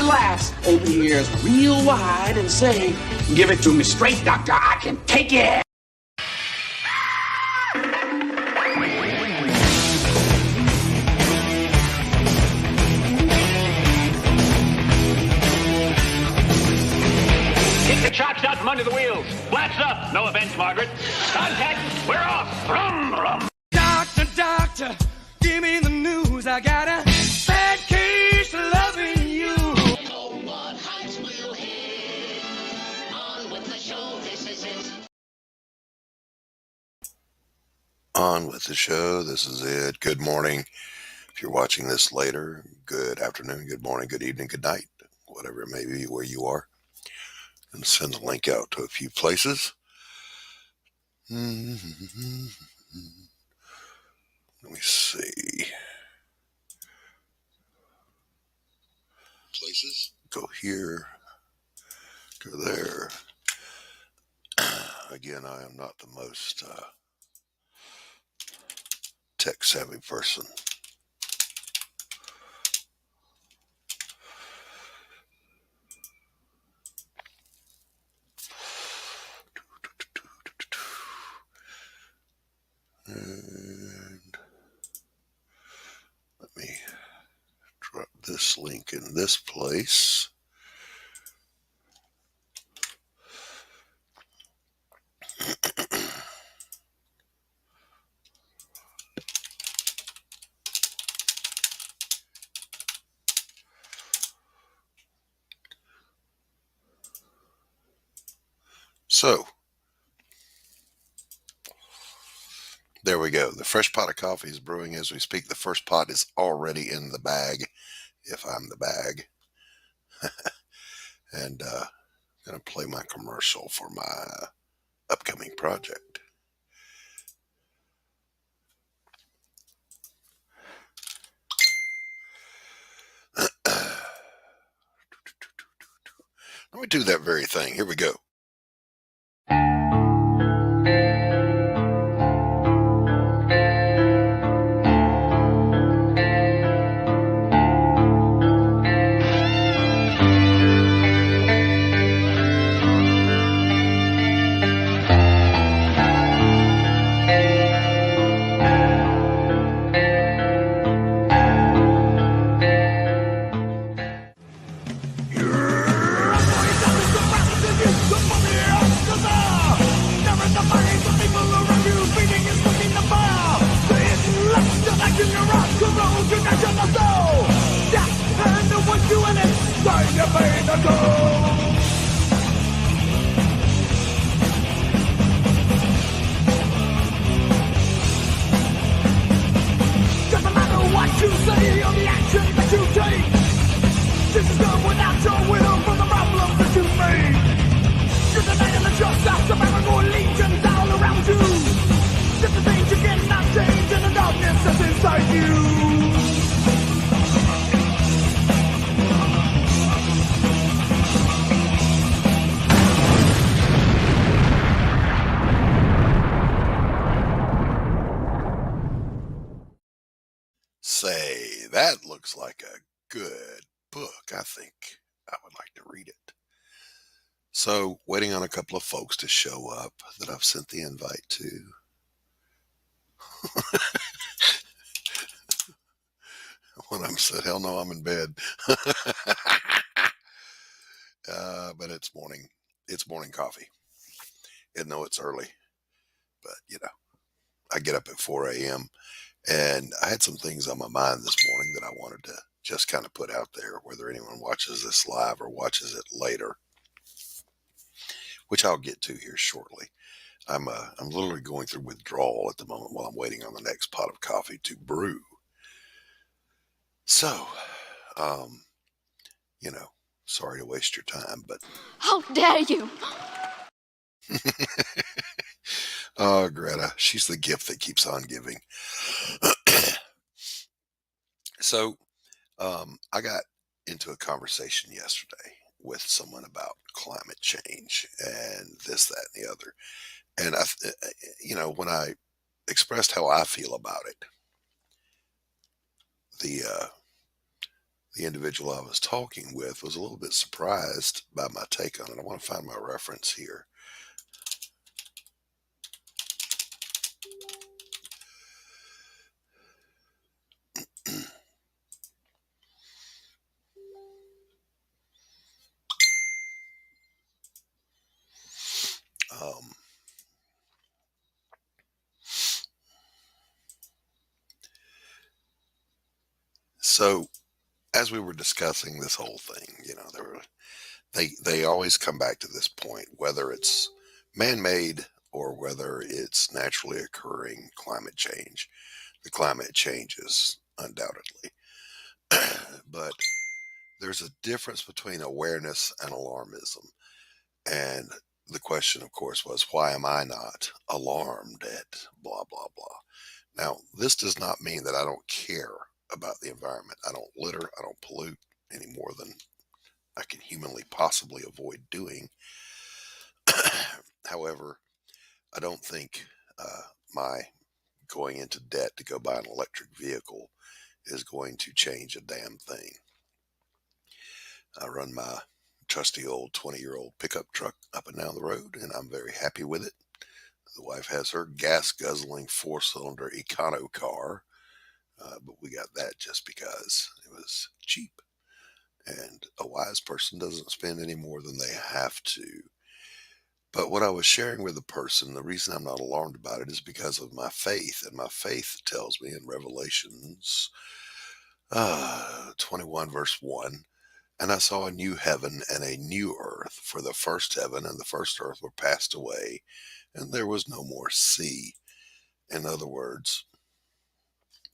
relax, open your ears real wide and say, give it to me straight, doctor, I can take it. Kick the chocks out from under the wheels. Flaps up. No offense, Margaret. Contact. We're off. Rum, rum. Doctor, doctor, give me the news. I got a bad case of loving you. Oh, what heights will hit? On with the show, this is it. On with the show, this is it. Good morning. If you're watching this later, good afternoon, good morning, good evening, good night, whatever it may be where you are. And send the link out to a few places. Let me see. Places. Go here. Go there. Again, I am not the most tech savvy person. And let me drop this link in this place. So, there we go. The fresh pot of coffee is brewing as we speak. The first pot is already in the bag, if I'm the bag. And I'm going to play my commercial for my upcoming project. Let me do that very thing. Here we go. Doesn't matter what you say or the action that you take. This is done without your will for the problems that you made. You're the night of the just out of paranoid legions all around you. Just the things you cannot change in the darkness that's inside you. Say, that looks like a good book. I think I would like to read it. So, waiting on a couple of folks to show up that I've sent the invite to. One of them said, hell no, I'm in bed. But it's morning. It's morning coffee. And though it's early, but I get up at 4 a.m. and I had some things on my mind this morning that I wanted to just kind of put out there, whether anyone watches this live or watches it later, which I'll get to here shortly. I'm literally going through withdrawal at the moment while I'm waiting on the next pot of coffee to brew. So, sorry to waste your time, but How dare you! oh, Greta, she's the gift that keeps on giving. So, I got into a conversation yesterday with someone about climate change and this, that, and the other. And when I expressed how I feel about it, the individual I was talking with was a little bit surprised by my take on it. I want to find my reference here. Um, so as we were discussing this whole thing, they always come back to this point, whether it's man-made or whether it's naturally occurring climate change. The climate changes undoubtedly, but there's a difference between awareness and alarmism. And the question, of course, was why am I not alarmed at blah blah blah? Now, this does not mean that I don't care about the environment. I don't litter. I don't pollute any more than I can humanly possibly avoid doing. However, I don't think my going into debt to go buy an electric vehicle is going to change a damn thing. I run my trusty old 20-year-old pickup truck up and down the road, and I'm very happy with it. The wife has her gas guzzling 4-cylinder Econo car, but we got that just because it was cheap. And a wise person doesn't spend any more than they have to. But what I was sharing with the person, the reason I'm not alarmed about it is because of my faith. And my faith tells me in Revelations 21, verse 1, and I saw a new heaven and a new earth, for the first heaven and the first earth were passed away, and there was no more sea. In other words,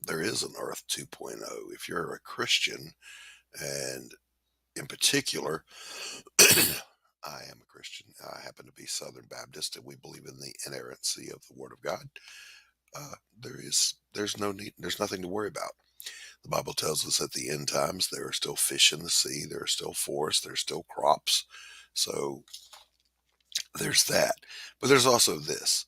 there is an earth 2.0. If you're a Christian, and in particular, I am a Christian. I happen to be Southern Baptist, and we believe in the inerrancy of the Word of God. There's no need. There's nothing to worry about. The Bible tells us at the end times there are still fish in the sea, there are still forests, there's still crops. So there's that. But there's also this.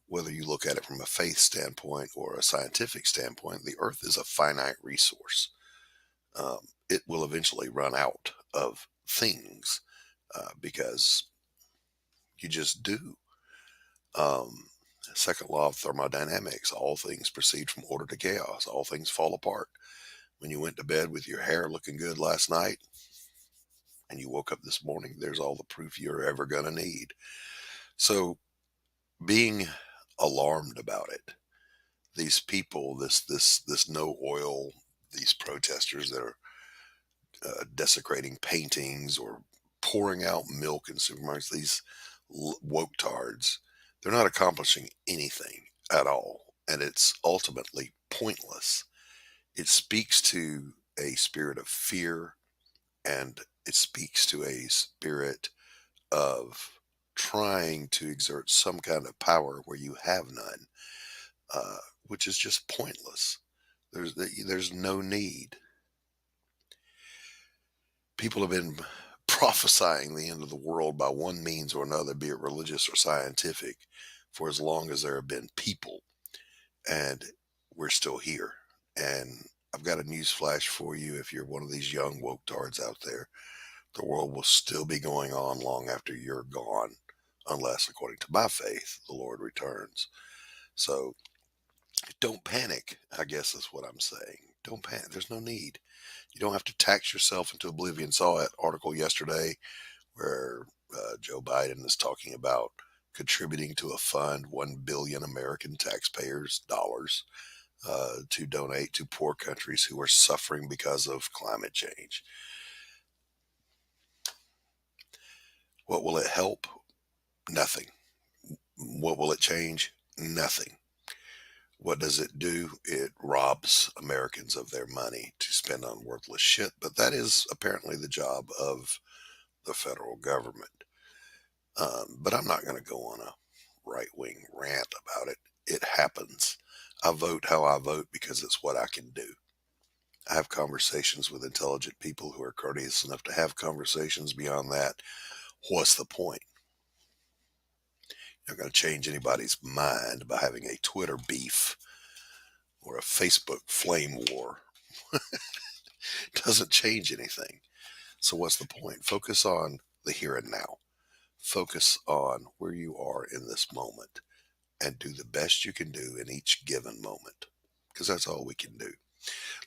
Whether you look at it from a faith standpoint or a scientific standpoint, the earth is a finite resource. It will eventually run out of things because you just do. Second law of thermodynamics, all things proceed from order to chaos. All things fall apart. When you went to bed with your hair looking good last night and you woke up this morning, there's all the proof you're ever going to need. So being alarmed about it, these people, this no oil, these protesters that are desecrating paintings or pouring out milk in supermarkets, these woke tards, they're not accomplishing anything at all. And it's ultimately pointless. It speaks to a spirit of fear, and it speaks to a spirit of trying to exert some kind of power where you have none, which is just pointless. There's no need. People have been prophesying the end of the world by one means or another, be it religious or scientific, for as long as there have been people, and we're still here. And I've got a news flash for you. If you're one of these young woke tards out there, the world will still be going on long after you're gone, unless, according to my faith, the Lord returns. So don't panic, I guess is what I'm saying. Don't panic. There's no need. You don't have to tax yourself into oblivion. Saw an article yesterday where Joe Biden is talking about contributing to a fund, 1 billion American taxpayers' dollars, to donate to poor countries who are suffering because of climate change. What will it help? Nothing. What will it change? Nothing. What does it do? It robs Americans of their money to spend on worthless shit. But that is apparently the job of the federal government. But I'm not going to go on a right-wing rant about it. It happens. I vote how I vote because it's what I can do. I have conversations with intelligent people who are courteous enough to have conversations. Beyond that, what's the point? You're not going to change anybody's mind by having a Twitter beef or a Facebook flame war. doesn't change anything. So what's the point? Focus on the here and now. Focus on where you are in this moment and do the best you can do in each given moment because that's all we can do.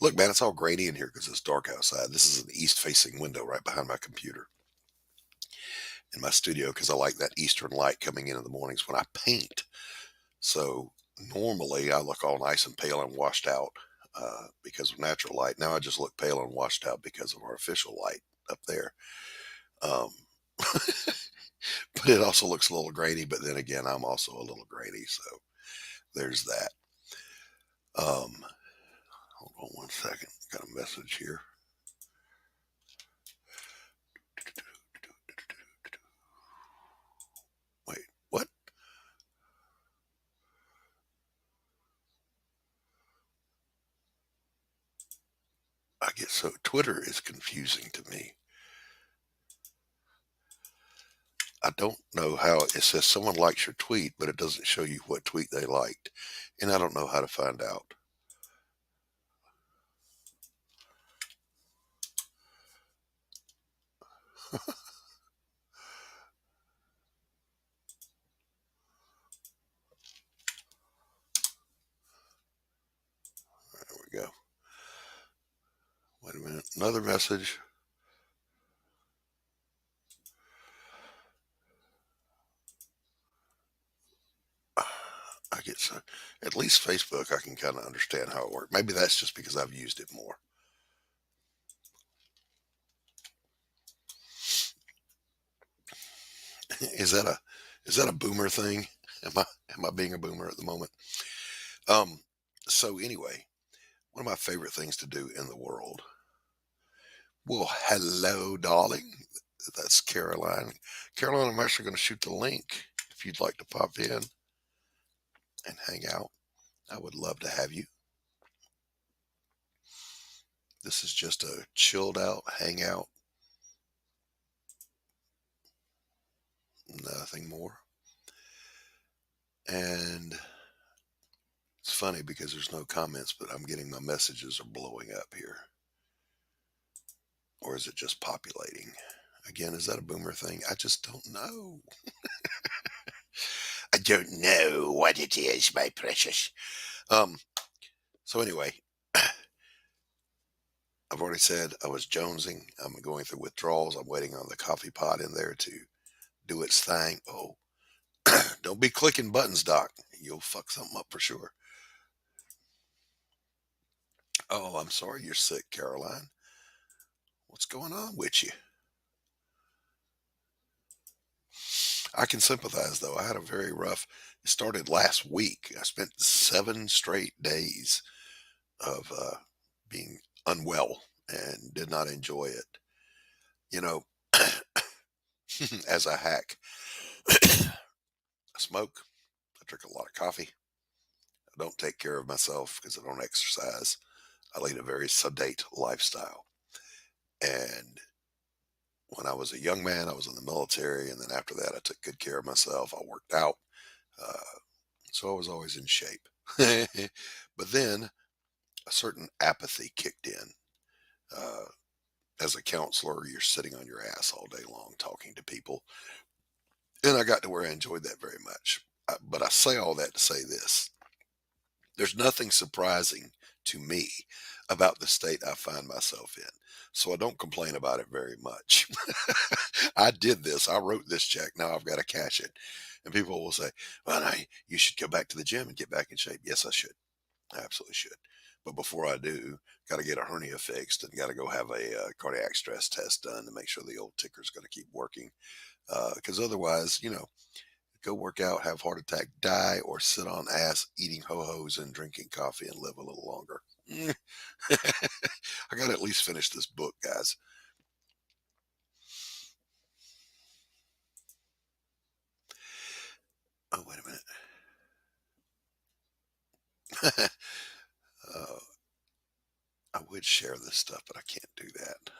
Look, man, it's all grainy in here because it's dark outside. This is an east facing window right behind my computer in my studio because I like that eastern light coming in the mornings when I paint. So normally I look all nice and pale and washed out because of natural light. Now I just look pale and washed out because of artificial light up there. Um, but it also looks a little grainy. But then again, I'm also a little grainy. So there's that. Hold on one second. Got a message here. Wait, what? I get so Twitter is confusing to me. I don't know how it says someone likes your tweet, but it doesn't show you what tweet they liked. And I don't know how to find out. There we go. Wait a minute. Another message. I get so, at least Facebook, I can kind of understand how it works. Maybe that's just because I've used it more. Is that a boomer thing? Am I being a boomer at the moment? Um, so anyway, one of my favorite things to do in the world. Well, hello, darling. That's Caroline. Caroline, I'm actually going to shoot the link if you'd like to pop in and hang out. I would love to have you. This is just a chilled out hangout. Nothing more. And it's funny because there's no comments, but I'm getting my messages are blowing up here. Or is it just populating? Again, is that a boomer thing? I just don't know. I don't know what it is, my precious. So anyway, I've already said I was jonesing. I'm going through withdrawals. I'm waiting on the coffee pot in there to do its thing. Oh, don't be clicking buttons, Doc. You'll fuck something up for sure. Oh, I'm sorry you're sick, Caroline. What's going on with you? I can sympathize, though. I had a very rough, it started last week. I spent 7 straight days of being unwell and did not enjoy it. You know, as a hack, I smoke, I drink a lot of coffee, I don't take care of myself because I don't exercise. I lead a very sedate lifestyle. And when I was a young man, I was in the military. And then after that, I took good care of myself. I worked out. Uh, so I was always in shape. But then a certain apathy kicked in. Uh, as a counselor, you're sitting on your ass all day long talking to people. And I got to where I enjoyed that very much. But I say all that to say this. There's nothing surprising to me about the state I find myself in. So I don't complain about it very much. I did this. I wrote this check. Now I've got to cash it. And people will say, well, no, you should go back to the gym and get back in shape. Yes, I should. I absolutely should. But before I do, got to get a hernia fixed and got to go have a cardiac stress test done to make sure the old ticker's going to keep working. Because otherwise, go work out, have heart attack, die, or sit on ass eating ho-hos and drinking coffee and live a little longer. I got to at least finish this book, guys. Oh, wait a minute. I would share this stuff, but I can't do that.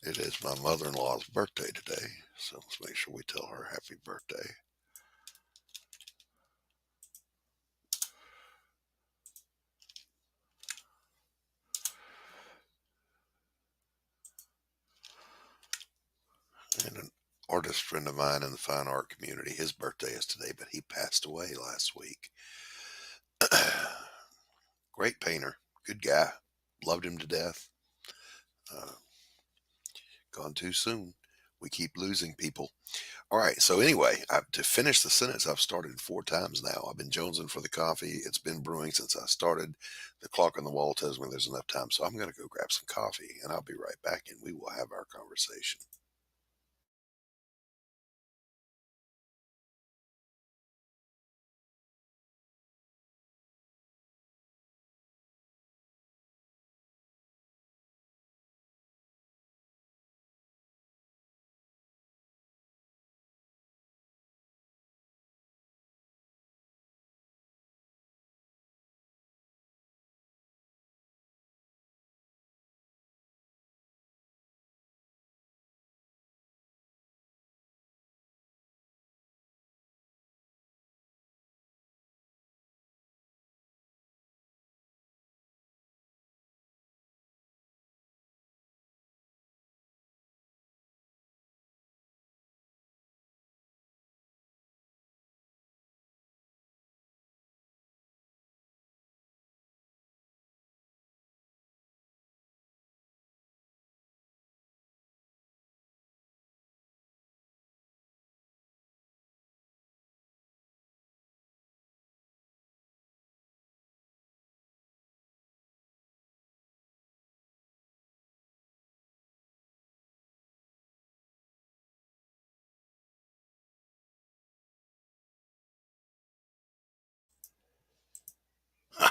It is my mother-in-law's birthday today, so let's make sure we tell her happy birthday. artist friend of mine in the fine art community. His birthday is today, but he passed away last week. Great painter, good guy, loved him to death. Uh, Gone too soon. We keep losing people. All right. So anyway, to finish the sentence, I've started 4 times now. I've been jonesing for the coffee. It's been brewing since I started. The clock on the wall tells me there's enough time, so I'm going to go grab some coffee, and I'll be right back, and we will have our conversation.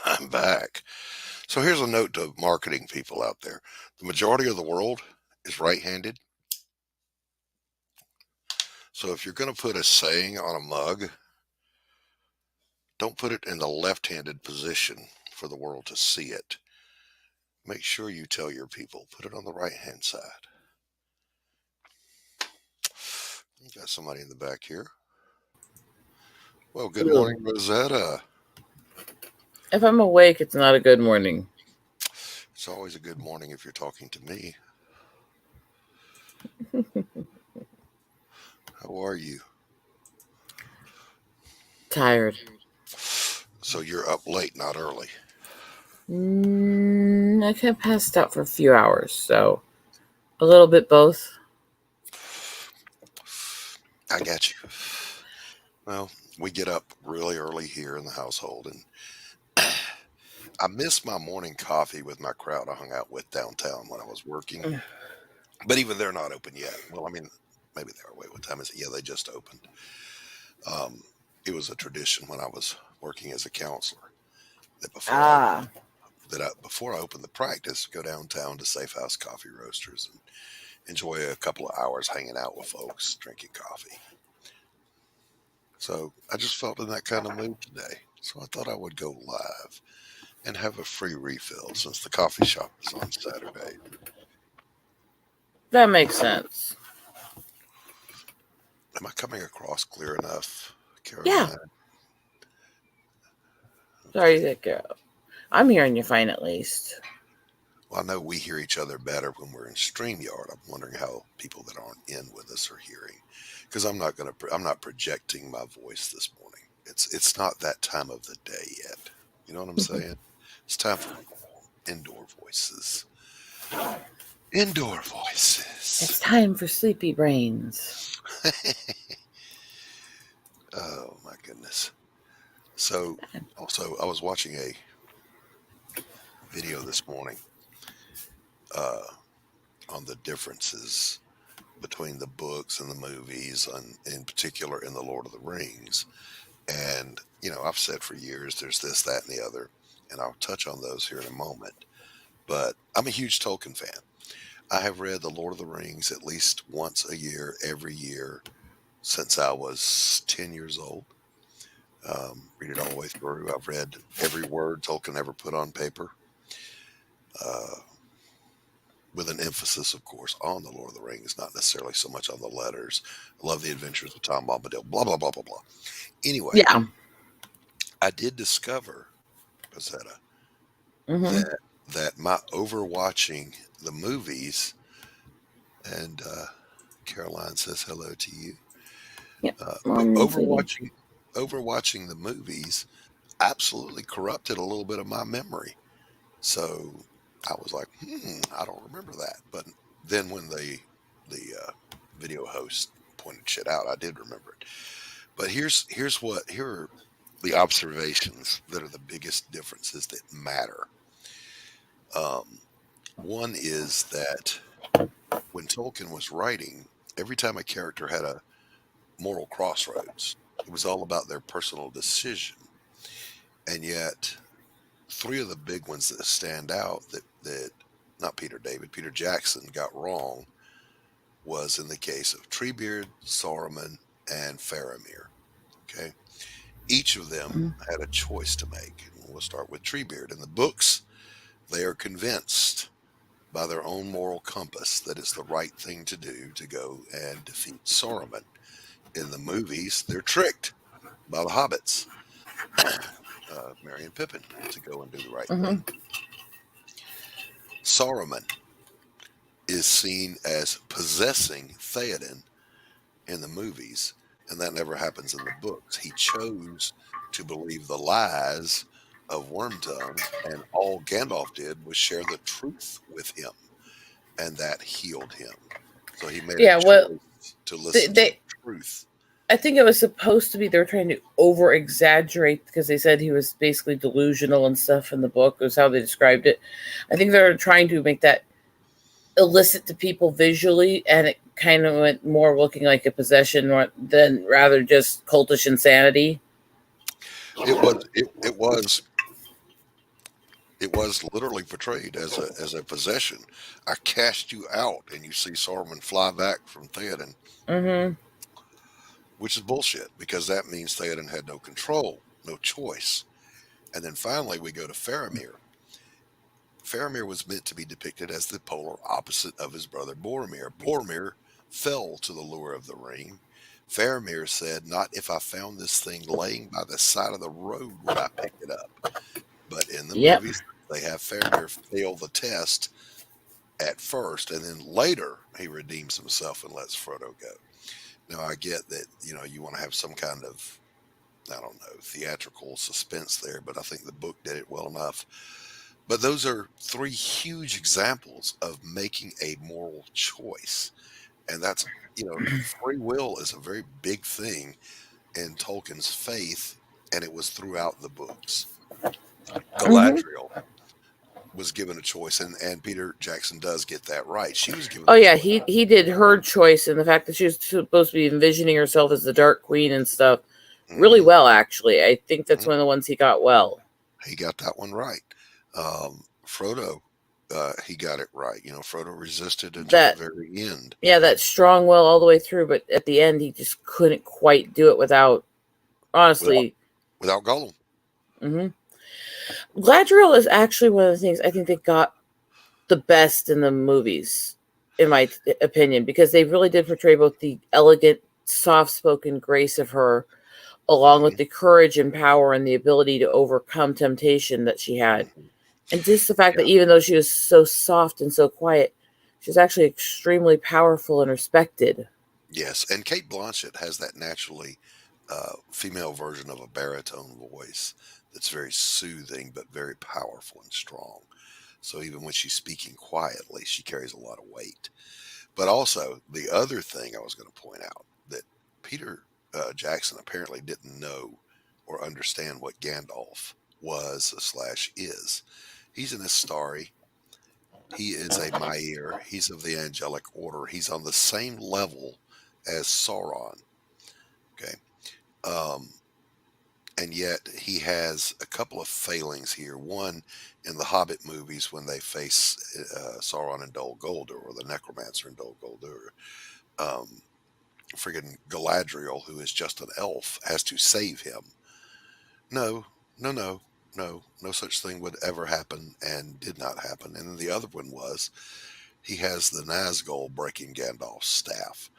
I'm back. So here's a note to marketing people out there. The majority of the world is right-handed. So if you're going to put a saying on a mug, don't put it in the left-handed position for the world to see it. Make sure you tell your people, put it on the right-hand side. You got somebody in the back here. Well, good morning, Rosetta. If I'm awake, it's not a good morning. It's always a good morning if you're talking to me. How are you? Tired. So you're up late, not early. I kind of passed out for a few hours, so a little bit both. I got you. Well, we get up really early here in the household, and I miss my morning coffee with my crowd I hung out with downtown when I was working. But even they're not open yet. Well, I mean, maybe they are. Wait, what time is it? Yeah, they just opened. It was a tradition when I was working as a counselor that before I opened the practice, go downtown to Safe House Coffee Roasters and enjoy a couple of hours hanging out with folks, drinking coffee. So I just felt in that kind of mood today. So I thought I would go live and have a free refill since the coffee shop is on Saturday. That makes sense. Am I coming across clear enough, Caroline? Yeah. Sorry, that girl. I'm hearing you fine at least. Well, I know we hear each other better when we're in StreamYard. I'm wondering how people that aren't in with us are hearing, because I'm not projecting my voice this morning. It's not that time of the day yet. You know what I'm saying? It's time for indoor voices. Indoor voices. It's time for sleepy brains. Oh my goodness. So also I was watching a video this morning on the differences between the books and the movies, and in particular in the Lord of the Rings. And I've said for years there's this, that, and the other, and I'll touch on those here in a moment. But I'm a huge Tolkien fan. I have read the Lord of the Rings at least once a year, every year since I was 10 years old. Read it all the way through. I've read every word Tolkien ever put on paper, with an emphasis, of course, on the Lord of the Rings, not necessarily so much on the letters. I love the adventures of Tom Bombadil, blah, blah, blah, blah, blah. Anyway, Yeah. I did discover, Rosetta, Mm-hmm. that my overwatching the movies and Caroline says hello to you. Yep. O- Morning, sweetie. overwatching the movies absolutely corrupted a little bit of my memory. So I was like, I don't remember that. But then when the video host pointed shit out, I did remember it. But here are the observations that are the biggest differences that matter. Um, One is that when Tolkien was writing, every time a character had a moral crossroads, it was all about their personal decision. And yet, three of the big ones that stand out that not Peter Jackson got wrong was in the case of Treebeard, Saruman, and Faramir. Okay. Each of them Mhm. had a choice to make. And we'll start with Treebeard. In the books, they are convinced by their own moral compass that it's the right thing to do to go and defeat Saruman. In the movies, they're tricked by the hobbits, Merry and Pippin, to go and do the right thing. Mhm. Saruman is seen as possessing Theoden in the movies, and that never happens in the books. He chose to believe the lies of Wormtongue, and all Gandalf did was share the truth with him, and that healed him. So he made a Yeah. Well, choice to they, listen to they the truth. I think it was supposed to be they were trying to over exaggerate because they said he was basically delusional and stuff in the book, was how they described it. I think they were trying to make that illicit to people visually, and it kind of went more looking like a possession than rather just cultish insanity. It was literally portrayed as a possession. I cast you out, and you see Saruman fly back from Theoden, Mm-hmm. which is bullshit because that means Theoden had no control, no choice. And then finally, we go to Faramir. Faramir was meant to be depicted as the polar opposite of his brother Boromir. Boromir fell to the lure of the ring. Faramir said, "Not if I found this thing laying by the side of the road would I pick it up." But in the Yep. movies, they have Faramir fail the test at first, and then later he redeems himself and lets Frodo go. Now, I get that you want to have some kind of, I don't know, theatrical suspense there, but I think the book did it well enough. But those are three huge examples of making a moral choice, and that's free will is a very big thing in Tolkien's faith, and it was throughout the books. Mm-hmm. Galadriel was given a choice, and Peter Jackson does get that right. She was given Oh a yeah, choice. he did her choice, and the fact that she was supposed to be envisioning herself as the Dark Queen and stuff really Mhm, well. Actually, I think that's mhm. one of the ones he got well. He got that one right. Frodo, he got it right. Frodo resisted until the That very end. Yeah, that strong will all the way through, but at the end he just couldn't quite do it without without honestly. without Gollum. Hmm. Gladriel is actually one of the things I think they got the best in the movies, in my opinion, because they really did portray both the elegant, soft-spoken grace of her, along with Hmm. the courage and power and the ability to overcome temptation that she had. Hmm. And just the fact Yeah. that even though she was so soft and so quiet, she's actually extremely powerful and respected. Yes, and Kate Blanchett has that naturally female version of a baritone voice that's very soothing but very powerful and strong. So even when she's speaking quietly, she carries a lot of weight. But also, the other thing I was going to point out that Peter Jackson apparently didn't know or understand what Gandalf was slash is. He's an Astari. He is a Maiar. He's of the angelic order. He's on the same level as Sauron. Okay. Um, and yet he has a couple of failings here. One, in the Hobbit movies, when they face Sauron and Dol Guldur, or the Necromancer and Dol Guldur, um, friggin' Galadriel, who is just an elf, has to save him. No, no, no, no, no such thing would ever happen, and did not happen. And then the other one was he has the Nazgul breaking Gandalf's staff.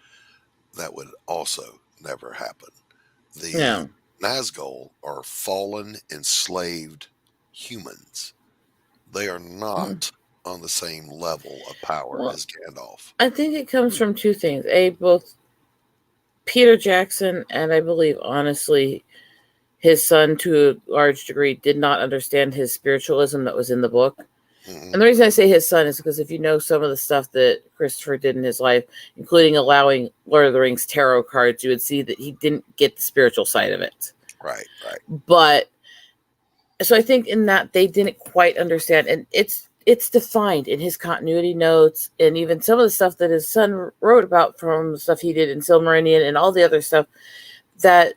That would also never happen. The No. Nazgul are fallen, enslaved humans. They are Mhm. not on the same level of power Well, as Gandalf. I think it comes from two things. Both Peter Jackson and I believe, honestly, his son, to a large degree, did not understand his spiritualism that was in the book. Hmm. And the reason I say his son is because if you know some of the stuff that Christopher did in his life, including allowing Lord of the Rings tarot cards, you would see that he didn't get the spiritual side of it. Right, right. But so I think in that they didn't quite understand, and it's defined in his continuity notes, and even some of the stuff that his son wrote about from the stuff he did in Silmarillion and all the other stuff, that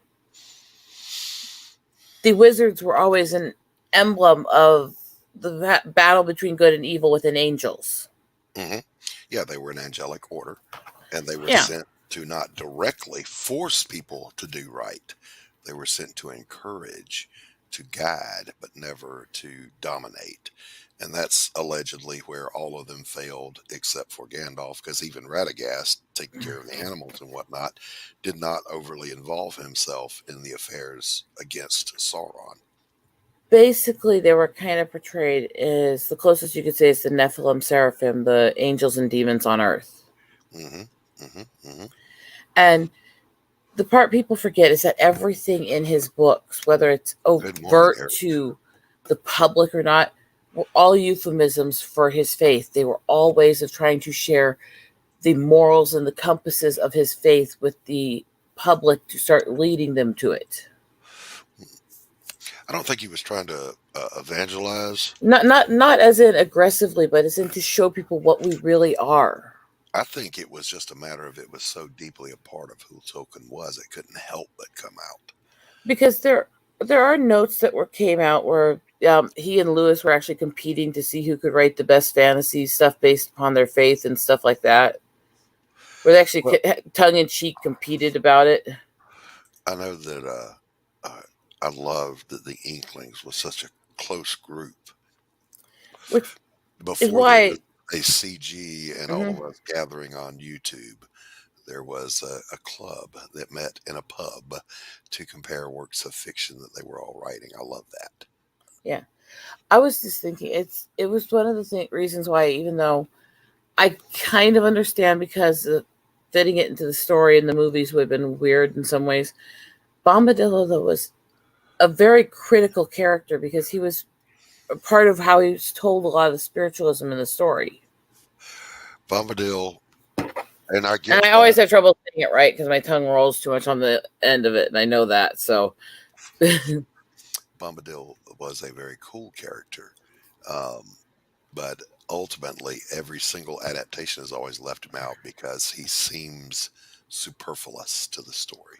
the wizards were always an emblem of the battle between good and evil within angels. Hmm. Yeah, they were an angelic order, and they were Yeah. sent to not directly force people to do right. They were sent to encourage, to guide, but never to dominate. And that's allegedly where all of them failed, except for Gandalf, because even Radagast, taking care of the animals and whatnot, did not overly involve himself in the affairs against Sauron. Basically, they were kind of portrayed as, the closest you could say is the Nephilim Seraphim, the angels and demons on Earth. Hmm. Hmm. Hmm. And the part people forget is that everything in his books, whether it's Good morning, overt Eric. to the public or not, were all euphemisms for his faith. They were all ways of trying to share the morals and the compasses of his faith with the public to start leading them to it. I don't think he was trying to evangelize. Not as in aggressively, but as in to show people what we really are. I think it was just a matter of it was so deeply a part of who Tolkien was, it couldn't help but come out. Because there are notes that came out where he and Lewis were actually competing to see who could write the best fantasy stuff based upon their faith and stuff like that. Where they actually tongue-in-cheek competed about it. I know that I loved that the Inklings was such a close group. Which Before is why there was a CG and all of us gathering on YouTube, there was a club that met in a pub to compare works of fiction that they were all writing. I love that. Yeah. I was just thinking it was one of the reasons why, even though I kind of understand because fitting it into the story in the movies would have been weird in some ways, Bombadil, though, was a very critical character because he was a part of how he was told a lot of the spiritualism in the story. Bombadil, and I get And I always have trouble saying it right because my tongue rolls too much on the end of it, and I know that. So Bombadil was a very cool character, but ultimately every single adaptation has always left him out because he seems superfluous to the story.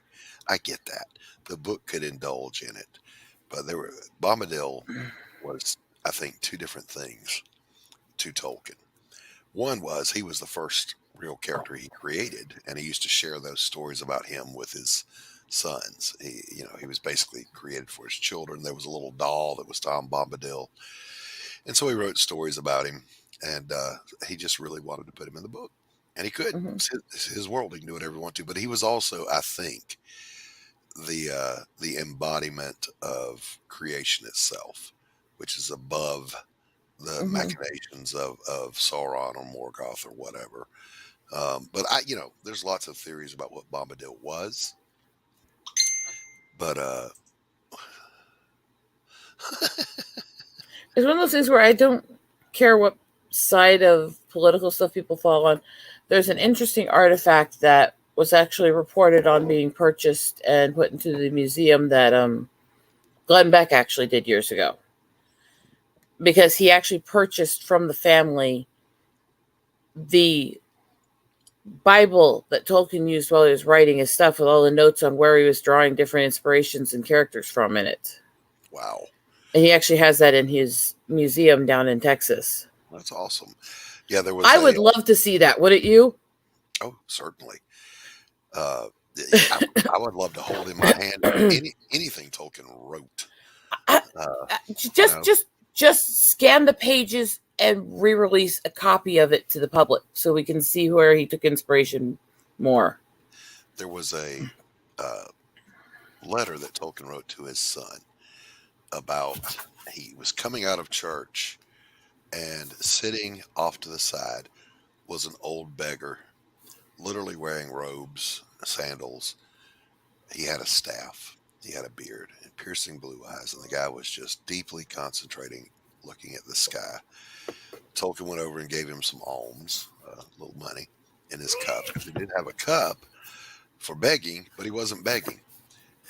I get that. The book could indulge in it, but Bombadil was, I think, two different things to Tolkien. One was he was the first real character he created, and he used to share those stories about him with his sons. He was basically created for his children. There was a little doll that was Tom Bombadil, and so he wrote stories about him, and he just really wanted to put him in the book, and he could. It's his world; he can do whatever he wanted to. But he was also, I think, the embodiment of creation itself, which is above the machinations of Sauron or Morgoth or whatever. But there's lots of theories about what Bombadil was. But it's one of those things where I don't care what side of political stuff people fall on. There's an interesting artifact that was actually reported on being purchased and put into the museum that Glenn Beck actually did years ago. Because he actually purchased from the family the Bible that Tolkien used while he was writing his stuff with all the notes on where he was drawing different inspirations and characters from in it. Wow. And he actually has that in his museum down in Texas. That's awesome. Yeah, there was. I would love to see that, wouldn't you? Oh, certainly. I would love to hold in my hand anything Tolkien wrote. Just scan the pages and re-release a copy of it to the public so we can see where he took inspiration more. There was a letter that Tolkien wrote to his son about he was coming out of church And sitting off to the side was an old beggar, literally wearing robes, sandals. He had a staff, he had a beard, and piercing blue eyes, and the guy was just deeply concentrating, looking at the sky. Tolkien went over and gave him some alms, a little money, in his cup. He did have a cup for begging, but he wasn't begging.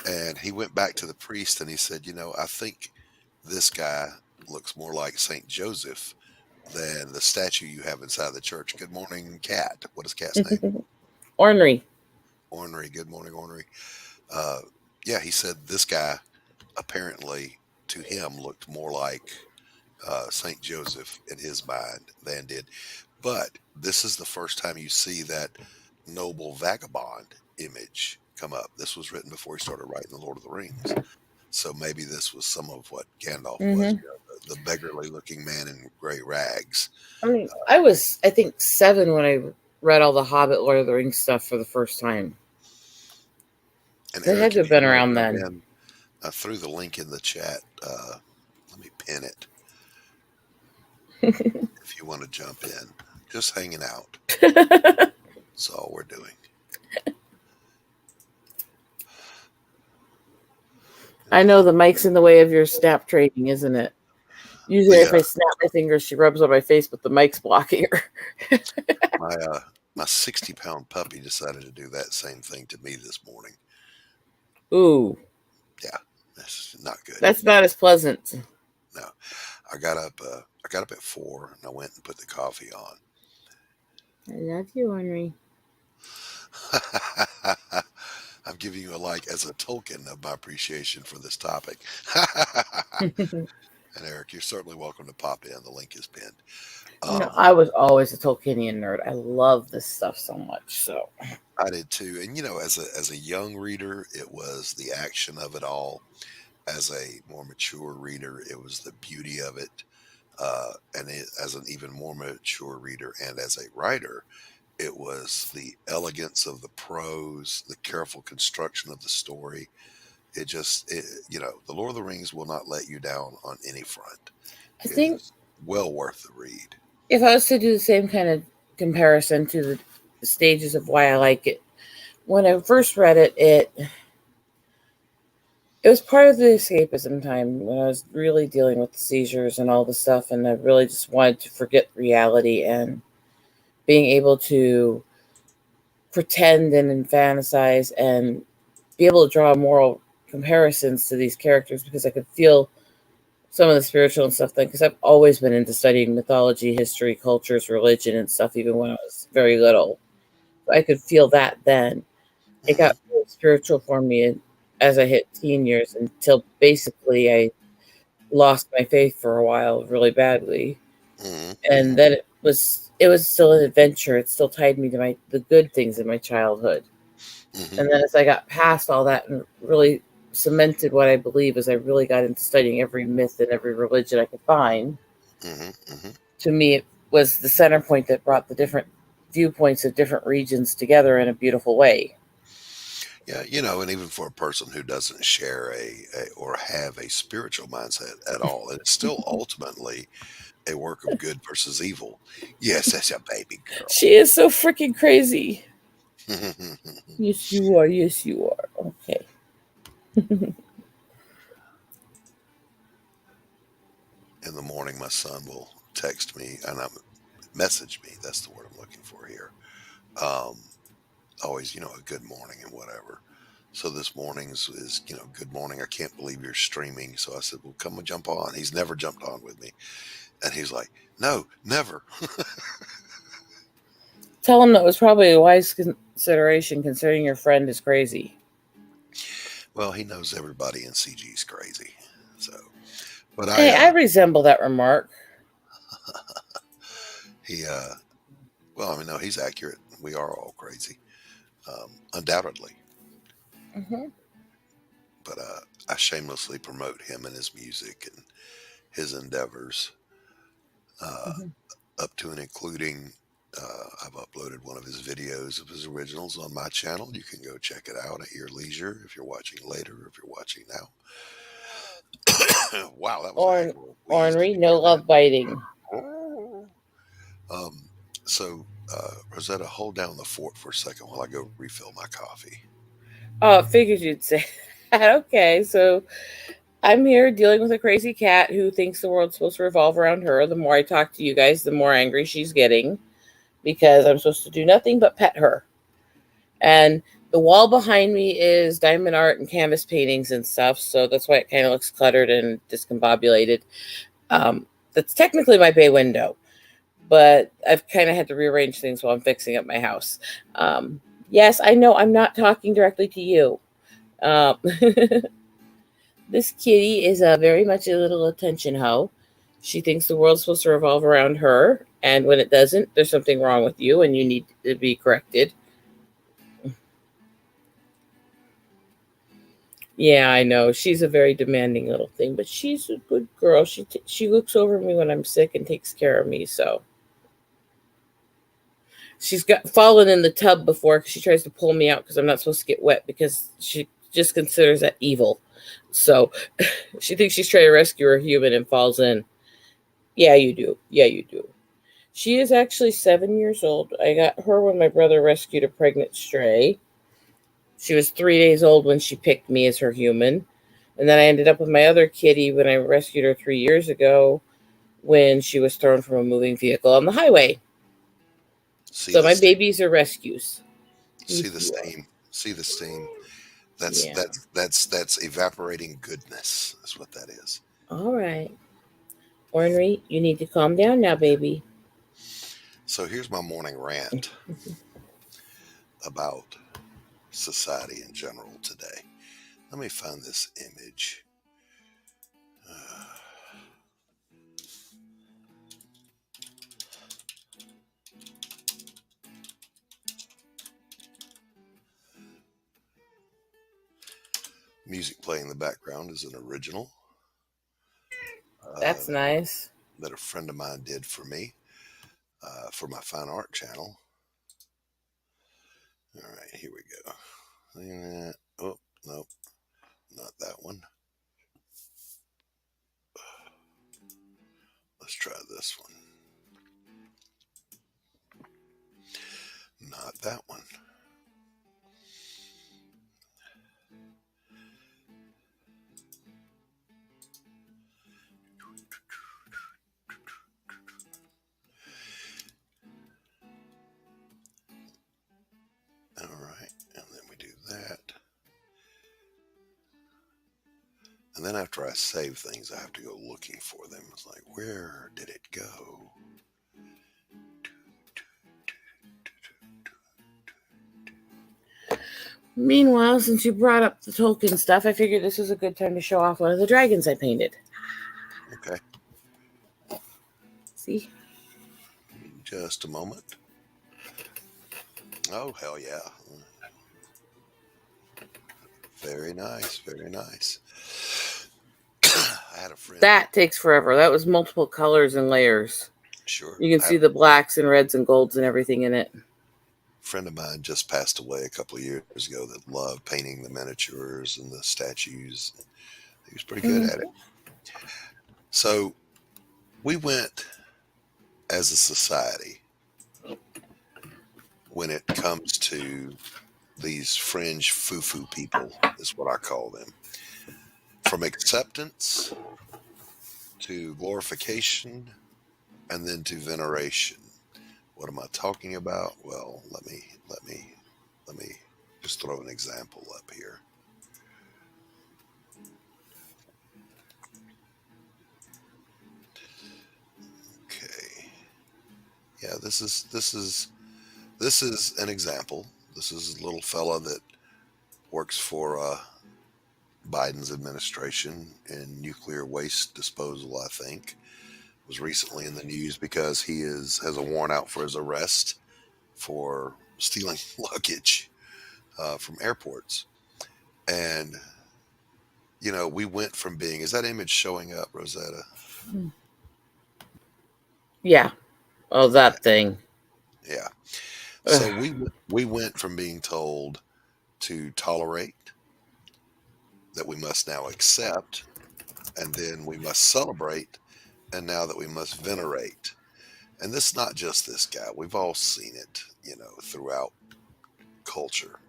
And he went back to the priest and he said, I think this guy looks more like Saint Joseph than the statue you have inside the church. Good morning, Cat. What is Cat's name? Ornery. Ornery. Good morning, Ornery. Yeah, he said this guy apparently to him looked more like Saint Joseph in his mind than did. But this is the first time you see that noble vagabond image come up. This was written before he started writing The Lord of the Rings. So maybe this was some of what Gandalf was, the beggarly looking man in gray rags. I mean, I was, I think, 7 when I read all the Hobbit, Lord of the Rings stuff for the first time. And They had to have been around then. I threw the link in the chat. Let me pin it. If you want to jump in, just hanging out. That's all we're doing. I know the mic's in the way of your snap trading, isn't it? Usually, if I snap my fingers, she rubs on my face, but the mic's blocking her. My 60-pound puppy decided to do that same thing to me this morning. Ooh. Yeah, that's not good. That's not as pleasant. No, I got up at 4 and I went and put the coffee on. I love you, Henry. I'm giving you a like as a token of my appreciation for this topic. And Eric, you're certainly welcome to pop in. The link is pinned. I was always a Tolkienian nerd. I love this stuff so much. So I did too. And as a young reader, it was the action of it all. As a more mature reader, it was the beauty of it. As an even more mature reader and as a writer, it was the elegance of the prose, the careful construction of the story. The Lord of the Rings will not let you down on any front. I think it's well worth the read. If I was to do the same kind of comparison to the stages of why I like it, when I first read it, it was part of the escapism time when I was really dealing with the seizures and all the stuff, and I really just wanted to forget reality and being able to pretend and fantasize and be able to draw moral comparisons to these characters because I could feel some of the spiritual and stuff then, because I've always been into studying mythology, history, cultures, religion, and stuff, even when I was very little. I could feel that then. It got really spiritual for me as I hit teen years until basically I lost my faith for a while really badly. And then it was still an adventure. It still tied me to the good things in my childhood. And then as I got past all that and really cemented what I believe as I really got into studying every myth and every religion I could find, to me it was the center point that brought the different viewpoints of different regions together in a beautiful way. Yeah, and even for a person who doesn't share or have a spiritual mindset at all, it's still ultimately a work of good versus evil. Yes, that's a baby girl. She is so freaking crazy. Yes, you are. Yes, you are. Okay. In the morning, my son will text me and message me. That's the word I'm looking for here. Always, a good morning and whatever. So this morning's is, good morning. I can't believe you're streaming. So I said, well, come and jump on. He's never jumped on with me. And he's like, no, never. Tell him that was probably a wise consideration considering your friend is crazy. Well, he knows everybody in CG is crazy. So, but I resemble that remark. No, he's accurate. We are all crazy. Undoubtedly. But I shamelessly promote him and his music and his endeavors up to and including I've uploaded one of his videos of his originals on my channel. You can go check it out at your leisure if you're watching later or if you're watching now. Wow, that was Ornery, no love biting. Um, Rosetta, hold down the fort for a second while I go refill my coffee. Oh, I figured you'd say that. Okay, so I'm here dealing with a crazy cat who thinks the world's supposed to revolve around her. The more I talk to you guys, the more angry she's getting because I'm supposed to do nothing but pet her. And the wall behind me is diamond art and canvas paintings and stuff, so that's why it kind of looks cluttered and discombobulated. That's technically my bay window, but I've kind of had to rearrange things while I'm fixing up my house. Yes, I know I'm not talking directly to you. This kitty is very much a little attention hoe. She thinks the world's supposed to revolve around her, and when it doesn't, there's something wrong with you and you need to be corrected. Yeah, I know. She's a very demanding little thing, but she's a good girl. She looks over me when I'm sick and takes care of me, so. She's got fallen in the tub before because she tries to pull me out because I'm not supposed to get wet because she just considers that evil. So she thinks she's trying to rescue her human and falls in. Yeah, you do. Yeah, you do. She is actually 7 years old. I got her when my brother rescued a pregnant stray. She was 3 days old when she picked me as her human. And then I ended up with my other kitty when I rescued her 3 years ago when she was thrown from a moving vehicle on the highway. So my babies are rescues. See the steam. See the steam. That's evaporating goodness. That's what that is. All right. Ornery, you need to calm down now, baby. So here's my morning rant about society in general today. Let me find this image. Music playing in the background is an original. That's nice. That a friend of mine did for me for my fine art channel. All right, here we go. Oh, nope, not that one. Let's try this one. Not that one. All right, and then we do that. And then after I save things, I have to go looking for them. It's like, where did it go? Meanwhile, since you brought up the Tolkien stuff, I figured this was a good time to show off one of the dragons I painted. Okay. See? Just a moment. Oh, hell yeah. Very nice, very nice. I had a friend. That takes forever. That was multiple colors and layers. Sure. You can see the blacks and reds and golds and everything in it. A friend of mine just passed away a couple of years ago that loved painting the miniatures and the statues. He was pretty good at it. So we went as a society when it comes to these fringe foo-foo people, is what I call them. From acceptance to glorification and then to veneration. What am I talking about? Well, let me just throw an example up here. Okay. Yeah, this is an example. This is a little fella that works for Biden's administration in nuclear waste disposal, I think. Was recently in the news because he has a warrant out for his arrest for stealing luggage from airports. And, you know, we went from being, is that image showing up, Rosetta? Yeah. Oh, that thing. Yeah. So we went from being told to tolerate, that we must now accept, and then we must celebrate, and now that we must venerate. And this is not just this guy. We've all seen it, throughout culture.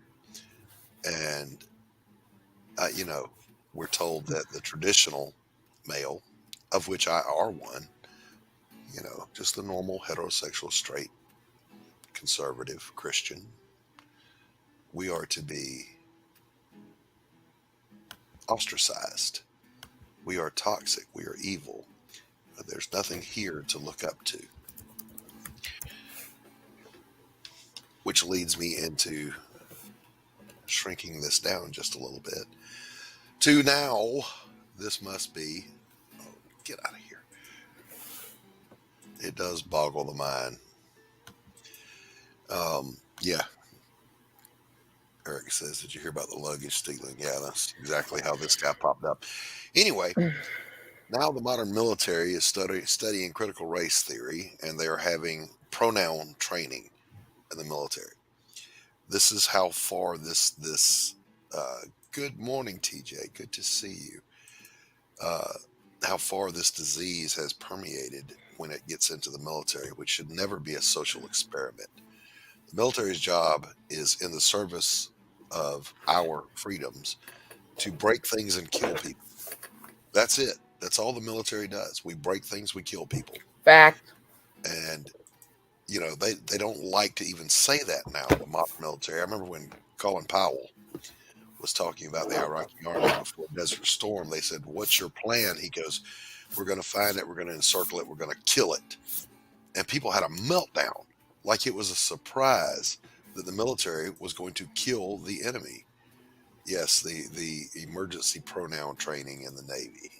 And, we're told that the traditional male, of which I are one, just the normal heterosexual, straight, conservative Christian, we are to be ostracized. We are toxic. We are evil. There's nothing here to look up to. Which leads me into shrinking this down just a little bit to now, this must be, oh, get out of here. It does boggle the mind. Yeah. Eric says, did you hear about the luggage stealing? Yeah, that's exactly how this guy popped up. Anyway, now the modern military is studying critical race theory, and they are having pronoun training in the military. This is how far this good morning, TJ. Good to see you. How far this disease has permeated when it gets into the military, which should never be a social experiment. The military's job is in the service of our freedoms to break things and kill people. That's it. That's all the military does. We break things, we kill people. Fact. And, they don't like to even say that now, the modern military. I remember when Colin Powell was talking about the Iraqi army before Desert Storm, they said, what's your plan? He goes, we're going to find it, we're going to encircle it, we're going to kill it. And people had a meltdown, like it was a surprise that the military was going to kill the enemy. Yes, the emergency pronoun training in the Navy.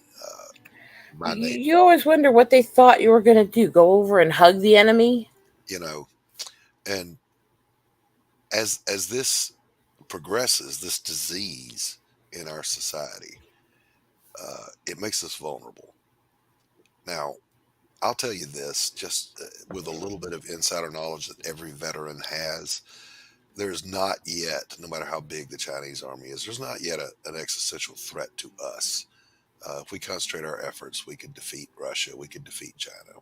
You always wonder what they thought you were going to do. Go over and hug the enemy? And as this progresses, this disease in our society, it makes us vulnerable. Now, I'll tell you this, just with a little bit of insider knowledge that every veteran has, there's not yet, no matter how big the Chinese army is, there's not yet an existential threat to us. If we concentrate our efforts, we could defeat Russia, we could defeat China,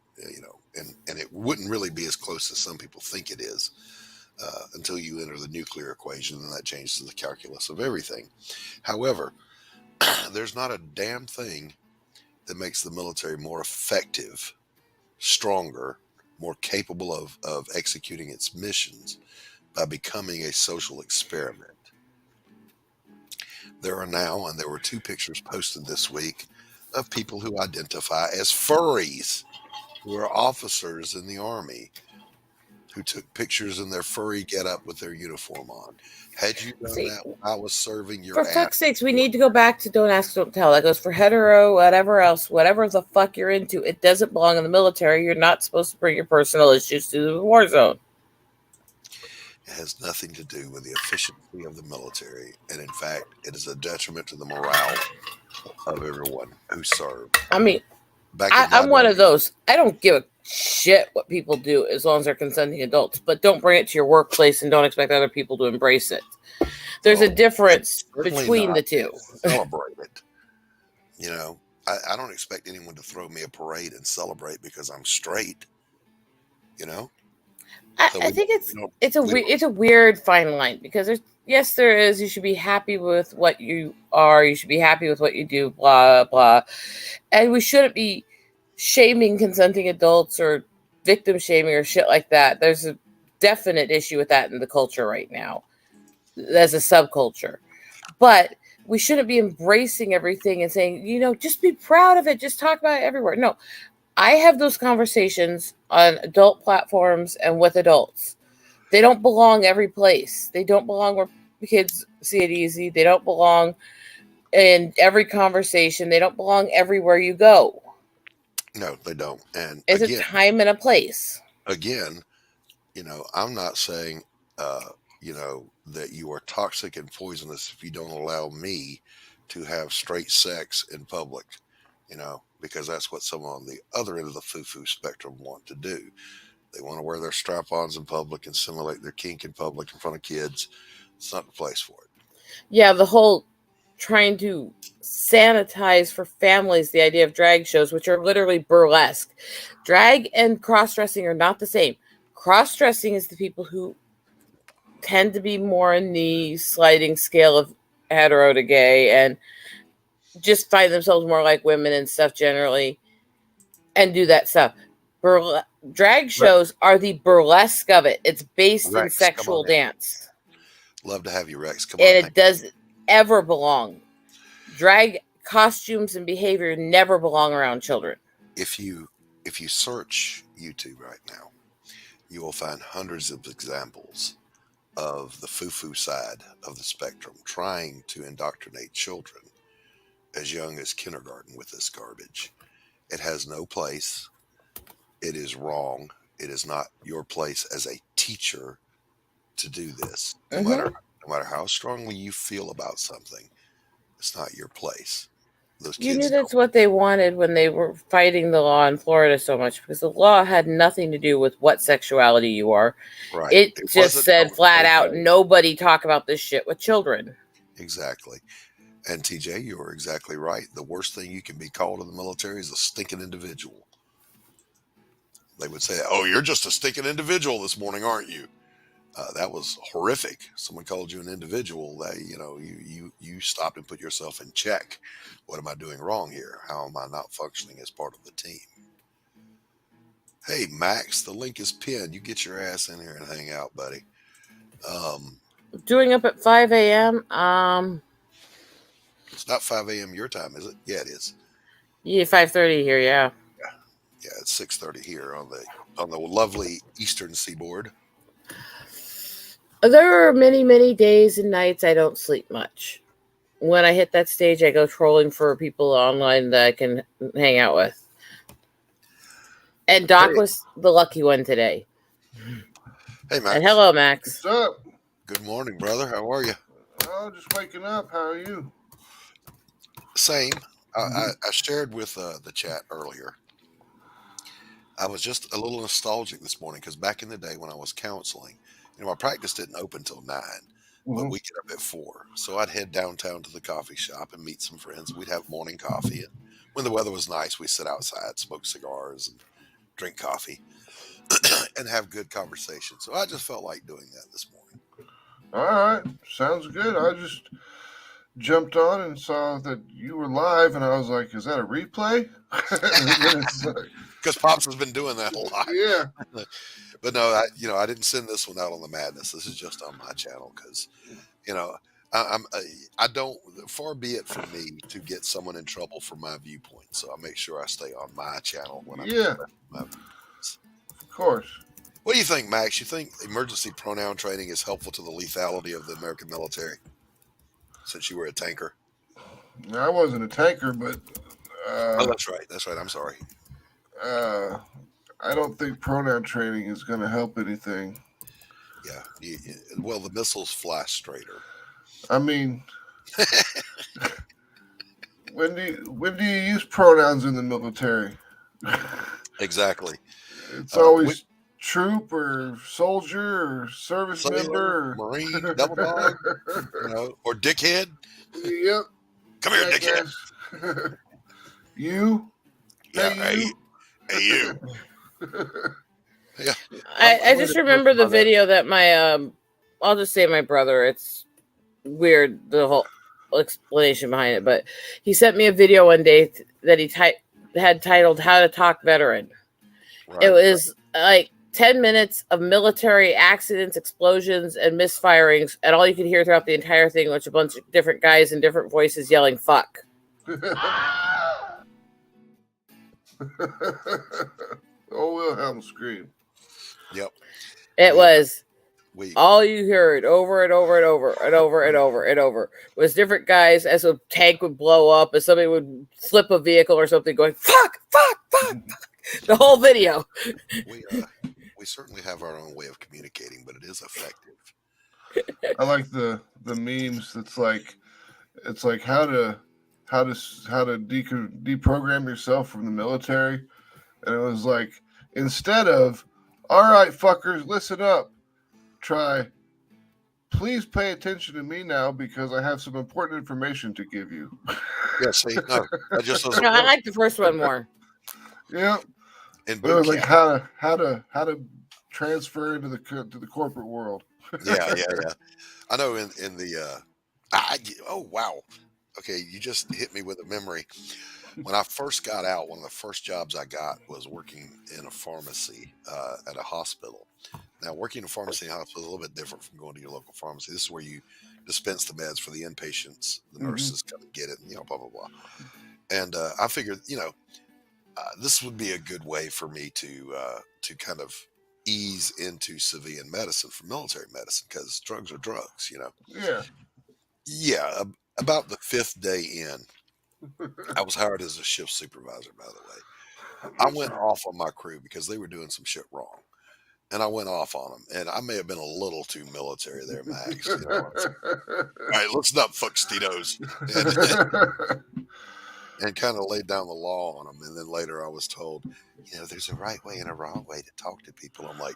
and it wouldn't really be as close as some people think it is until you enter the nuclear equation, and that changes the calculus of everything. However, there's not a damn thing that makes the military more effective, stronger, more capable of executing its missions by becoming a social experiment. There are now, and there were 2 pictures posted this week of people who identify as furries, who are officers in the army, who took pictures in their furry getup with their uniform on. Had you done that when I was serving your For fuck's sakes, we need to go back to don't ask, don't tell. That goes for hetero, whatever else, whatever the fuck you're into. It doesn't belong in the military. You're not supposed to bring your personal issues to the war zone. It has nothing to do with the efficiency of the military. And in fact, it is a detriment to the morale of everyone who served. I mean, I'm one of those. I don't give a shit what people do as long as they're consenting adults, but don't bring it to your workplace and don't expect other people to embrace it. There's a difference between the two. Celebrate it. I don't expect anyone to throw me a parade and celebrate because I'm straight. I think it's a weird fine line, because there is. You should be happy with what you are. You should be happy with what you do. Blah blah, and we shouldn't be shaming consenting adults or victim shaming or shit like that. There's a definite issue with that in the culture right now, as a subculture. But we shouldn't be embracing everything and saying, just be proud of it. Just talk about it everywhere. No. I have those conversations on adult platforms and with adults. They don't belong every place. They don't belong where kids see it easy. They don't belong in every conversation. They don't belong everywhere you go. No, they don't. And it's a time and a place. Again, I'm not saying, that you are toxic and poisonous if you don't allow me to have straight sex in public, because that's what some on the other end of the foo-foo spectrum want to do. They want to wear their strap-ons in public and simulate their kink in public in front of kids. It's not the place for it. Yeah, the whole trying to sanitize for families the idea of drag shows, which are literally burlesque. Drag and cross-dressing are not the same. Cross-dressing is the people who tend to be more in the sliding scale of hetero to gay and just find themselves more like women and stuff generally and do that stuff. Drag shows are the burlesque of it. It's based in Rex, come sexual on in. dance. Love to have you, Rex. Come And on. it doesn't ever belong. Drag costumes and behavior never belong around children. If you search YouTube right now, you will find hundreds of examples of the foo-foo side of the spectrum trying to indoctrinate children as young as kindergarten with this garbage. It has no place. It is wrong. It is not your place as a teacher to do this. No matter how strongly you feel about something, it's not your place. Those You kids knew that's what they wanted when they were fighting the law in Florida so much, because the law had nothing to do with what sexuality you are. right. It just wasn't said flat out, okay. nobody talk about this shit with children. Exactly. And TJ, you are exactly right. The worst thing you can be called in the military is a stinking individual. They would say, "Oh, you're just a stinking individual this morning, aren't you?" That was horrific. Someone called you an individual. That you stopped and put yourself in check. What am I doing wrong here? How am I not functioning as part of the team? Hey, Max, the link is pinned. You get your ass in here and hang out, buddy. Doing up at 5 a.m. It's not 5 a.m. your time, is it? Yeah, it is. Yeah, 5:30 here. Yeah. Yeah, it's 6:30 here on the lovely Eastern Seaboard. There are many, many days and nights I don't sleep much. When I hit that stage, I go trolling for people online that I can hang out with. And Doc was the lucky one today. Hey, Max. And hello, Max. What's up? Good morning, brother. How are you? Oh, just waking up. How are you? Same. I shared with the chat earlier. I was just a little nostalgic this morning because back in the day when I was counseling, my practice didn't open till 9, but we get up at 4. So I'd head downtown to the coffee shop and meet some friends. We'd have morning coffee. And when the weather was nice, we'd sit outside, smoke cigars, and drink coffee and have good conversation. So I just felt like doing that this morning. All right. Sounds good. I just jumped on and saw that you were live, and I was like, is that a replay? Because Pops has been doing that a lot. Yeah. But no, I didn't send this one out on the madness. This is just on my channel because, I don't. Far be it from me to get someone in trouble for my viewpoint. So I make sure I stay on my channel when I'm my viewpoints. Of course. What do you think, Max? You think emergency pronoun training is helpful to the lethality of the American military? Since you were a tanker. I wasn't a tanker, but. Oh, that's right. That's right. I'm sorry. I don't think pronoun training is going to help anything. Yeah. Well, the missiles fly straighter. I mean, when do you use pronouns in the military? Exactly. It's always troop or soldier or service member, or Marine, double dog, or dickhead. Yep. Come here, dickhead. You. Yeah. Hey, you. Yeah. I just remember the video that my I'll just say my brother. It's weird, the whole explanation behind it, but he sent me a video one day that he had titled "How to Talk Veteran." Right. It was like 10 minutes of military accidents, explosions, and misfirings, and all you could hear throughout the entire thing was a bunch of different guys in different voices yelling "fuck." Oh, Wilhelm scream. Yep. It was all you heard over and over and over and over and over and over was different guys as a tank would blow up, as somebody would flip a vehicle or something, going "fuck, fuck, fuck." The whole video. We certainly have our own way of communicating, but it is effective. I like the memes. It's like how to deprogram yourself from the military, and it was like, instead of "all right, fuckers, listen up," try, "please pay attention to me now because I have some important information to give you." Yeah, see, no, that just doesn't No, I work. like the first one more. Yeah. In But it was boot like camp, how to transfer into the corporate world. yeah. I know in the oh wow. Okay, you just hit me with a memory. When I first got out, one of the first jobs I got was working in a pharmacy at a hospital. Now, working in a pharmacy in a hospital is a little bit different from going to your local pharmacy. This is where you dispense the meds for the inpatients. The nurses come and get it, and blah blah blah. And I figured, this would be a good way for me to kind of ease into civilian medicine from military medicine because drugs are drugs. Yeah. Yeah, about the 5th day in, I was hired as a shift supervisor, by the way. I went off on my crew because they were doing some shit wrong. And I went off on them. And I may have been a little too military there, Max. All right, listen up, fuckstitos. And kind of laid down the law on them. And then later I was told, there's a right way and a wrong way to talk to people. I'm like,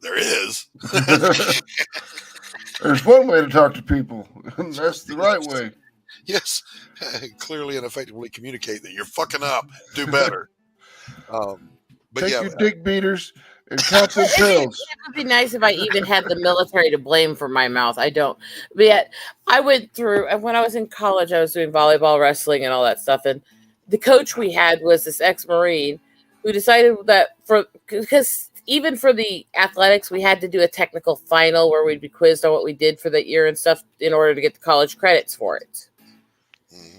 there is. There's one way to talk to people, and that's the right way. Yes, clearly and effectively communicate that you're fucking up. Do better. But Take yeah, your dick beaters and count them pills. It would be nice if I even had the military to blame for my mouth. I don't. But yet, I went through, and when I was in college, I was doing volleyball, wrestling, and all that stuff. And the coach we had was this ex-Marine who decided that because even for the athletics, we had to do a technical final where we'd be quizzed on what we did for that year and stuff in order to get the college credits for it.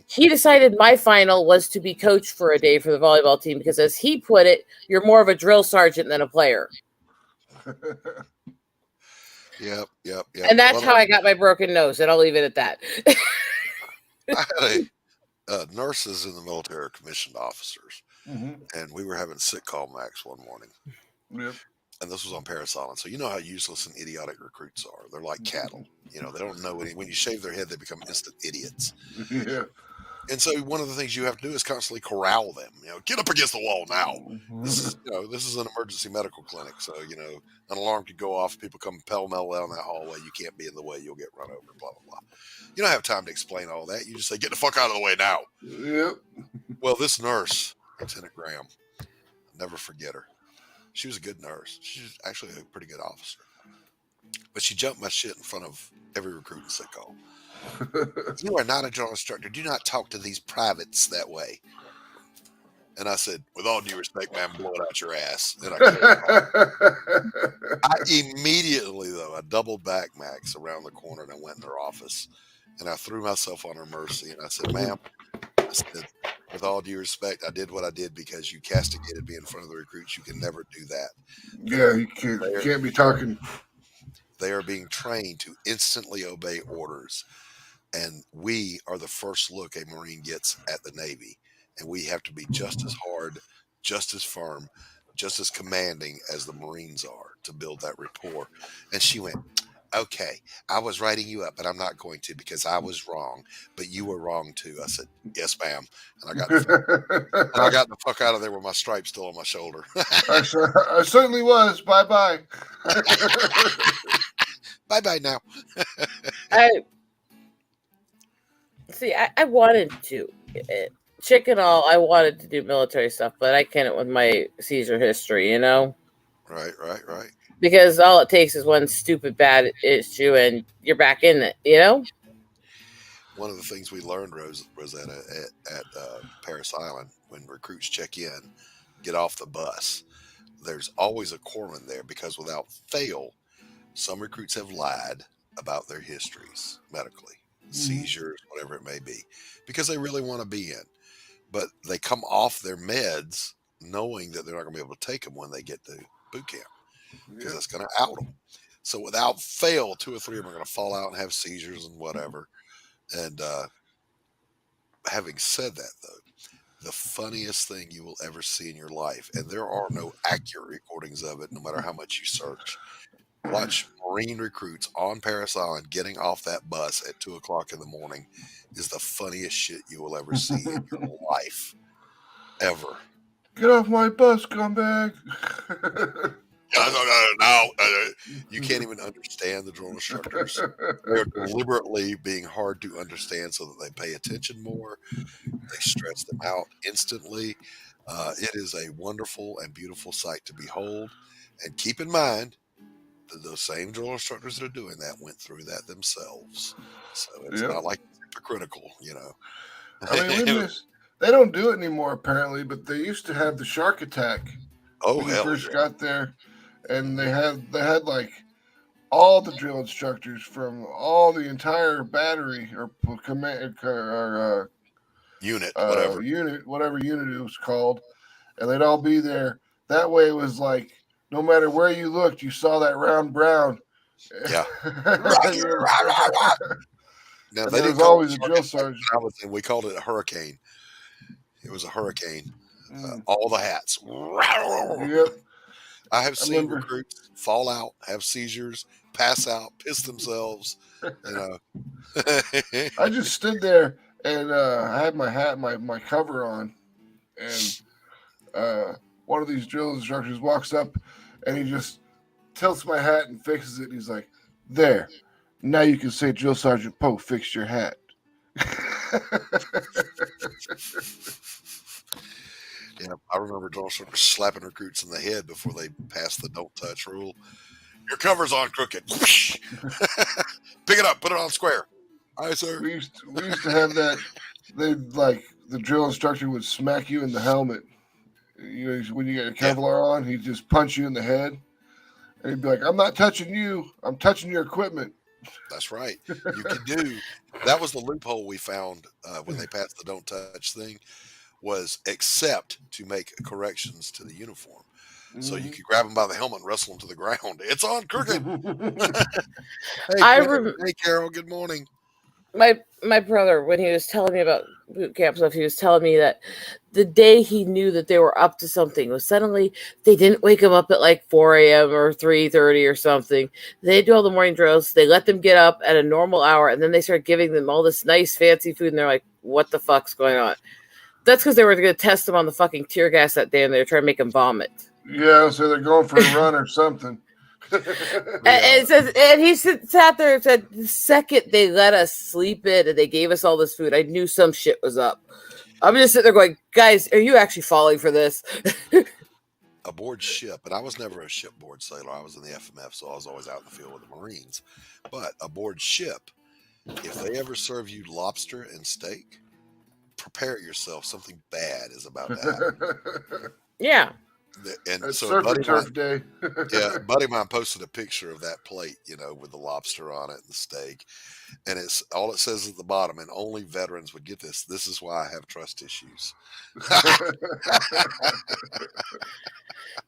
He decided my final was to be coach for a day for the volleyball team because, as he put it, you're more of a drill sergeant than a player. Yep. And that's how I got my broken nose, and I'll leave it at that. I had nurses in the military are commissioned officers, and we were having sick call, Max, one morning. Yep. And this was on Parris Island. So you know how useless and idiotic recruits are. They're like cattle. They don't know when you shave their head, they become instant idiots. Yeah. And so one of the things you have to do is constantly corral them. Get up against the wall now. This is an emergency medical clinic. So, an alarm could go off. People come pell-mell down that hallway. You can't be in the way. You'll get run over, blah, blah, blah. You don't have time to explain all that. You just say, get the fuck out of the way now. Yep. Well, this nurse, Lieutenant Graham, I'll never forget her. She was a good nurse. She was actually a pretty good officer. But she jumped my shit in front of every recruit in sick call. You are not a drill instructor. Do not talk to these privates that way. And I said, with all due respect, ma'am, blow it out your ass. And I immediately, though, I doubled back, Max, around the corner, and I went in her office. And I threw myself on her mercy. And I said, ma'am, with all due respect, I did what I did because you castigated me in front of the recruits. You can never do that. Yeah, you can't be talking. They are being trained to instantly obey orders. And we are the first look a Marine gets at the Navy. And we have to be just as hard, just as firm, just as commanding as the Marines are to build that rapport. And she went, okay, I was writing you up, but I'm not going to because I was wrong, but you were wrong too. I said, yes, ma'am. And I got the fuck out of there with my stripe still on my shoulder. I certainly was. Bye-bye. Bye-bye now. I wanted to. Chick and all, I wanted to do military stuff, but I can't with my Caesar history, Right. Because all it takes is one stupid bad issue and you're back in it, One of the things we learned, Rosetta, at Parris Island, when recruits check in, get off the bus, there's always a corpsman there because without fail, some recruits have lied about their histories medically, seizures, whatever it may be, because they really want to be in. But they come off their meds knowing that they're not going to be able to take them when they get to boot camp because that's going to out them. So without fail, 2 or 3 of them are going to fall out and have seizures and whatever. And having said that, though, the funniest thing you will ever see in your life, and there are no accurate recordings of it, no matter how much you search, watch Marine recruits on Parris Island getting off that bus at 2 o'clock in the morning is the funniest shit you will ever see in your life. Ever. Get off my bus, scumbag. No. You can't even understand the drill instructors. They're deliberately being hard to understand so that they pay attention more. They stretch them out instantly. It is a wonderful and beautiful sight to behold. And keep in mind that those same drill instructors that are doing that went through that themselves. So it's Yep. not like it's hypocritical, I mean, they don't do it anymore apparently, but they used to have the shark attack Oh, when you hell first yeah. got there, and they had like all the drill instructors from all the entire battery or command or Unit, whatever. whatever unit it was called, and they'd all be there. That way, it was like no matter where you looked, you saw that round brown. Yeah. Now, And they there didn't was call always it a shark drill attack sergeant. when I was in. We called it a hurricane. It was a hurricane. Mm. All the hats. Yep. I have I seen remember. recruits fall out, have seizures, pass out, piss themselves. I just stood there and I had my hat, my cover on, and one of these drill instructors walks up and he just tilts my hat and fixes it. And he's like, "There, now you can say Drill Sergeant Poe fixed your hat." Yeah, I remember drill instructors slapping recruits in the head before they passed the don't touch rule. Your cover's on crooked. Pick it up, put it on square. Aye, sir. we used to have that. They like the drill instructor would smack you in the helmet. You know, when you get your Kevlar on, he'd just punch you in the head, and he'd be like, "I'm not touching you. I'm touching your equipment." That's right. You could do. That was the loophole we found when they passed the don't touch thing, was except to make corrections to the uniform. So you could grab them by the helmet and wrestle them to the ground. It's on crooked. Hey, Carol. Good morning. My brother, when he was telling me about boot camp stuff, he was telling me that the day he knew that they were up to something was suddenly they didn't wake him up at like 4 a.m. or 3:30 or something. They do all the morning drills. They let them get up at a normal hour, and then they start giving them all this nice fancy food, and they're like, "What the fuck's going on?" That's because they were going to test them on the fucking tear gas that day, and they were trying to make him vomit. Yeah, so they're going for a run or something. And he sat there and said, the second they let us sleep in and they gave us all this food, I knew some shit was up. I'm just sitting there going, guys, are you actually falling for this? Aboard ship, and I was never a shipboard sailor. I was in the FMF, so I was always out in the field with the Marines. But aboard ship, if they ever serve you lobster and steak, prepare yourself. Something bad is about to happen. Yeah. And It's so surf buddy and turf day. yeah, buddy of mine posted a picture of that plate, with the lobster on it and the steak. And it's all it says at the bottom, and only veterans would get this. This is why I have trust issues.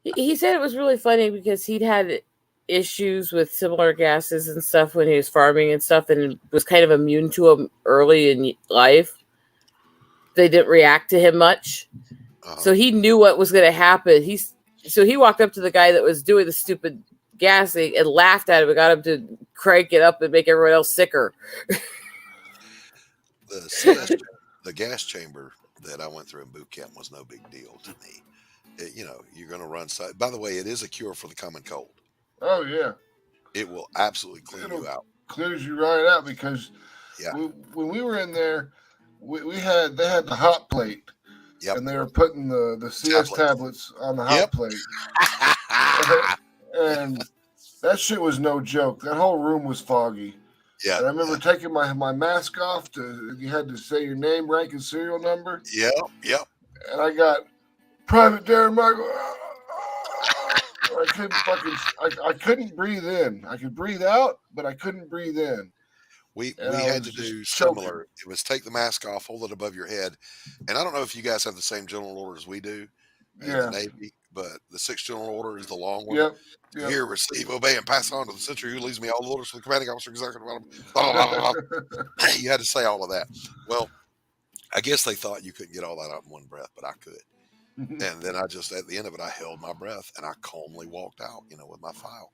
He said it was really funny because he'd had issues with similar gases and stuff when he was farming and stuff, and was kind of immune to them early in life. They didn't react to him much. So he knew what was going to happen. So he walked up to the guy that was doing the stupid gassing and laughed at him and got him to crank it up and make everyone else sicker. The gas chamber that I went through in boot camp was no big deal to me. You're going to run. By the way, it is a cure for the common cold. Oh yeah, it will absolutely clean you out. Clears you right out because when we were in there, they had the hot plate. Yep. And they were putting the CS tablets on the hot plate. And that shit was no joke. That whole room was foggy. Yeah. And I remember taking my mask off you had to say your name, rank, and serial number. Yep. And I got Private Darren Michael. I couldn't breathe in. I could breathe out, but I couldn't breathe in. We had to do similar. It was take the mask off, hold it above your head. And I don't know if you guys have the same general orders we do in the Navy, but the 6th general order is the long one. Yep. Hear, receive, obey, and pass on to the sentry who leaves me all the orders for the commanding officer. Blah, blah, blah, blah. You had to say all of that. Well, I guess they thought you couldn't get all that out in one breath, but I could. And then I just, at the end of it, I held my breath and I calmly walked out, with my file.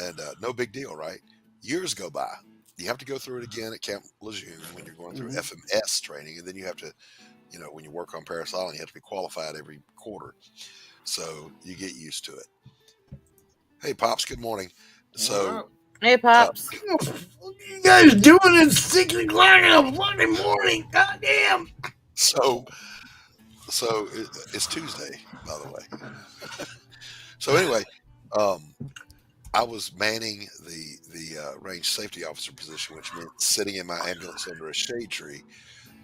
And no big deal, right? Years go by. You have to go through it again at Camp Lejeune when you're going through FMS training. And then you have to, when you work on Parris Island, you have to be qualified every quarter. So you get used to it. Hey, Pops, good morning. So, Hey, Pops. What are you guys doing at 6 o'clock on a Monday morning? Goddamn. so it's Tuesday, by the way. So anyway, I was manning the range safety officer position, which meant sitting in my ambulance under a shade tree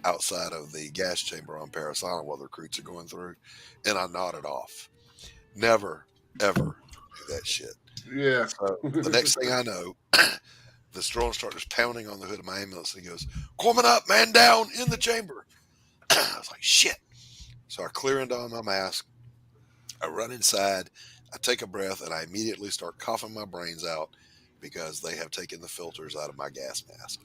outside of the gas chamber on Paris Island while the recruits are going through, and I nodded off. Never, ever do that shit. Yeah. So the next thing I know, this drone instructor's pounding on the hood of my ambulance, and he goes, "Coming up, man down in the chamber." I was like, shit. So I clear into on my mask. I run inside. I take a breath, and I immediately start coughing my brains out because they have taken the filters out of my gas mask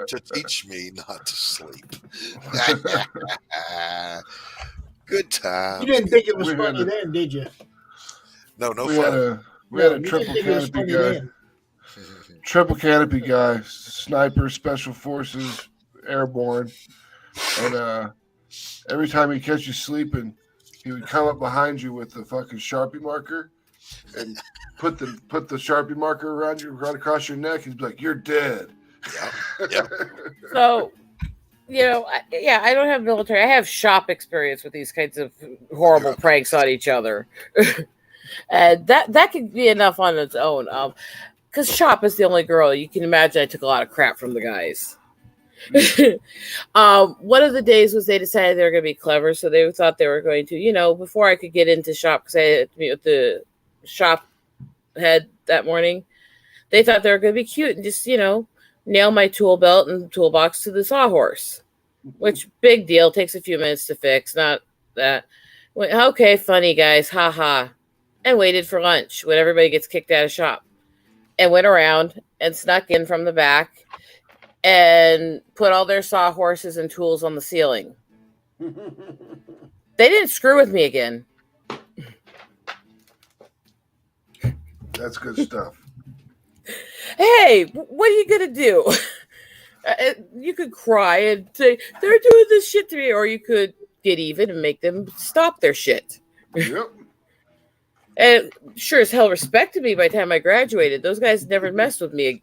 to teach me not to sleep. Good time. You didn't think it was We funny had a- then, did you? No We had fun. we had a You didn't triple think it was canopy funny guy. then. Triple canopy guy, sniper, special forces, airborne, and every time he catch you sleeping, he would come up behind you with the fucking Sharpie marker and put the Sharpie marker around you, right across your neck. He'd be like, "You're dead." Yep. So, I don't have military. I have shop experience with these kinds of horrible pranks on each other. And that could be enough on its own. Because shop is the only girl. You can imagine I took a lot of crap from the guys. One of the days was they decided they were going to be clever, so they thought they were going to, before I could get into shop, because I had to meet with the shop head that morning, they thought they were going to be cute and just, nail my tool belt and toolbox to the sawhorse, which big deal, takes a few minutes to fix, not that. Went, okay, funny guys, haha, and waited for lunch when everybody gets kicked out of shop, and went around and snuck in from the back and put all their sawhorses and tools on the ceiling. They didn't screw with me again. That's good stuff. Hey, what are you gonna do? You could cry and say they're doing this shit to me, or you could get even and make them stop their shit. Yep. And sure as hell respected me by the time I graduated. Those guys never messed with me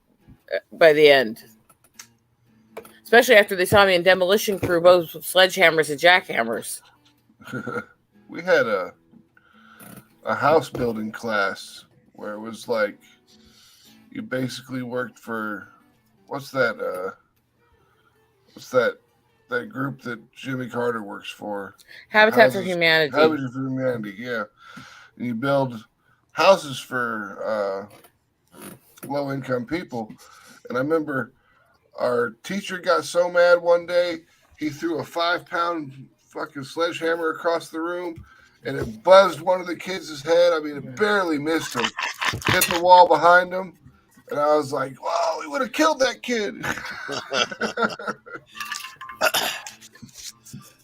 by the end. Especially after they saw me in Demolition Crew, both with sledgehammers and jackhammers. We had a house building class where it was like you basically worked for what's that group that Jimmy Carter works for? Habitat for Humanity. Habitat for Humanity, yeah. And you build houses for low income people. And I remember our teacher got so mad one day, he threw a 5-pound fucking sledgehammer across the room, and it buzzed one of the kids' head. I mean, it barely missed him. Hit the wall behind him, and I was like, "Wow, we would have killed that kid."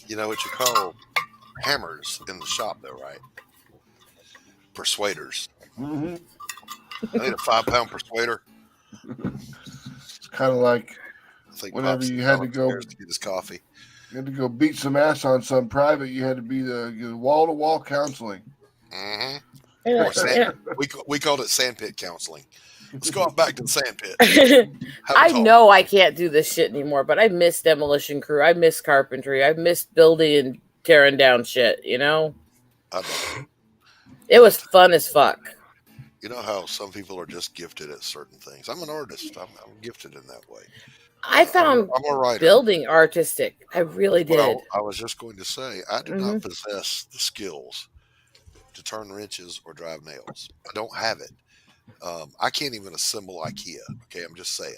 You know what you call hammers in the shop, though, right? Persuaders. Mm-hmm. I need a 5-pound persuader. It's kind of like I think whenever Pops you is had to go- downstairs to get his coffee. you had to go beat some ass on some private. You had to be the wall-to-wall counseling. Mm-hmm. Yeah, Or we called it sandpit counseling. Let's go out back to the sandpit. I know I can't do this shit anymore, but I miss Demolition Crew. I miss carpentry. I miss building and tearing down shit, I know. It was fun as fuck. You know how some people are just gifted at certain things. I'm an artist. I'm gifted in that way. I found I'm a writer. building artistic. I really did. Well, I was just going to say, I do Mm-hmm. not possess the skills to turn wrenches or drive nails. I don't have it. I can't even assemble IKEA. Okay, I'm just saying.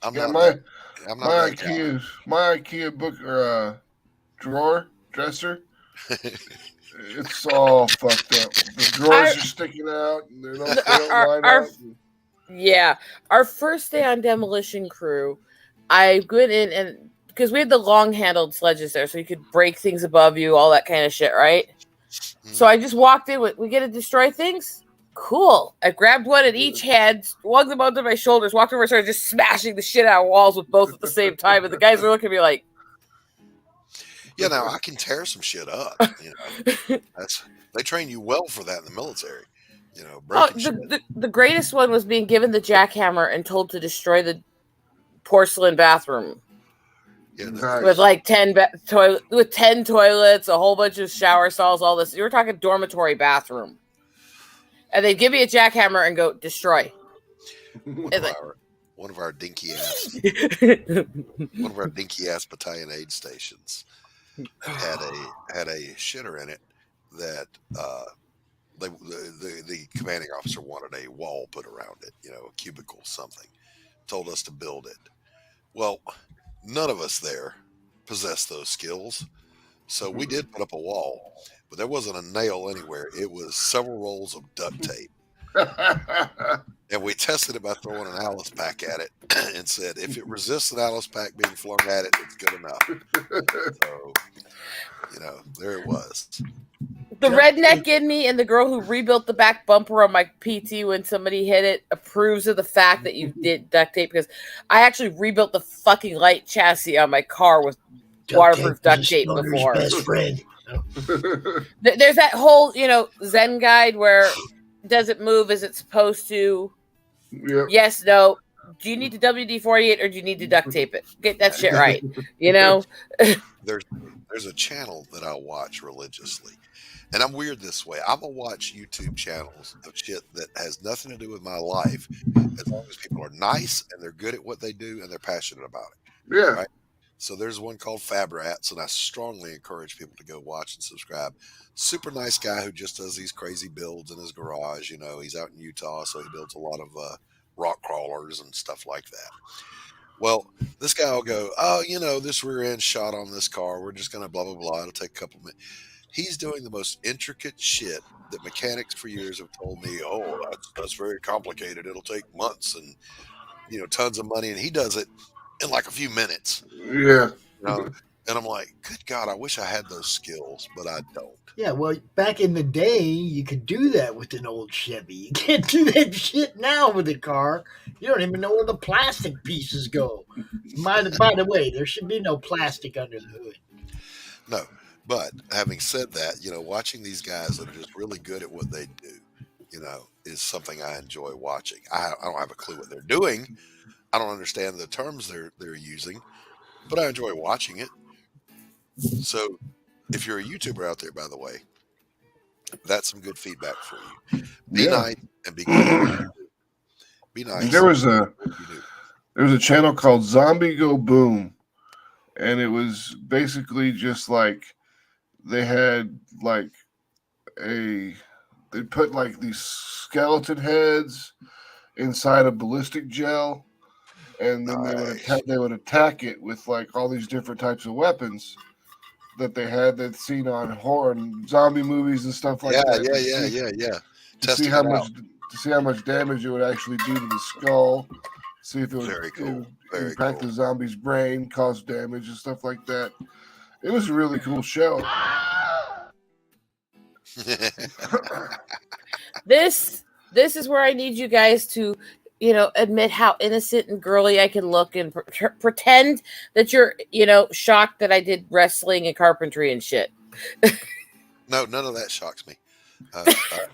I'm Yeah, not. my I'm not my that guy. IKEA book or drawer dresser. It's all fucked up. The drawers are sticking out, and they don't line up. Yeah, our first day on Demolition Crew, I went in and because we had the long-handled sledges there, so you could break things above you, all that kind of shit, right? So I just walked in with, we get to destroy things? Cool. I grabbed one at each hand, swung them onto my shoulders, walked over and started just smashing the shit out of walls with both at the same time. And the guys were looking at me like, Yeah, now I can tear some shit up. They train you well for that in the military. Oh, Breaking shit. the greatest one was being given the jackhammer and told to destroy the porcelain bathroom Yeah, Nice. with like 10 with 10 toilets, a whole bunch of shower stalls, all this. You were talking dormitory bathroom, and they'd give you a jackhammer and go destroy. one of our dinky ass battalion aid stations had a shitter in it that the commanding officer wanted a wall put around it, a cubicle, something. Told us to build it. Well, none of us there possessed those skills, so we did put up a wall, but there wasn't a nail anywhere. It was several rolls of duct tape. And we tested it by throwing an Alice pack at it and said, if it resists an Alice pack being flung at it, it's good enough. So, there it was. The redneck in me and the girl who rebuilt the back bumper on my PT when somebody hit it approves of the fact that you did duct tape, because I actually rebuilt the fucking light chassis on my car with waterproof duct tape before. Best friend. There's that whole, Zen guide where does it move as it's supposed to? Yep. Yes, no. Do you need to WD-48 or do you need to duct tape it? Get that shit right. There's a channel that I watch religiously. And I'm weird this way. I'm going to watch YouTube channels of shit that has nothing to do with my life, as long as people are nice and they're good at what they do and they're passionate about it. Yeah. Right? So there's one called Fab Rats, and I strongly encourage people to go watch and subscribe. Super nice guy who just does these crazy builds in his garage. He's out in Utah, so he builds a lot of rock crawlers and stuff like that. Well, this guy will go, this rear end shot on this car, we're just going to blah, blah, blah. It'll take a couple minutes. He's doing the most intricate shit that mechanics for years have told me, that's very complicated. It'll take months and, tons of money. And he does it in like a few minutes. Yeah. And I'm like, good God, I wish I had those skills, but I don't. Yeah, well, back in the day, you could do that with an old Chevy. You can't do that shit now with a car. You don't even know where the plastic pieces go. By the way, there should be no plastic under the hood. No. But having said that, watching these guys that are just really good at what they do, is something I enjoy watching. I don't have a clue what they're doing. I don't understand the terms they're using, but I enjoy watching it. So if you're a YouTuber out there, by the way, that's some good feedback for you. Be nice and be good. Be nice. There was a channel called Zombie Go Boom, and it was basically just like they had they put like these skeleton heads inside a ballistic gel, and then they would attack it with like all these different types of weapons that they had that's seen on horror and zombie movies and stuff like that. Yeah. To see how much damage it would actually do to the skull. See if it would impact the zombie's brain, cause damage and stuff like that. It was a really cool show. This is where I need you guys to, admit how innocent and girly I can look and pretend that you're, shocked that I did wrestling and carpentry and shit. No, none of that shocks me.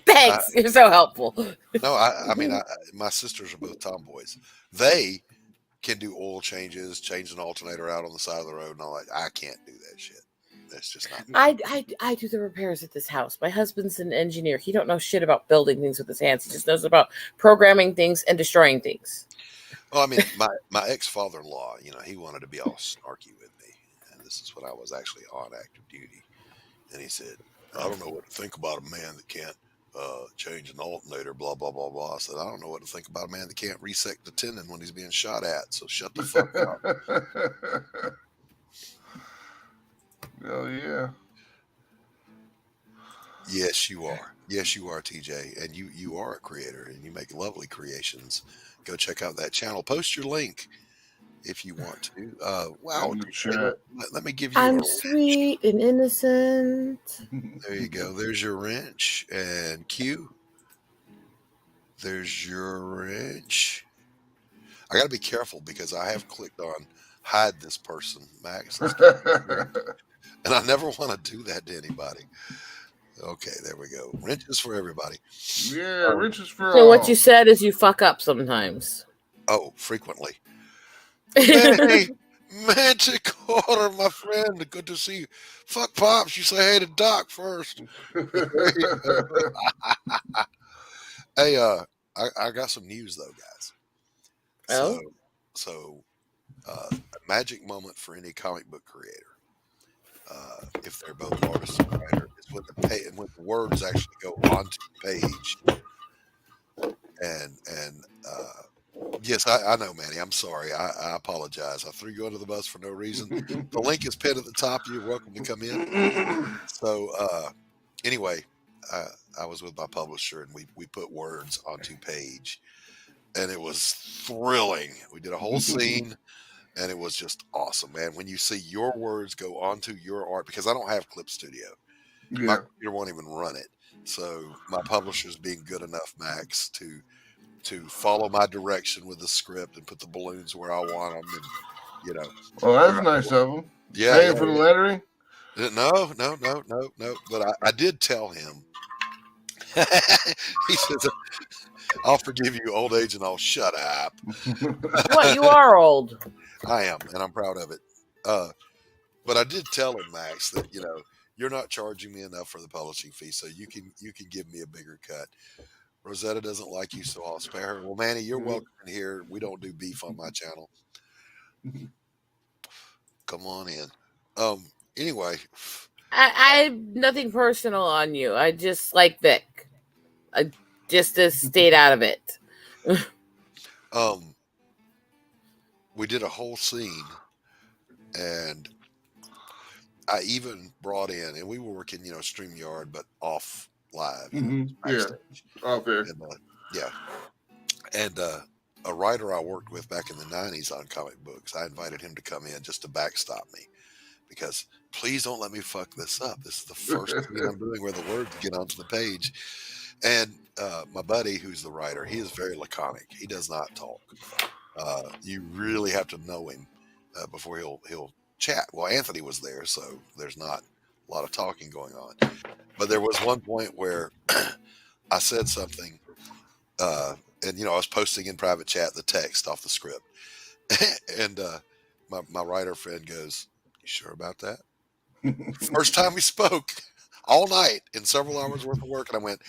Thanks. You're so helpful. No, I mean, my sisters are both tomboys. They can do oil changes, change an alternator out on the side of the road and all that. I can't do that shit. That's just not me. I do the repairs at this house. My husband's an engineer. He don't know shit about building things with his hands. He just knows about programming things and destroying things. Well, I mean, my ex-father-in-law, he wanted to be all snarky with me. And this is when I was actually on active duty. And he said, I don't know what to think about a man that can't change an alternator, blah, blah, blah, blah. I said, I don't know what to think about a man that can't resect the tendon when he's being shot at. So shut the fuck up. Oh, yeah. Yes, you are. Yes, you are, TJ. And you are a creator and you make lovely creations. Go check out that channel. Post your link if you want to. Wow. Let me give you I'm sweet and innocent. There you go. There's your wrench. And Q. There's your wrench. I got to be careful because I have clicked on hide this person, Max. And I never want to do that to anybody. Okay, there we go. Wrenches for everybody. Yeah, wrenches for So all. what you said is you fuck up sometimes. Oh, frequently. Hey, Magic Order, my friend. Good to see you. Fuck Pops. You say hey to Doc first. Hey, I got some news though, guys. Oh? So, a magic moment for any comic book creator, if they're both artist and writer, is when when the words actually go onto the page. And yes, I know, Manny. I'm sorry. I apologize. I threw you under the bus for no reason. The link is pinned at the top. You're welcome to come in. So, anyway, I was with my publisher, and we put words onto page, and it was thrilling. We did a whole scene, and it was just awesome, man. When you see your words go onto your art, because I don't have Clip Studio, my Yeah. computer won't even run it. So my publisher's being good enough, Max, to follow my direction with the script and put the balloons where I want them, and you know. Well, that's nice of him. Yeah, Paying yeah, for the yeah. lettering? No. But I did tell him. He says, "I'll forgive you, old age, and I'll shut up." What? You are old. I am, and I'm proud of it. But I did tell him, Max, that you're not charging me enough for the publishing fee, so you can give me a bigger cut. Rosetta doesn't like you, so I'll spare her. Well, Manny, you're welcome in here. We don't do beef on my channel. Come on in. Anyway, I have nothing personal on you. I just like Vic. I just to stayed out of it. we did a whole scene, and I even brought in, and we were working, StreamYard, but off live. Yeah. backstage. Out there. And, yeah. And a writer I worked with back in the 90s on comic books, I invited him to come in just to backstop me, because please don't let me fuck this up. This is the first thing I'm doing where the words get onto the page. And my buddy, who's the writer, he is very laconic. He does not talk. You really have to know him before he'll chat. Well, Anthony was there, so there's not a lot of talking going on. But there was one point where I said something, and I was posting in private chat the text off the script, and my writer friend goes, "You sure about that?" First time we spoke all night in several hours worth of work, and I went,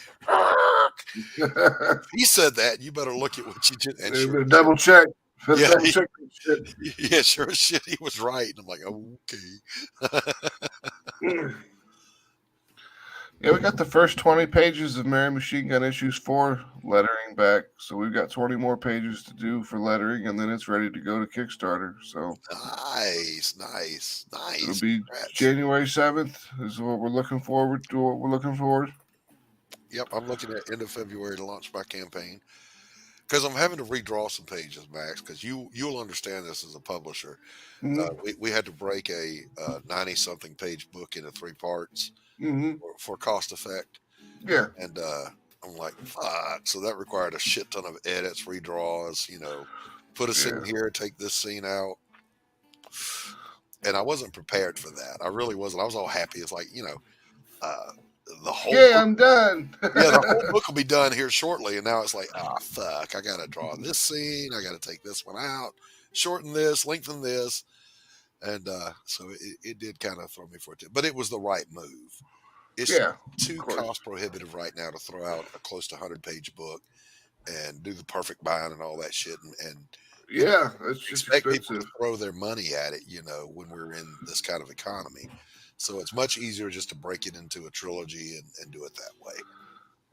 "He said that. You better look at what you did." And sure, double check. Yeah, Double check that shit. yeah, sure as shit, he was right. And I'm like, okay. Yeah, we got the first 20 pages of Mary Machine Gun issues 4 lettering back. So we've got 20 more pages to do for lettering, and then it's ready to go to Kickstarter. So Nice. it'll be Congrats. January 7th is what we're looking forward to. Yep, I'm looking at end of February to launch my campaign, because I'm having to redraw some pages, Max, because you'll understand this as a publisher. We had to break a 90-something page book into 3 parts for cost effect. Yeah. And I'm like, fuck. So that required a shit ton of edits, redraws, put a scene here, take this scene out. And I wasn't prepared for that. I really wasn't. I was all happy. It's like, the whole book, I'm done. yeah, the whole book will be done here shortly. And now it's like, fuck, I got to draw this scene. I got to take this one out, shorten this, lengthen this. And so it did kind of throw me for it. But it was the right move. It's too cost prohibitive right now to throw out a close to 100-page book and do the perfect bind and all that shit. And yeah, it's just expect expensive. people to throw their money at it, when we're in this kind of economy. So it's much easier just to break it into a trilogy and do it that way.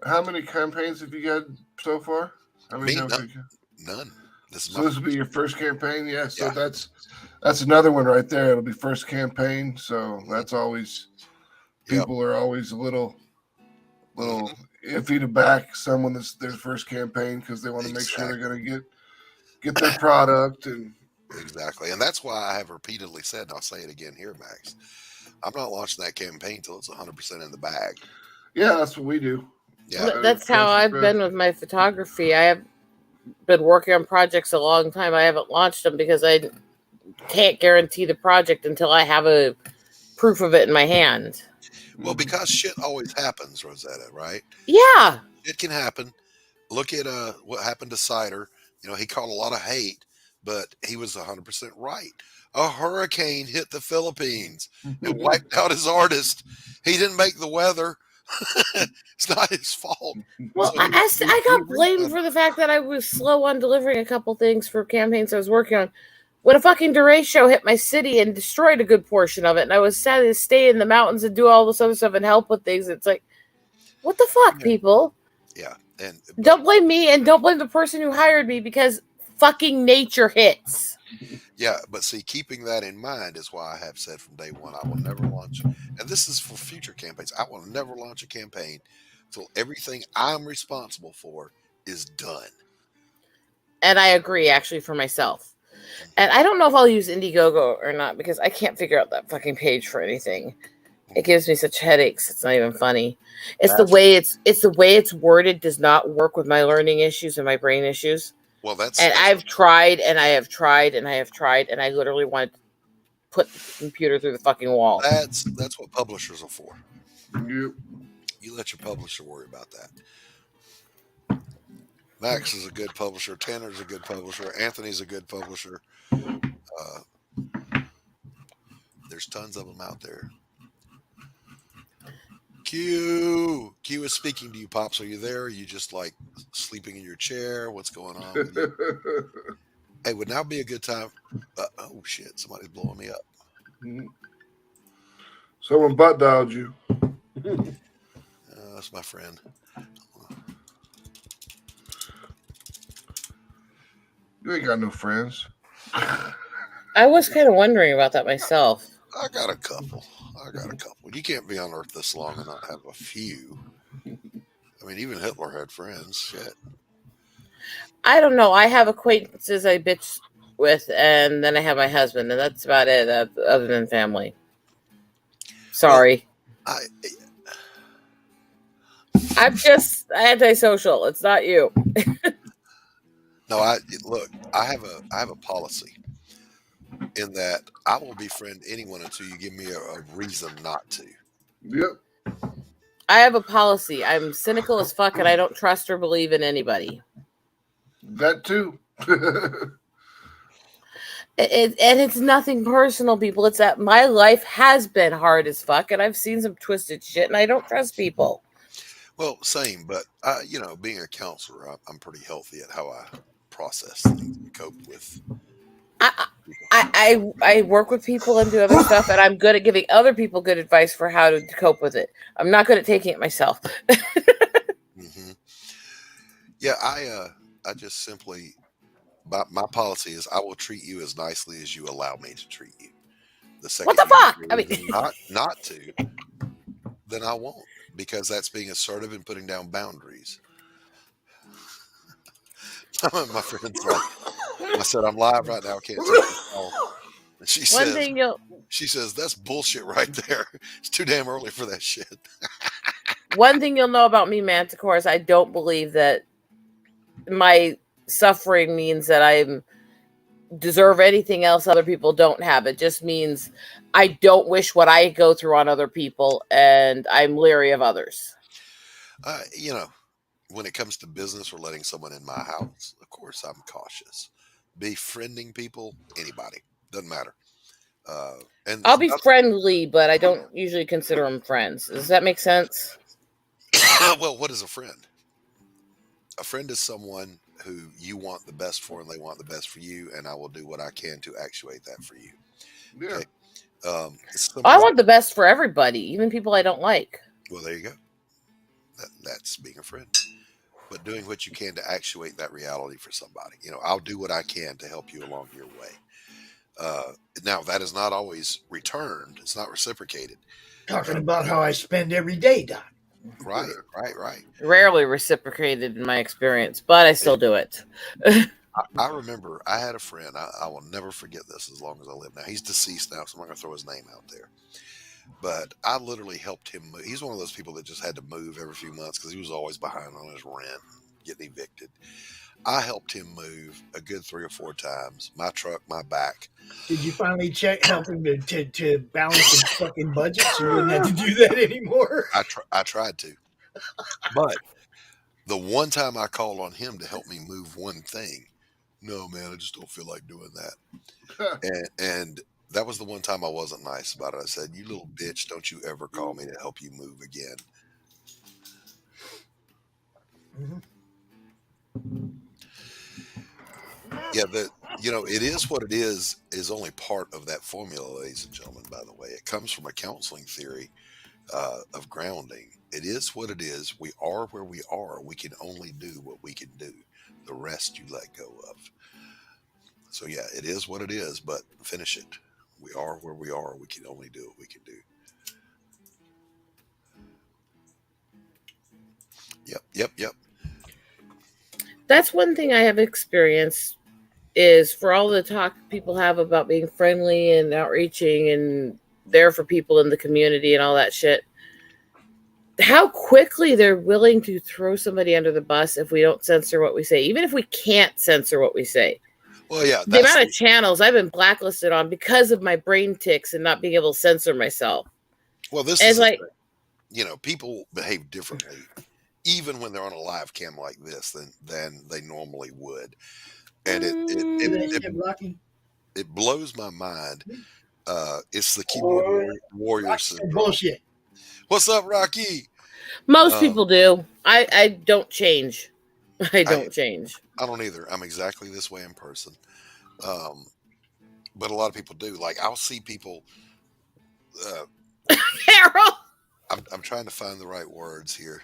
How many campaigns have you got so far? How many? None. This will be your first campaign, yeah. So that's another one right there. It'll be first campaign. So that's always people are always a little iffy to back someone that's their first campaign, because they want to make sure they're going to get their product. And exactly, and that's why I have repeatedly said, and I'll say it again here, Max, I'm not launching that campaign till it's 100% in the bag. Yeah, that's what we do. Yeah, That's how I've been with my photography. I have been working on projects a long time. I haven't launched them because I can't guarantee the project until I have a proof of it in my hand. Well, because shit always happens, Rosetta, right? Yeah. It can happen. Look at what happened to Cider. You know, he caught a lot of hate, but he was 100% right. A hurricane hit the Philippines and wiped out his artist. He didn't make the weather. It's not his fault. Well, So I got blamed for the fact that I was slow on delivering a couple things for campaigns I was working on. When a fucking derecho hit my city and destroyed a good portion of it, and I was sad to stay in the mountains and do all this other stuff and help with things, it's like, what the fuck, people? Yeah. And Don't blame me and don't blame the person who hired me because fucking nature hits. yeah, but see, keeping that in mind is why I have said from day one, I will never launch, and this is for future campaigns, I will never launch a campaign until everything I'm responsible for is done. And I agree, actually, for myself. And I don't know if I'll use Indiegogo or not because I can't figure out that fucking page for anything. It gives me such headaches. It's not even funny. It's the way it's worded does not work with my learning issues and my brain issues. Well, I've tried and I have tried and I have tried and I literally want to put the computer through the fucking wall. That's what publishers are for. Yep. You let your publisher worry about that. Max is a good publisher. Tanner's a good publisher. Anthony's a good publisher. There's tons of them out there. Q is speaking to you, Pops. Are you there? Are you just like sleeping in your chair? What's going on with you? Hey, would now be a good time? Oh shit! Somebody's blowing me up. Someone butt dialed you. That's my friend. You ain't got no friends. I was kind of wondering about that myself. I got a couple. You can't be on Earth this long and not have a few. I mean, even Hitler had friends. Shit. I don't know. I have acquaintances I bitch with, and then I have my husband, and that's about it, other than family. Sorry. Well, I'm just antisocial. It's not you. No, I have a policy in that I will befriend anyone until you give me a reason not to. Yep. I have a policy. I'm cynical as fuck, and I don't trust or believe in anybody. That too. And it's nothing personal, people. It's that my life has been hard as fuck, and I've seen some twisted shit, and I don't trust people. Well, same, but being a counselor, I'm pretty healthy at how I process things and cope with. I work with people and do other stuff, and I'm good at giving other people good advice for how to cope with it. I'm not good at taking it myself. Mm-hmm. Yeah, I just simply, my policy is I will treat you as nicely as you allow me to treat you. The second What the fuck? I mean, not to, then I won't, because that's being assertive and putting down boundaries. My friend's like, I said, I'm live right now. I can't take this call. And she says, that's bullshit right there. It's too damn early for that shit. One thing you'll know about me, Manticore, is I don't believe that my suffering means that I deserve anything else other people don't have. It just means I don't wish what I go through on other people, and I'm leery of others. When it comes to business or letting someone in my house, of course, I'm cautious. Befriending people, anybody, doesn't matter. And I'll be friendly, but I don't usually consider them friends. Does that make sense? Well, what is a friend? A friend is someone who you want the best for, and they want the best for you, and I will do what I can to actuate that for you. Yeah. Okay? I want the best for everybody, even people I don't like. Well, there you go. That's being a friend. But doing what you can to actuate that reality for somebody. I'll do what I can to help you along your way. Now, that is not always returned. It's not reciprocated. Talking about how I spend every day, Doc. Right. Rarely reciprocated in my experience, but I still do it. I remember I had a friend. I will never forget this as long as I live. Now, he's deceased now, so I'm not going to throw his name out there. But I literally helped him move. He's one of those people that just had to move every few months because he was always behind on his rent, getting evicted. I helped him move a good 3 or 4 times. My truck, my back. Did you finally help him to balance the fucking budget so you wouldn't have to do that anymore? I tried to, but the one time I called on him to help me move one thing, no man, I just don't feel like doing that. And that was the one time I wasn't nice about it. I said, "You little bitch, don't you ever call me to help you move again." Yeah, it is what it is only part of that formula, ladies and gentlemen. By the way, it comes from a counseling theory of grounding. It is what it is. We are where we are. We can only do what we can do. The rest you let go of. So yeah, it is what it is. But finish it. We are where we are. We can only do what we can do. Yep. That's one thing I have experienced is for all the talk people have about being friendly and outreaching and there for people in the community and all that shit. How quickly they're willing to throw somebody under the bus if we don't censor what we say, even if we can't censor what we say. Well, yeah. The amount of channels I've been blacklisted on because of my brain tics and not being able to censor myself. Well, this is like, people behave differently, even when they're on a live cam like this, than they normally would, and it blows my mind. It's the keyboard warrior syndrome. Bullshit. What's up, Rocky? Most people do. I don't change. I don't change. I don't either. I'm exactly this way in person. But a lot of people do. Like, I'll see people. Carol! I'm trying to find the right words here.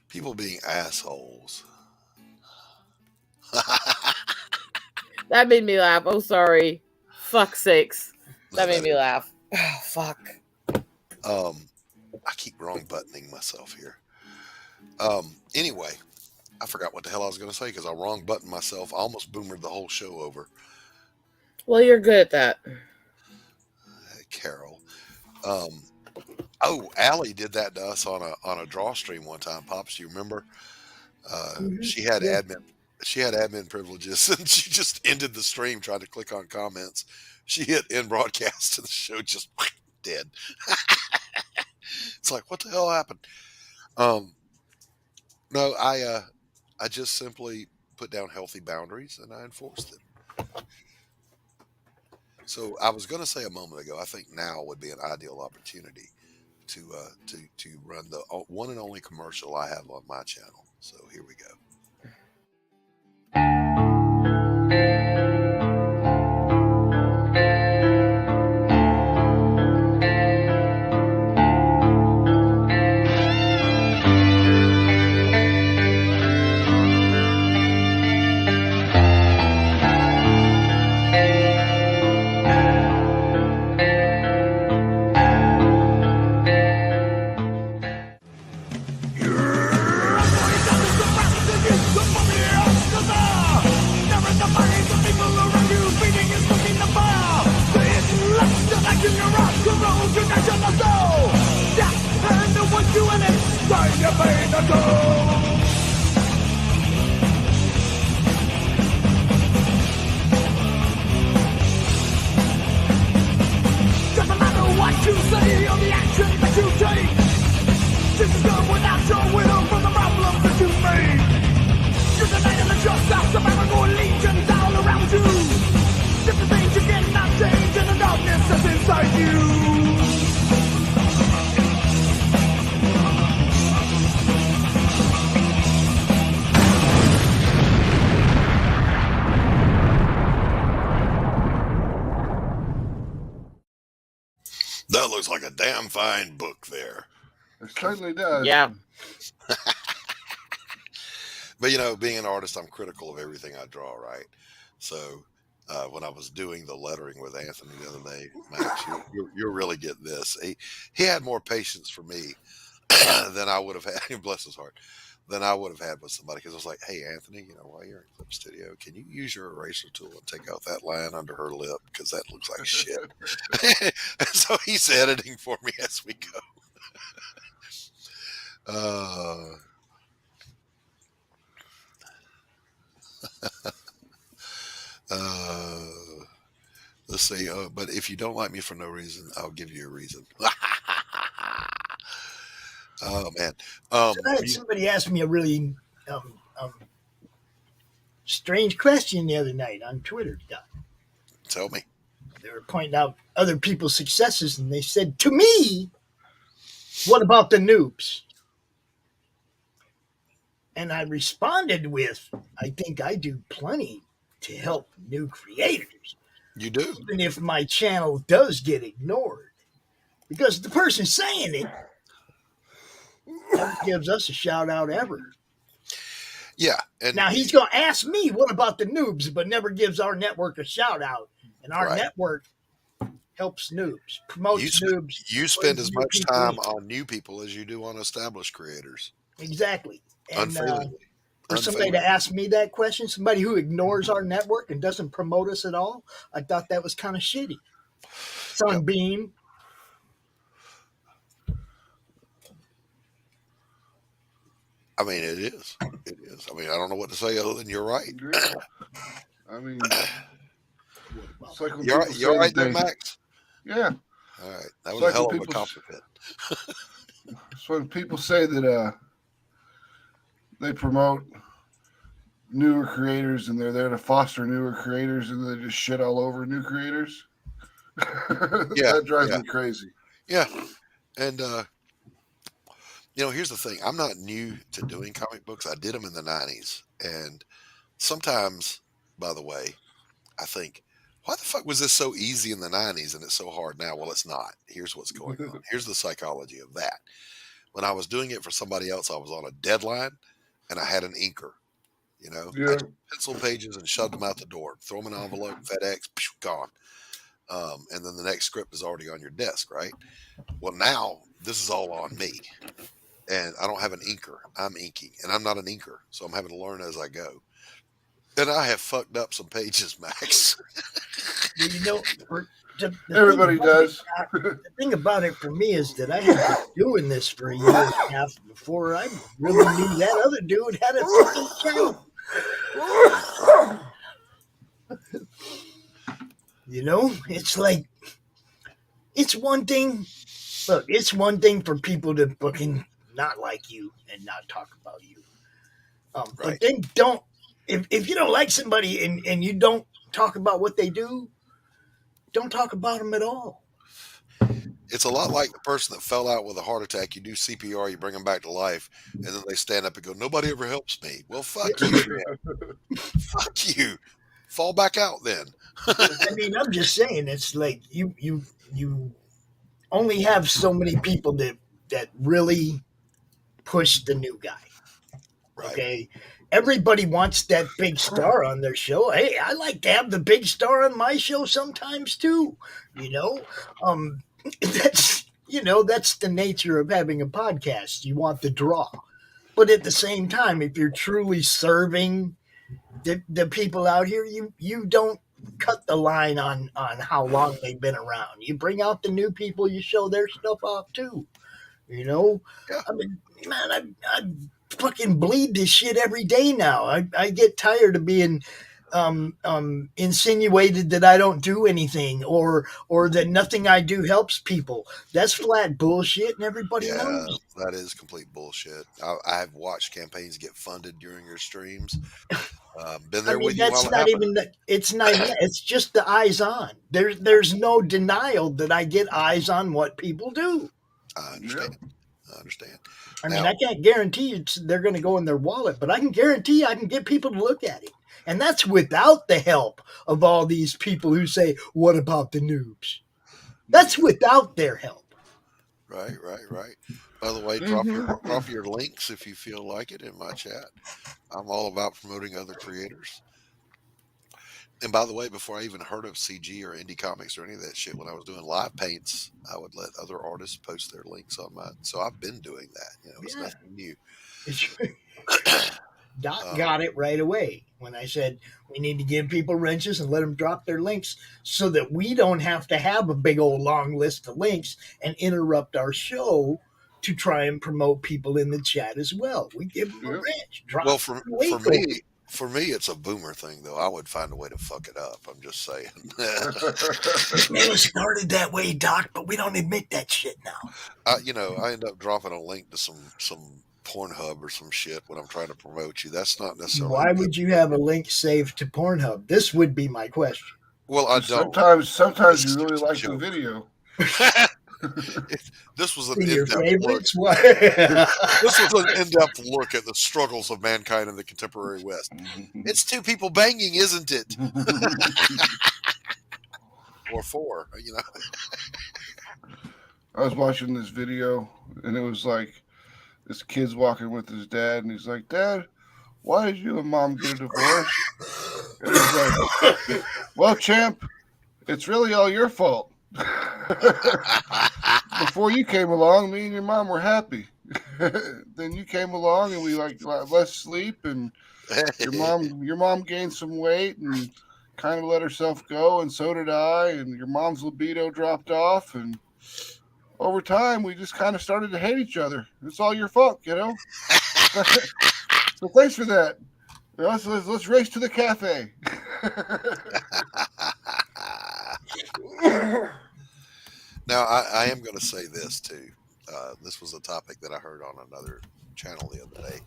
People being assholes. That made me laugh. Oh, sorry. Fuck sakes. That made me laugh. Oh, fuck. I keep wrong buttoning myself here. Anyway, I forgot what the hell I was going to say because I wrong buttoned myself. I almost boomered the whole show over. Well, you're good at that. Carol. Allie did that to us on a draw stream one time. Pops, do you remember? She had admin privileges, and she just ended the stream trying to click on comments. She hit end broadcast, and the show just dead. It's like, what the hell happened? No, I just simply put down healthy boundaries and I enforced them. So I was going to say a moment ago, I think now would be an ideal opportunity to run the one and only commercial I have on my channel. So here we go. Doesn't matter what you say or the action that you take. This is done without your will from the problems that you made. You're the night of the just house of Aragorn legions all around you. Different things you cannot change in the darkness that's inside you. That looks like a damn fine book there. It certainly does. Yeah. But, being an artist, I'm critical of everything I draw, right? So when I was doing the lettering with Anthony the other day, Max, you'll really get this. He had more patience for me than I would have had, bless his heart, than I would have had with somebody. Because I was like, hey, Anthony, while you're in Clip Studio, can you use your eraser tool and take out that line under her lip? Because that looks like shit. And so he's editing for me as we go. Uh, let's see. But if you don't like me for no reason, I'll give you a reason. Oh man. So I had somebody asked me a really strange question the other night on Twitter. Tell me. They were pointing out other people's successes, and they said to me, "What about the noobs?" And I responded with, "I think I do plenty to help new creators, You do. even if my channel does get ignored, because the person saying it never gives us a shout out ever." Yeah. And Now he's going to ask me, "What about the noobs?" but never gives our network a shout out. And our Right. network helps noobs, promotes noobs. you spend as new much people time in. on new people as you do on established creators. Exactly. And Unfailingly. for somebody to ask me that question, somebody who ignores our network and doesn't promote us at all, I thought that was kind of shitty. Sunbeam. I mean, it is. It is. I mean, I don't know what to say other than you're right. Yeah. I mean, it's like when You're people you're say right that there, they- Max. Yeah. All right. That was It's like a hell when of a people compliment. It's when people say that they promote newer creators and they're there to foster newer creators and they just shit all over new creators. Yeah, That drives yeah. me crazy. Yeah. And, here's the thing. I'm not new to doing comic books. I did them in the 90s. And sometimes, by the way, I think, why the fuck was this so easy in the 90s and it's so hard now? Well, it's not. Here's what's going on. Here's the psychology of that. When I was doing it for somebody else, I was on a deadline and I had an inker. I Yeah. took pencil pages and shoved them out the door. Throw them in an envelope, FedEx, gone. And then the next script is already on your desk, right? Well, now this is all on me. And I don't have an inker. I'm inking. And I'm not an inker. So I'm having to learn as I go. And I have fucked up some pages, Max. Well, the Everybody does. The thing about it for me is that I had been doing this for a year and a half before I really knew that other dude had a fucking channel. It's like, it's one thing. Look, it's one thing for people to fucking not like you and not talk about you. But Right. then don't, if you don't like somebody and you don't talk about what they do, don't talk about them at all. It's a lot like the person that fell out with a heart attack. You do CPR, you bring them back to life, and then they stand up and go, "Nobody ever helps me." Well, fuck you, man. Fuck you. Fall back out then. I mean, I'm just saying, it's like you only have so many people that really push the new guy. Right. Okay, everybody wants that big star on their show. Hey, I like to have the big star on my show sometimes too. That's the nature of having a podcast. You want the draw, but at the same time, if you're truly serving the people out here, you don't cut the line on how long they've been around. You bring out the new people, you show their stuff off too. Yeah. I mean, man, I fucking bleed this shit every day now. I get tired of being insinuated that I don't do anything or that nothing I do helps people. That's flat bullshit, and everybody Yeah, knows. that is complete bullshit. I have watched campaigns get funded during your streams. Been there with you That's while it not happened. even that. It's not. It's just the eyes on. There's no denial that I get eyes on what people do. I understand. I understand. I mean, Now- I can't guarantee they're going to go in their wallet, but I can guarantee I can get people to look at it. And that's without the help of all these people who say, "What about the noobs?" That's without their help. Right. By the way, drop your links if you feel like it in my chat. I'm all about promoting other creators. And by the way, before I even heard of CG or indie comics or any of that shit, when I was doing live paints, I would let other artists post their links on mine. So I've been doing that. It's Yeah. nothing new. Doc got it right away when I said we need to give people wrenches and let them drop their links so that we don't have to have a big old long list of links and interrupt our show to try and promote people in the chat as well. We give them a Yeah. wrench. Drop Well, the for link over. For me, it's a boomer thing, though. I would find a way to fuck it up. I'm just saying. It was started that way, Doc, but we don't admit that shit now. I end up dropping a link to some Pornhub or some shit when I'm trying to promote you. That's not necessarily Why good. would you have a link saved to Pornhub? This would be my question. Well, I don't. Sometimes It's you really just a like the joke. video. This was an In your in-depth look. favorites? What? This was an in-depth look at the struggles of mankind in the contemporary West. It's two people banging, isn't it? Or four, I was watching this video, and it was like this kid's walking with his dad, and he's like, "Dad, why did you and Mom get a divorce?" And he's like, "Well, champ, it's really all your fault. Before you came along, me and your mom were happy. Then you came along, and we like less sleep, and your mom gained some weight and kind of let herself go, and so did I, and your mom's libido dropped off, and over time we just kind of started to hate each other. It's all your fault, So thanks for that. Let's race to the cafe." Now, I am going to say this too. This was a topic that I heard on another channel the other day.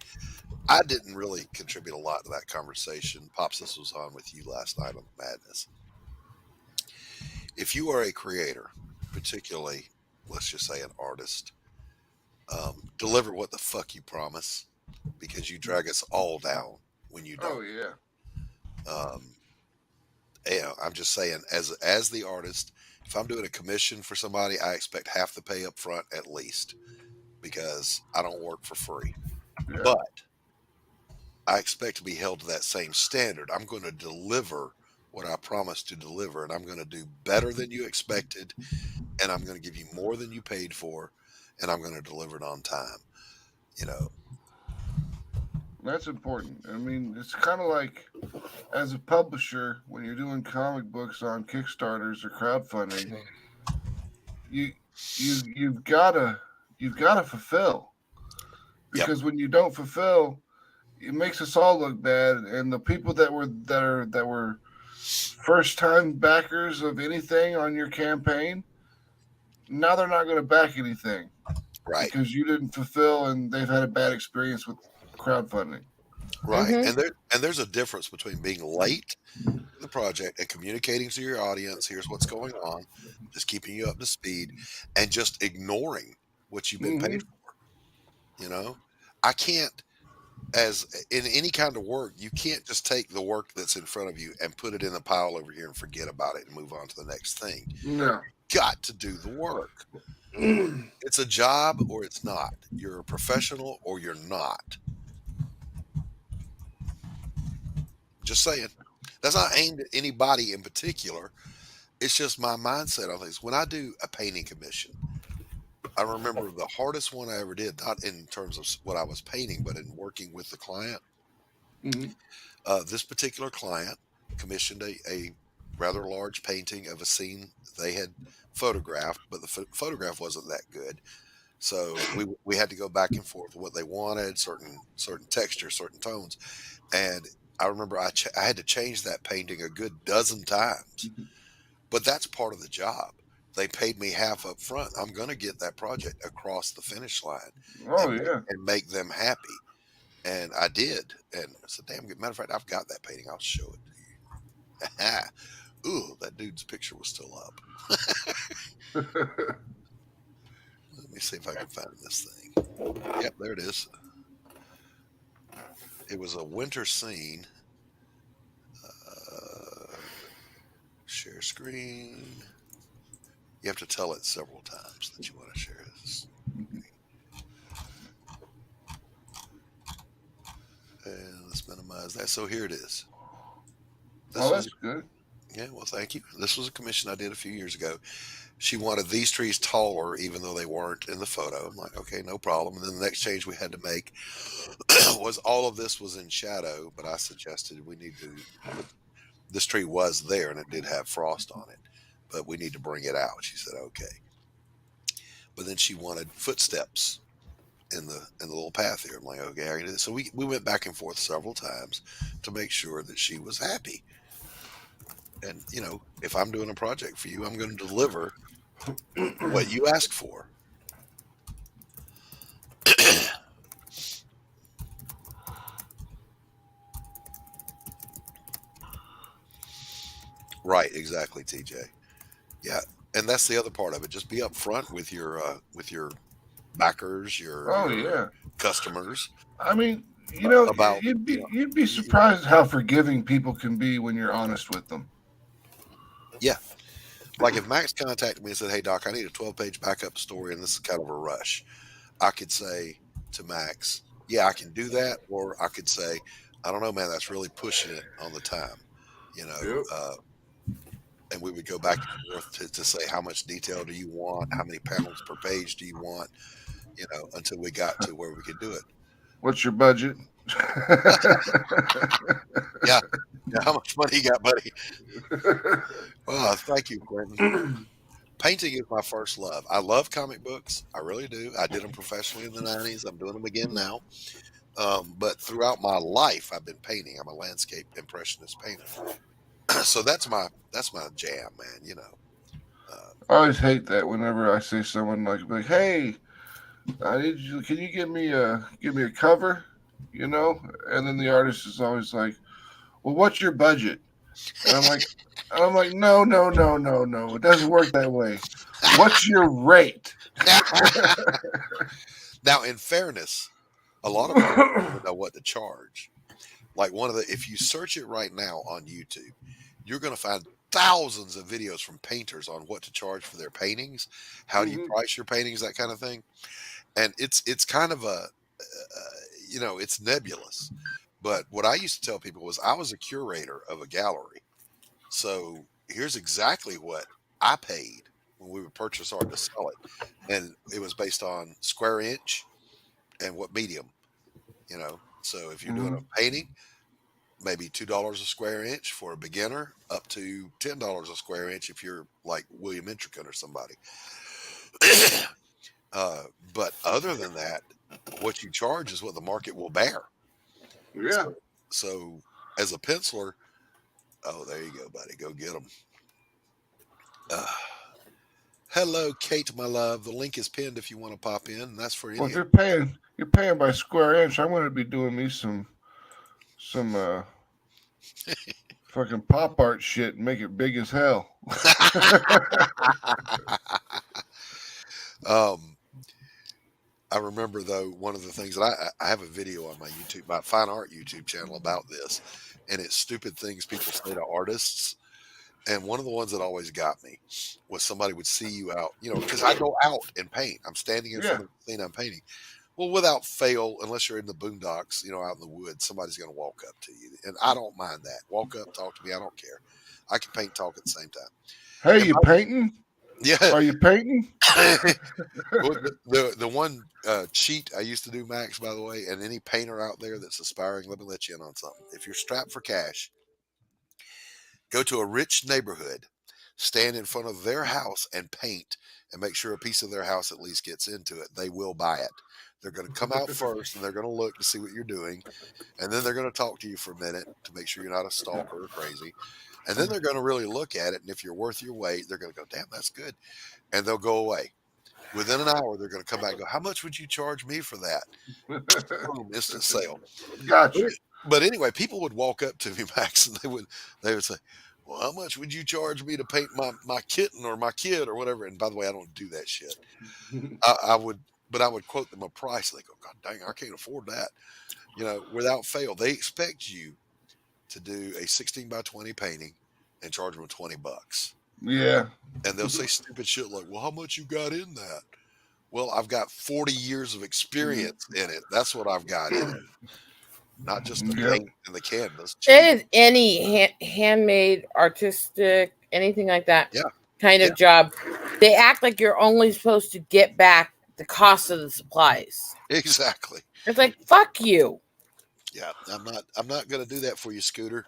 I didn't really contribute a lot to that conversation. Pops, this was on with you last night on Madness. If you are a creator, particularly, let's just say an artist, deliver what the fuck you promise, because you drag us all down when you don't. Oh yeah. I'm just saying, as the artist, if I'm doing a commission for somebody, I expect half the pay up front at least, because I don't work for free. Yeah. But I expect to be held to that same standard. I'm going to deliver what I promised to deliver, and I'm going to do better than you expected, and I'm going to give you more than you paid for, and I'm going to deliver it on time. That's important. I mean, it's kind of like as a publisher, when you're doing comic books on Kickstarters or crowdfunding, you've gotta fulfill, because when you don't fulfill, it makes us all look bad, and the people that were first time backers of anything on your campaign, now they're not going to back anything, right? Because you didn't fulfill, and they've had a bad experience with crowdfunding. Right. And there's a difference between being late in the project and communicating to your audience, here's what's going on, just keeping you up to speed, and just ignoring what you've been paid for. I can't, as in any kind of work, you can't just take the work that's in front of you and put it in a pile over here and forget about it and move on to the next thing. No. Got to do the work. It's a job or it's not. You're a professional or you're not. Just saying. That's not aimed at anybody in particular. It's just my mindset on things. When I do a painting commission, I remember the hardest one I ever did, not in terms of what I was painting, but in working with the client. This particular client commissioned a rather large painting of a scene they had photographed, but the photograph wasn't that good. So we had to go back and forth with what they wanted, certain textures, certain tones. And I remember I had to change that painting a good dozen times, but that's part of the job. They paid me half up front. I'm going to get that project across the finish line and make them happy. And I did. And it's a damn good. Matter of fact, I've got that painting. I'll show it to you. Ooh, that dude's picture was still up. Let me see if I can find this thing. Yep, there it is. It was a winter scene. Share screen. You have to tell it several times that you want to share this. And let's minimize that. So here it is. That's good. Yeah, well, thank you. This was a commission I did a few years ago. She wanted these trees taller, even though they weren't in the photo. I'm like, okay, no problem. And then the next change we had to make was all of this was in shadow, but I suggested we need to. This tree was there and it did have frost on it, but we need to bring it out. She said, okay. But then she wanted footsteps in the little path here. I'm like, okay, I can do this. So we went back and forth several times to make sure that she was happy. And you know, if I'm doing a project for you, I'm going to deliver what you ask for. Right, exactly, TJ. Yeah, and that's the other part of it. Just be upfront with your backers, Oh your yeah. customers I mean, you know, about you'd be surprised how forgiving people can be when you're honest with them. yeah. Like if Max contacted me and said, "Hey Doc, I need a 12-page backup story, and this is kind of a rush," I could say to Max, "Yeah, I can do that," or I could say, "I don't know, man, that's really pushing it on the time," you know. Yep. And we would go back and forth to say how much detail do you want, how many panels per page do you want, you know, until we got to where we could do it. What's your budget? Yeah, yeah. How much money you got, buddy? Well, thank you, Quentin. Painting is my first love. I love comic books. I really do. I did them professionally in the 90s. I'm doing them again now. But throughout my life, I've been painting. I'm a landscape impressionist painter. So that's my jam, man. You know. I always hate that whenever I see someone like, hey, I need you. Can you give me a cover? You know, and then the artist is always like, well, what's your budget? And I'm like, no. It doesn't work that way. What's your rate? Now, in fairness, a lot of people don't know what to charge. Like if you search it right now on YouTube, you're going to find thousands of videos from painters on what to charge for their paintings, how do you price your paintings, that kind of thing. And it's kind of you know, it's nebulous. But what I used to tell people was I was a curator of a gallery. So here's exactly what I paid when we would purchase art to sell it. And it was based on square inch and what medium, you know. So if you're doing a painting, maybe $2 a square inch for a beginner, up to $10 a square inch if you're like William Intricate or somebody. But other than that, what you charge is what the market will bear. Yeah. So as a penciler, oh, there you go, buddy. Go get them. Hello, Kate, my love. The link is pinned if you want to pop in. And that's for any. Well, if you're paying by square inch, I'm going to be doing me some fucking pop art shit and make it big as hell. I remember though, one of the things that I have a video on my YouTube, my fine art YouTube channel about this, and it's stupid things people say to artists. And one of the ones that always got me was somebody would see you out, you know, because I go out and paint. I'm standing in front of the scene I'm painting. Well, without fail, unless you're in the boondocks, you know, out in the woods, somebody's going to walk up to you. And I don't mind that. Walk up, talk to me. I don't care. I can paint, talk at the same time. Hey, you painting? Yeah. Are you painting? the one cheat I used to do, Max, by the way, and any painter out there that's aspiring, let me let you in on something. If you're strapped for cash, go to a rich neighborhood, stand in front of their house and paint, and make sure a piece of their house at least gets into it. They will buy it. They're going to come out first, and they're going to look to see what you're doing, and then they're going to talk to you for a minute to make sure you're not a stalker or crazy. And then they're going to really look at it, and if you're worth your weight, they're going to go, damn, that's good. And they'll go away. Within an hour, they're going to come back and go, how much would you charge me for that? Boom, instant sale. Gotcha. But anyway, people would walk up to me, Max, and they would say, well, how much would you charge me to paint my kitten or my kid or whatever? And by the way, I don't do that shit. I would quote them a price. And they go, God dang, I can't afford that. You know, without fail, they expect you to do a 16 by 20 painting and charge them $20. Yeah. And they'll say stupid shit like, well, how much you got in that? Well, I've got 40 years of experience in it. That's what I've got in it. Not just the paint and the canvas. It is any handmade, artistic, anything like that kind of job. They act like you're only supposed to get back the cost of the supplies. Exactly. It's like, fuck you. Yeah, I'm not going to do that for you, Scooter.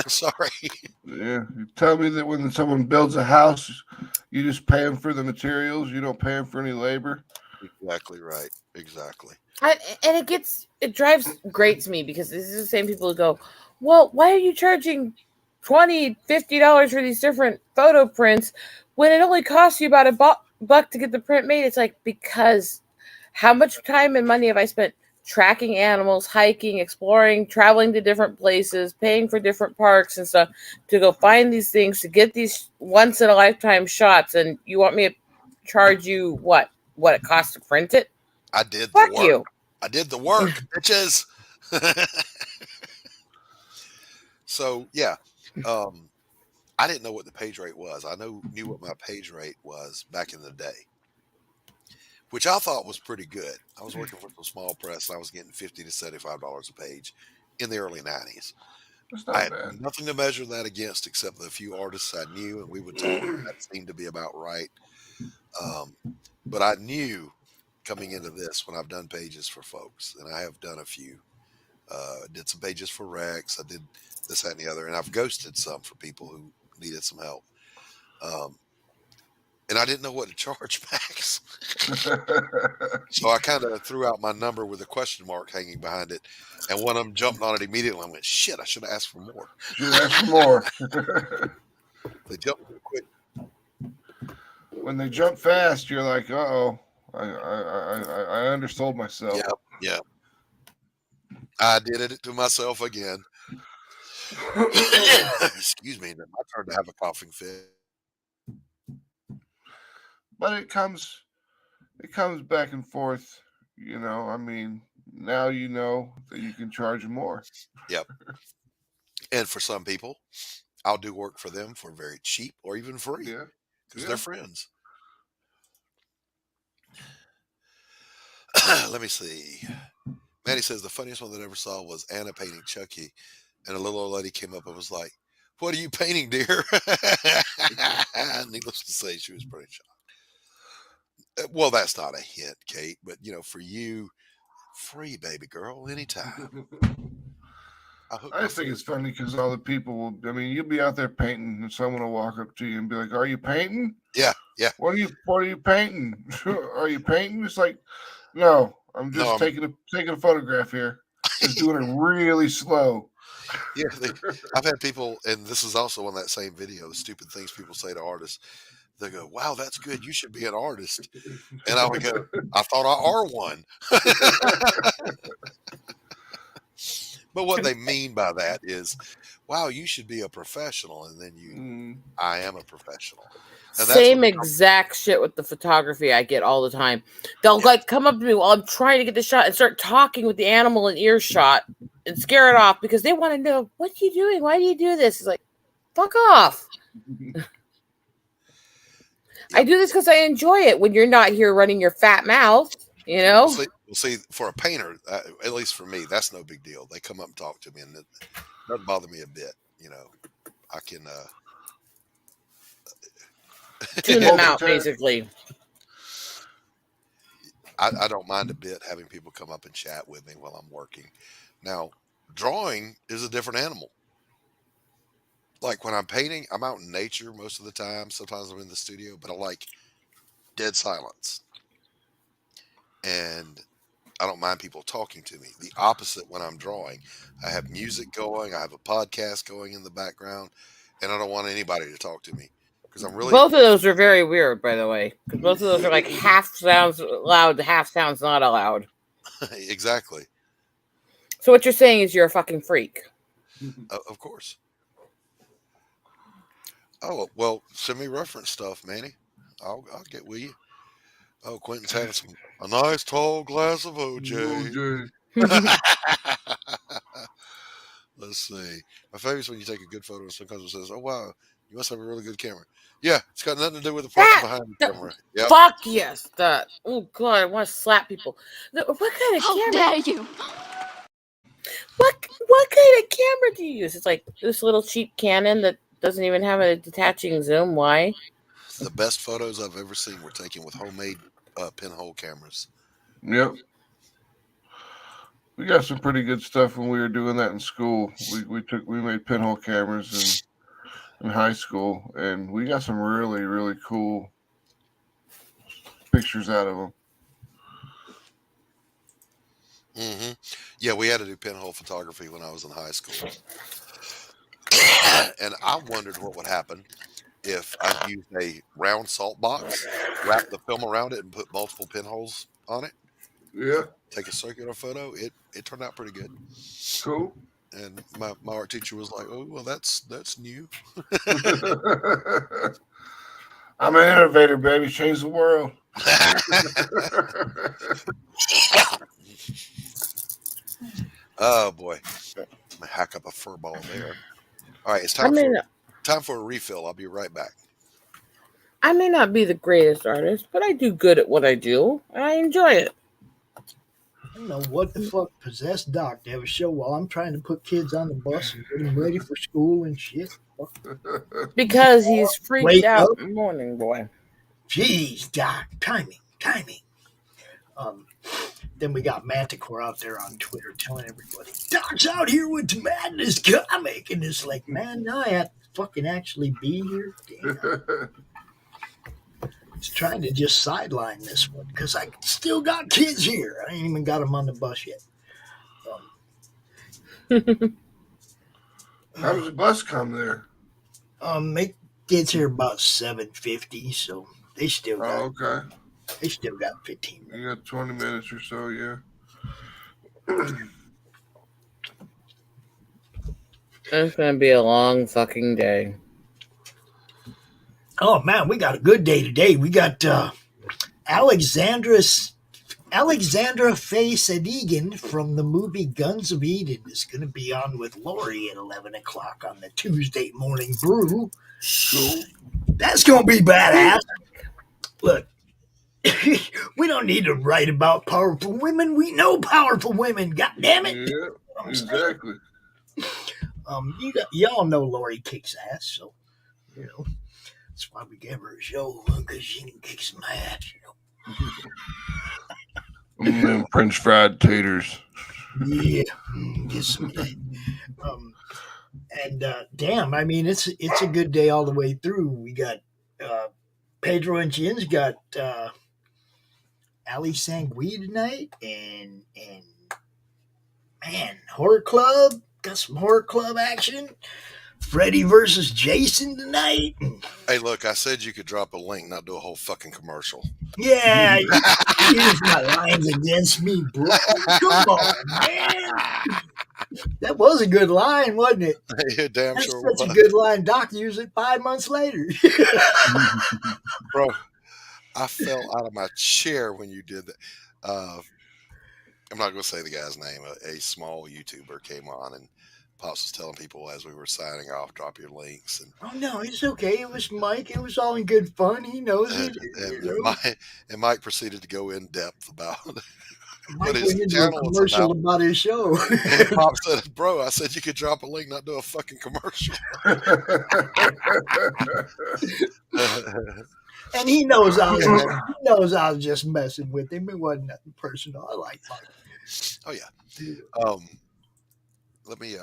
Sorry. Yeah, you tell me that when someone builds a house, you just pay them for the materials. You don't pay them for any labor. Exactly right. Exactly. And it grates me because this is the same people who go, well, why are you charging $20, $50 for these different photo prints when it only costs you about $1 to get the print made? It's like, because how much time and money have I spent tracking animals, hiking, exploring, traveling to different places, paying for different parks and stuff to go find these things, to get these once in a lifetime shots, and you want me to charge you what it costs to print it? I did the Fuck work. you. I did the work, bitches. So yeah, I didn't know what the page rate was. I knew what my page rate was back in the day, which I thought was pretty good. I was working for a small press, and I was getting $50 to $75 a page in the early '90s. That's I not had bad. nothing to measure that against except the few artists I knew, and we would talk. And that seemed to be about right. But I knew coming into this, when I've done pages for folks, and I have done a few, did some pages for Rex. I did this, that, and the other, and I've ghosted some for people who needed some help. And I didn't know what to charge Max. So I kind of threw out my number with a question mark hanging behind it. And one of them jumped on it immediately. I went, shit, I should have asked for more. Should ask for more. They jumped real quick. When they jump fast, you're like, uh-oh, I undersold myself. Yeah. I did it to myself again. Excuse me. My turn to have a coughing fit. But it comes back and forth, you know. I mean, now you know that you can charge more. Yep. And for some people, I'll do work for them for very cheap or even free Yeah. because they're friends. Let me see. Maddie says the funniest one that I ever saw was Anna painting Chucky, and a little old lady came up and was like, "What are you painting, dear?" Needless to say, she was pretty shocked. Well, that's not a hint, Kate, but for you, free, baby girl, anytime. I just think it's funny because all the people will. I mean, you'll be out there painting, and someone will walk up to you and be like, "Are you painting?" Yeah. What are you painting? Are you painting? It's like, no, I'm just taking a photograph here. Just doing it really slow. Yeah, I've had people, and this is also on that same video, the stupid things people say to artists. They go, "Wow, that's good. You should be an artist." And I would go, "I thought I are one." But what they mean by that is, "Wow, you should be a professional." And then I am a professional. And same exact shit with the photography I get all the time. They'll come up to me while I'm trying to get the shot and start talking with the animal in earshot and scare it off because they want to know, what are you doing? Why do you do this? It's like, fuck off. I do this because I enjoy it when you're not here running your fat mouth, you know? Well, see, for a painter, at least for me, that's no big deal. They come up and talk to me, and it doesn't bother me a bit. I can tune them out, basically. I don't mind a bit having people come up and chat with me while I'm working. Now, drawing is a different animal. Like when I'm painting, I'm out in nature most of the time. Sometimes I'm in the studio, but I like dead silence. And I don't mind people talking to me. The opposite when I'm drawing. I have music going. I have a podcast going in the background, and I don't want anybody to talk to me because I'm really. Both of those are very weird, by the way, because both of those are like half sounds loud, half sounds not allowed. Exactly. So what you're saying is you're a fucking freak. Of course. Oh, well, send me reference stuff, Manny. I'll get with you. Oh, Quentin's had a nice tall glass of OJ. Let's see. My favorite is when you take a good photo and sometimes it says, "Oh, wow, you must have a really good camera." Yeah, it's got nothing to do with the person behind the camera. Yep. Fuck yes. Oh, God, I want to slap people. What kind of camera? How dare you? What kind of camera do you use? It's like this little cheap Canon that doesn't even have a detaching zoom. Why? The best photos I've ever seen were taken with homemade pinhole cameras. Yep. We got some pretty good stuff when we were doing that in school. We made pinhole cameras in high school, and we got some really, really cool pictures out of them. Hmm. Yeah, we had to do pinhole photography when I was in high school, and I wondered what would happen if I used a round salt box, wrap the film around it, and put multiple pinholes on it. Yeah, Take a circular photo. It turned out pretty good. cool. And my art teacher was like, "Oh, well, that's new." I'm an innovator, baby. Change the world. Oh boy, I'm gonna hack up a fur ball there. All right, it's I may not, time for a refill. I'll be right back. I may not be the greatest artist, but I do good at what I do. And I enjoy it I don't know what the fuck possessed Doc to have a show while I'm trying to put kids on the bus and get them ready for school and shit. because he's freaked Wake out, up. morning boy. Jeez, Doc, timing. Then we got Manticore out there on Twitter telling everybody, Doc's out here with the Madness comic. And it's like, man, now I have to fucking actually be here. Damn. It's trying to just sideline this one because I still got kids here. I ain't even got them on the bus yet. How does the bus come there? It gets here about 7:50, so they still got Oh, okay. 15 minutes. You got 20 minutes or so, yeah. It's gonna be a long fucking day. Oh man, we got a good day today. We got Alexandra Faye Sadigan from the movie Guns of Eden is going to be on with Lori at 11 o'clock on the Tuesday Morning Brew. Cool. That's going to be badass. Look, we don't need to write about powerful women. We know powerful women. God damn it. Yeah, exactly. Y'all know Lori kicks ass, so, you know, that's why we gave her a show, because she can kick some ass, you know. Them French fried taters. Yeah, get some of that. Damn, I mean, it's a good day all the way through. We got Pedro and Jin's got Ali Sangui tonight, and man, Horror Club got some Horror Club action. Freddy versus Jason tonight. Hey, look, I said you could drop a link, not do a whole fucking commercial. Yeah, you use my lines against me, bro. Come on, man. That was a good line, wasn't it? Yeah, damn That's sure such was. a good line. Doc used it 5 months later. Bro, I fell out of my chair when you did that. I'm not going to say the guy's name. A small YouTuber came on, and Pops was telling people as we were signing off, drop your links. And Oh no, it's okay. It was Mike. It was all in good fun. He knows it. Mike proceeded to go in depth about Mike his went into a channel is commercial about. about his show. And Pop said, "Bro, I said you could drop a link, not do a fucking commercial." And he knows I was just messing with him. It wasn't nothing personal. I like Mike. Oh yeah. Let me.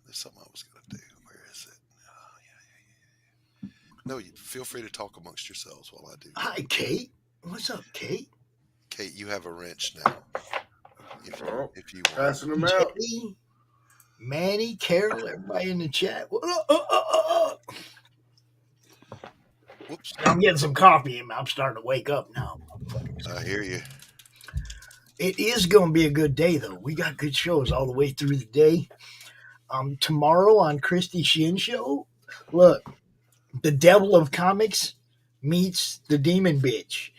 There's something I was going to do. Where is it? Oh yeah. No, you feel free to talk amongst yourselves while I do. Hi, Kate. What's up, Kate? Kate, you have a wrench now. If you want. Passing them out. Jay, Manny, Carol, everybody in the chat. Whoops. I'm getting some coffee and I'm starting to wake up now. I hear you. It is going to be a good day, though. We got good shows all the way through the day. Tomorrow on Christy Shin Show, look, the devil of comics meets the demon bitch.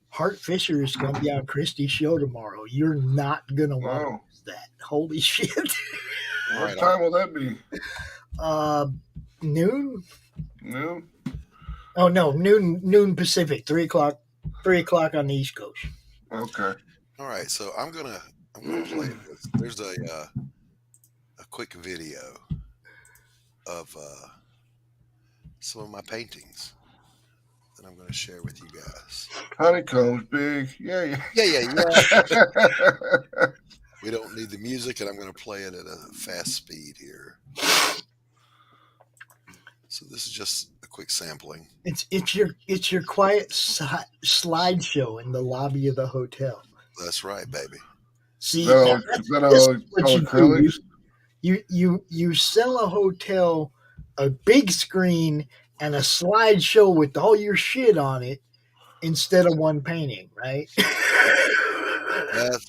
Hart Fisher is going to be on Christy's show tomorrow. You're not going to want to miss that. Holy shit. What time will that be? Noon? Noon? Oh, no, noon Pacific, 3 o'clock on the East Coast. Okay. All right, so I'm gonna play this. There's a quick video of some of my paintings that I'm gonna share with you guys. Honeycomb's big. Yeah. Yeah. We don't need the music, and I'm gonna play it at a fast speed here. So this is just a quick sampling. It's your quiet slideshow in the lobby of the hotel. That's right, baby. See, Is that all, now is that this all, is what all you do. acrylics? You sell a hotel a big screen and a slideshow with all your shit on it instead of one painting, right? That's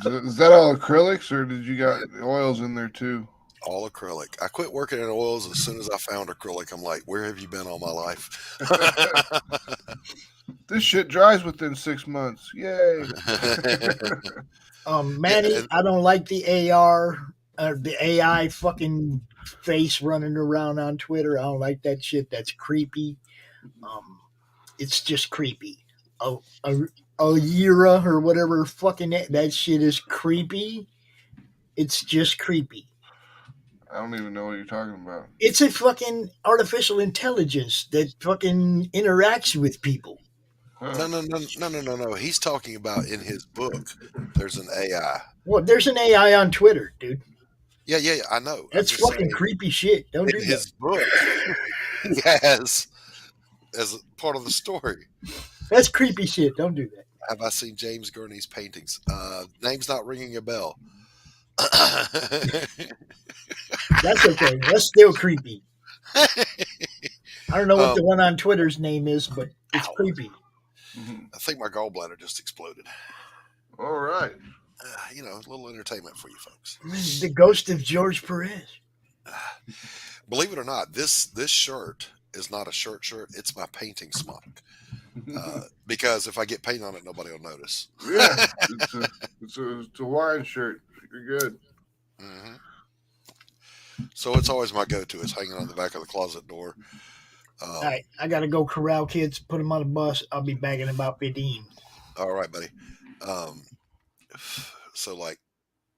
Is that all acrylics, or did you got oils in there too? all acrylic. I quit working in oils as soon as I found acrylic. I'm like, where have you been all my life? This shit dries within 6 months. Yay! Manny, and I don't like the AR or the AI fucking face running around on Twitter. I don't like that shit. That's creepy. Um, it's just creepy. Aira or whatever fucking that shit is creepy. It's just creepy. I don't even know what you're talking about. It's a fucking artificial intelligence that fucking interacts with people. no, no, no, no, no, no, no. He's talking about in his book. There's an AI. Well, there's an AI on Twitter, dude. Yeah, yeah, yeah, I know. I'm That's just fucking saying, creepy shit. Don't do in that. his book, he has as part of the story. That's creepy shit. Don't do that. Have I seen James Gurney's paintings? Name's not ringing a bell. That's okay. That's still creepy. I don't know what the Um, one on Twitter's name is, but it's Ow. creepy. I think my gallbladder just exploded. All right. A little entertainment for you folks. The ghost of George Perez. Believe it or not, this shirt is not a shirt. It's my painting smock. Because if I get paint on it, nobody will notice. Yeah, it's a Hawaiian shirt. You're good. hmm So it's always my go-to. It's hanging on the back of the closet door. All right, I gotta go corral kids, put them on a bus. I'll be back in about 15. All right, buddy. So like,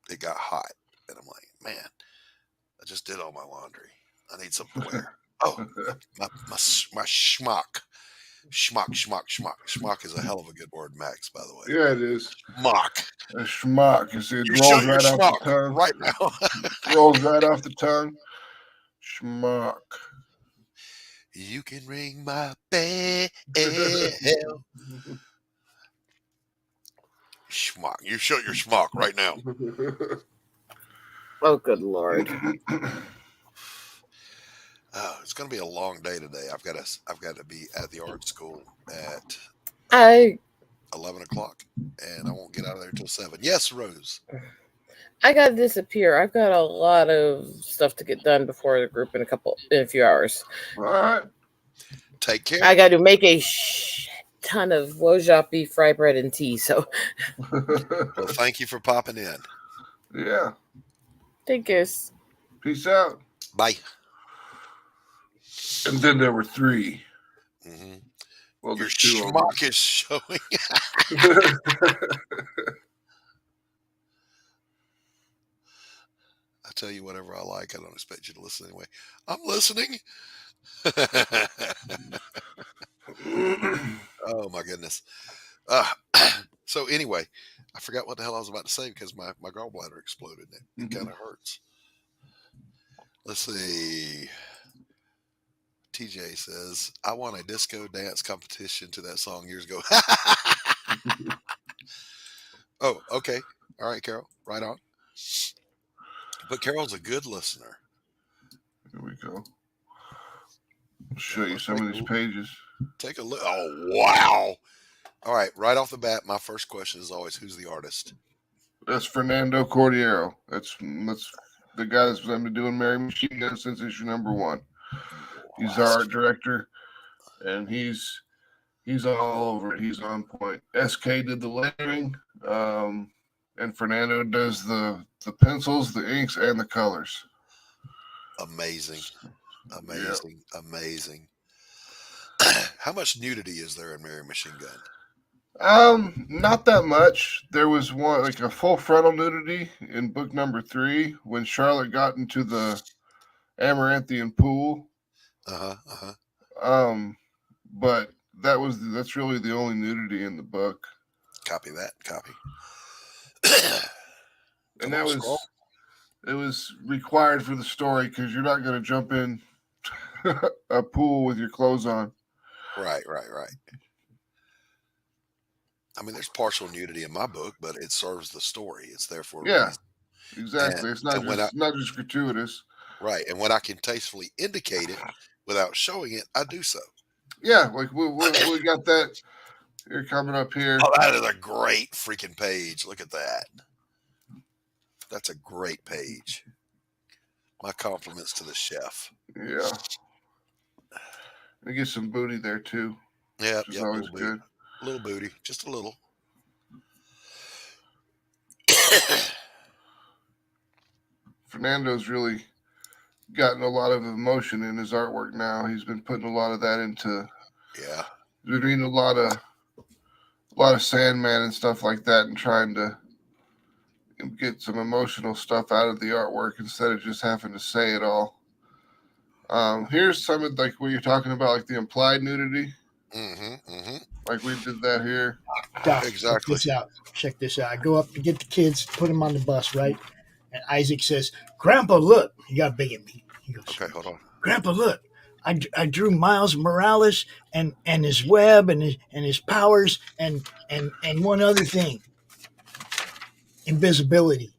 it got hot, and I'm like, man, I just did all my laundry. I need something to wear. Oh, my schmuck. Schmuck is a hell of a good word, Max, by the way. Yeah, it is. Schmuck. A schmuck. You see, it You rolls show your right off the schmuck tongue. right now. Rolls right off the tongue. Schmuck. You can ring my bell. Schmuck. You show your schmuck right now. Oh, good lord. Oh, it's going to be a long day today. I've got to be at the art school at I 11 o'clock, and I won't get out of there till 7. Yes, Rose. gotta disappear. I've got a lot of stuff to get done before the group in a few hours. All right. Take care. I got to make a ton of Wojak beef, fry bread, and tea. So, Well, thank you for popping in. Yeah. take this. Peace out. Bye. And then there were 3. hmm Well, Your there's 2 of them. schmuck is showing. I tell you whatever I like. I don't expect you to listen anyway. I'm listening. Oh my goodness. So anyway, I forgot what the hell I was about to say because my gallbladder exploded. It kind of hurts. Let's see. TJ says, I won a disco dance competition to that song years ago. Oh, okay. All right, Carol. Right on. But Carol's a good listener. Here we go. I'll show you some of these pages. Take a look. Oh, wow. All right. Right off the bat, my first question is always, who's the artist? That's Fernando Cordiero. That's the guy that's been doing Mary Machine Gun since issue number 1. He's our art director, and he's all over it. He's on point. SK did the lettering, and Fernando does the pencils, the inks, and the colors. Amazing. Amazing. Yep. Amazing. How much nudity is there in Mary Machine Gun? Not that much. There was one, like a full frontal nudity in book number 3 when Charlotte got into the Amaranthian pool. But that's really the only nudity in the book. Copy that. Copy. And it was required for the story because you're not going to jump in a pool with your clothes on. Right. I mean, there's partial nudity in my book, but it serves the story. It's there for a Yeah, reason. And exactly. It's not and when I just not just gratuitous. right, and when I can tastefully indicate it without showing it, I do so. Yeah, like we got that here coming up here. Oh, that is a great freaking page. Look at that. That's a great page. My compliments to the chef. Yeah, we get some booty there too, Yep, which is yep, always little booty. good. Little booty, just a little. Fernando's really gotten a lot of emotion in his artwork now. He's been putting a lot of that into. Yeah. He's been reading a lot of Sandman and stuff like that, and trying to get some emotional stuff out of the artwork instead of just having to say it all. Here's some of like what you're talking about, like the implied nudity. Like we did that here. Doc, Exactly. Check this out. I go up to get the kids, put them on the bus, right? And Isaac says, "Grandpa, look." He got big at me. He goes, Okay, hold on. "Grandpa, look. I drew Miles Morales and his web and his powers and one other thing. Invisibility."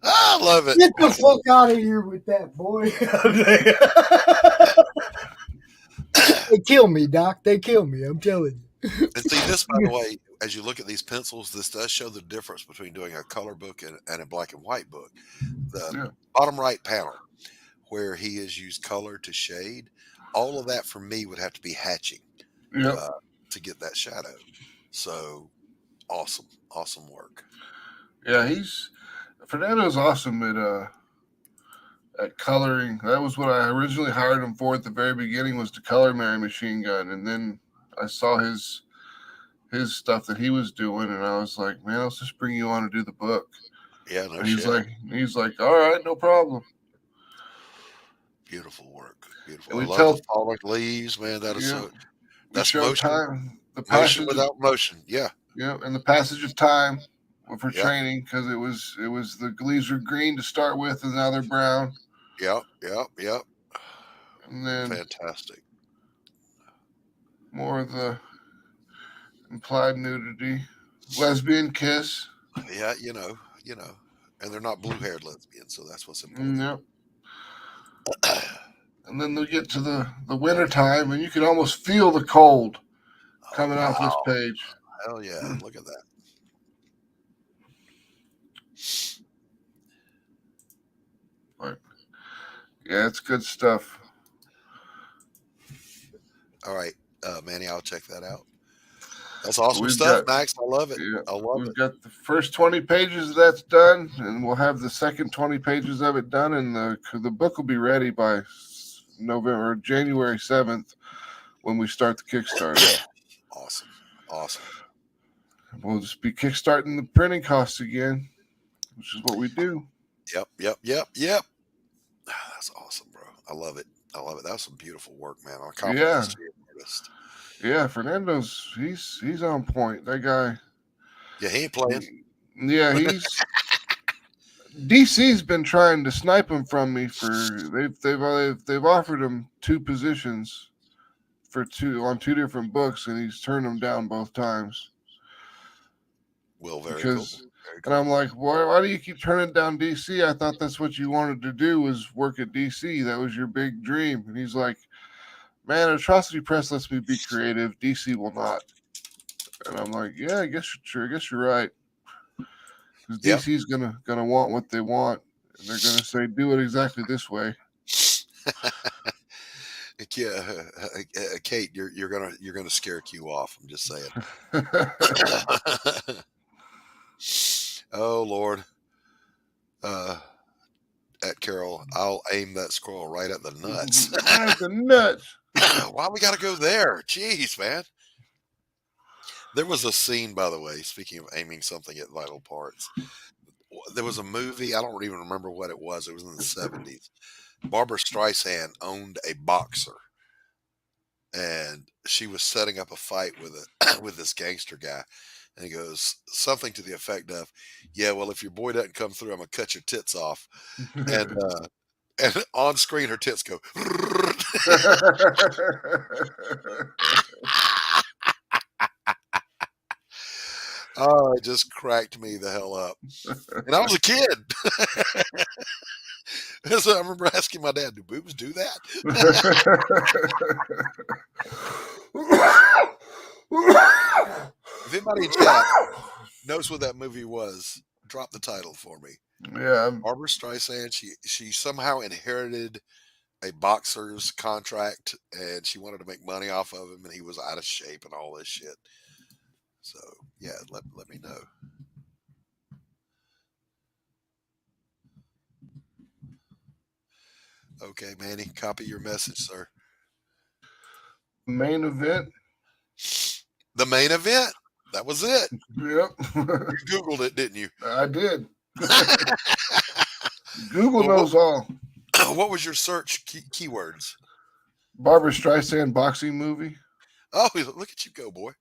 I love it. Get the fuck out of here with that, boy. They kill me, Doc. They kill me. I'm telling you. And see, this, by the way, as you look at these pencils, this does show the difference between doing a color book and a black and white book. The bottom right panel, where he has used color to shade, all of that for me would have to be hatching to get that shadow. So awesome, awesome work. Yeah, Fernando's awesome at coloring. That was what I originally hired him for at the very beginning, was to color Mary Machine Gun, and then I saw his stuff that he was doing, and I was like, man, let's just bring you on to do the book. Yeah, no and shit. he's like, all right, no problem. Beautiful work. Beautiful. And I we love tell the falling leaves, man. That is so. That's show motion. time, the Motion passage without motion. Yeah. Yeah, and the passage of time for Yeah. training, because it was the leaves were green to start with, and now they're brown. Yep. And then Fantastic. more of the implied nudity, lesbian kiss. Yeah, you know, and they're not blue-haired lesbians, so that's what's important. Yep. And then they get to the winter time, and you can almost feel the cold coming off this page. Hell yeah! Look at that. Right. Yeah, it's good stuff. All right, Manny, I'll check that out. That's awesome We've stuff, got- Max. I love it. Yeah, I love we've it. got the first 20 pages that's done, and we'll have the second 20 pages of it done, and the book will be ready by January 7th when we start the Kickstarter. Awesome. We'll just be kickstarting the printing costs again, which is what we do. Yep. That's awesome, bro. I love it. That was some beautiful work, man. I'll compliment you, artist. Yeah, Fernando's he's on point. That guy. Yeah, he ain't playing. Yeah, he's DC's been trying to snipe him from me for they've offered him 2 positions on 2 different books, and he's turned them down both times. Well, very cool. And I'm like, why do you keep turning down DC? I thought that's what you wanted to do, was work at DC. That was your big dream. And he's like, man, Atrocity Press lets me be creative. DC will not. And I'm like, yeah, I guess you're right. Because DC's gonna want what they want, and they're gonna say, do it exactly this way. Yeah, Kate, you're gonna scare Q off. I'm just saying. Oh Lord, at Carol, I'll aim that scroll right at the nuts. Right at the nuts. Why we gotta go there? Jeez, man. There was a scene, by the way, speaking of aiming something at vital parts. There was a movie, I don't even remember what it was. It was in the 70s. Barbara Streisand owned a boxer, and she was setting up a fight with this gangster guy. And he goes something to the effect of, yeah, well, if your boy doesn't come through, I'm going to cut your tits off. And And on screen, her tits go. Oh, it just cracked me the hell up. And I was a kid. So I remember asking my dad, "Do boobs do that?" If anybody in chat knows what that movie was, drop the title for me. Yeah, Barbara Streisand. She somehow inherited a boxer's contract, and she wanted to make money off of him, and he was out of shape and all this shit. So yeah, let me know. Okay, Manny, copy your message, sir. main event. The main event. That was it. Yep, You Googled it, didn't you? I did. Google Well, knows all. What was your search keywords? Barbara Streisand boxing movie. Oh, look at you go, boy.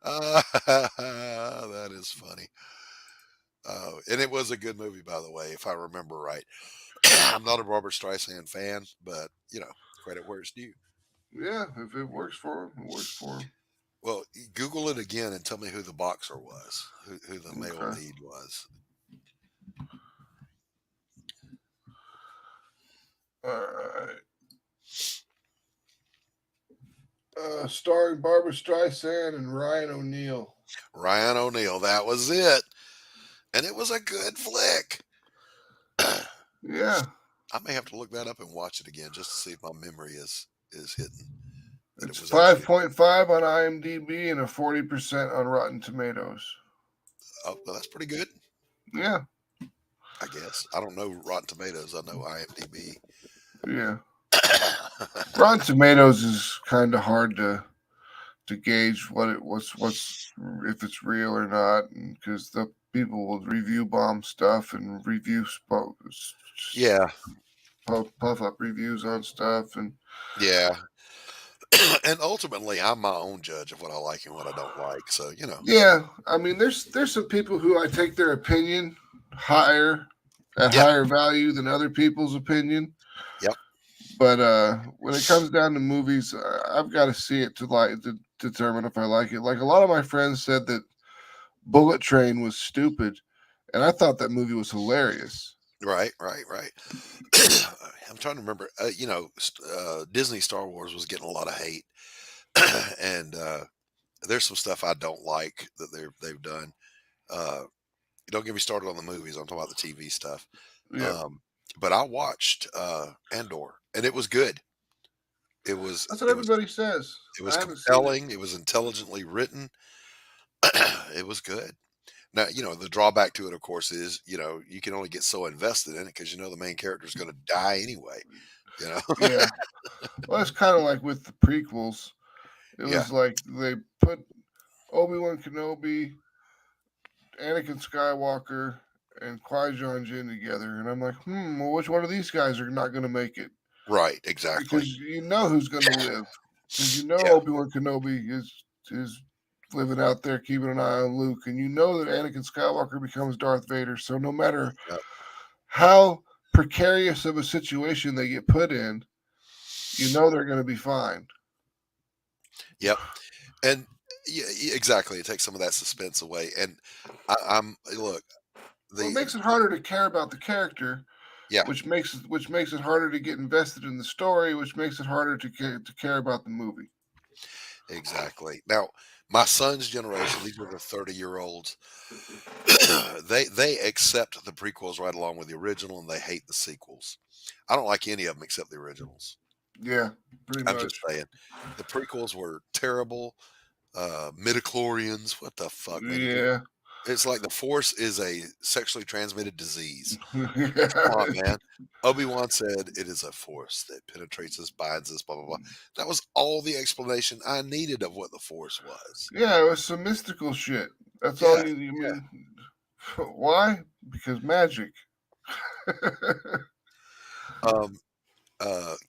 That is funny. And it was a good movie, by the way, if I remember right. I'm not a Barbara Streisand fan, but, credit where it's due. Yeah, if it works for him, it works for him. Well, Google it again and tell me who the boxer was, who the male Okay. lead was. All right. Starring Barbara Streisand and Ryan O'Neal. Ryan O'Neal, that was it. And it was a good flick. Yeah. I may have to look that up and watch it again just to see if my memory is hitting. It's 5.5 on IMDb and a 40% on Rotten Tomatoes. Oh, well, that's pretty good. Yeah. I guess. I don't know Rotten Tomatoes. I know IMDb. Yeah. Rotten Tomatoes is kind of hard to gauge what's if it's real or not, because the people will review bomb stuff and review yeah, puff up reviews on stuff, and yeah. And ultimately, I'm my own judge of what I like and what I don't like. So Yeah, I mean, there's some people who I take their opinion higher value than other people's opinion. Yep. But when it comes down to movies, I've got to see it to determine if I like it. Like a lot of my friends said that Bullet Train was stupid, and I thought that movie was hilarious. Right. I'm trying to remember. Disney Star Wars was getting a lot of hate, and there's some stuff I don't like that they've done. Don't get me started on the movies. I'm talking about the TV stuff. Yeah. But I watched Andor, and it was good. That's what everybody says. It was compelling. It was intelligently written. It was good. Now, the drawback to it, of course, is, you can only get so invested in it because the main character is going to die anyway. Yeah. Well, it's kind of like with the prequels. It was like they put Obi-Wan Kenobi, Anakin Skywalker, and Qui-Gon Jinn together, and I'm like, well, which one of these guys are not going to make it? Right, exactly. Because you know who's going to live. Because Obi-Wan Kenobi is living out there keeping an eye on Luke, and that Anakin Skywalker becomes Darth Vader. So no matter how precarious of a situation they get put in, they're going to be fine. Yep. And yeah, exactly. It takes some of that suspense away. And it makes it harder to care about the character. Yeah. Which makes it harder to get invested in the story, which makes it harder to care about the movie. Exactly. Now, my son's generation, these are the 30-year-olds, they accept the prequels right along with the original, and they hate the sequels. I don't like any of them except the originals. Yeah, pretty much. I'm just saying. The prequels were terrible. Midichlorians, what the fuck? Yeah. It's like the Force is a sexually transmitted disease. Come on, man. Obi-Wan said it is a force that penetrates us, binds us, blah, blah, blah. That was all the explanation I needed of what the Force was. Yeah, it was some mystical shit. That's all you mean. Why? Because magic.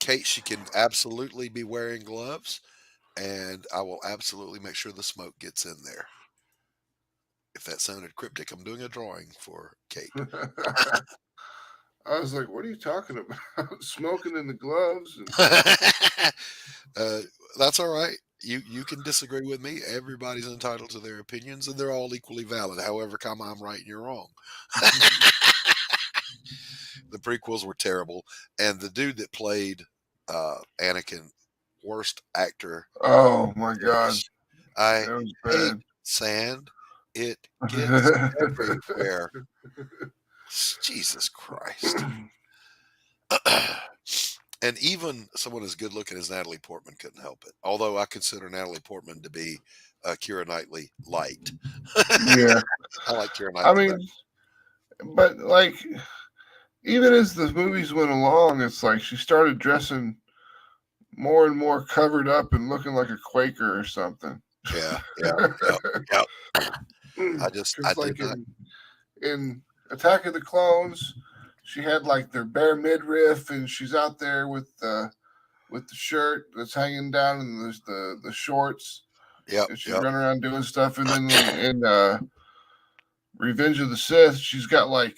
Kate, she can absolutely be wearing gloves, and I will absolutely make sure the smoke gets in there. If that sounded cryptic, I'm doing a drawing for Kate. I was like, what are you talking about? Smoking in the gloves? That's all right. You can disagree with me. Everybody's entitled to their opinions, and they're all equally valid. However, I'm right and you're wrong. The prequels were terrible, and the dude that played Anakin, worst actor. Oh my god, I that was hate bad. sand. It gets everywhere. Jesus Christ. And even someone as good looking as Natalie Portman couldn't help it. Although I consider Natalie Portman to be Keira Knightley light. Yeah, I like Keira I Knightley. mean, but like, even as the movies went along, it's like she started dressing more and more covered up and looking like a Quaker or something. Yeah. I did like not. in Attack of the Clones, she had like their bare midriff, and she's out there with the shirt that's hanging down and there's the shorts. Yep. And she's running around doing stuff, and then in Revenge of the Sith, she's got like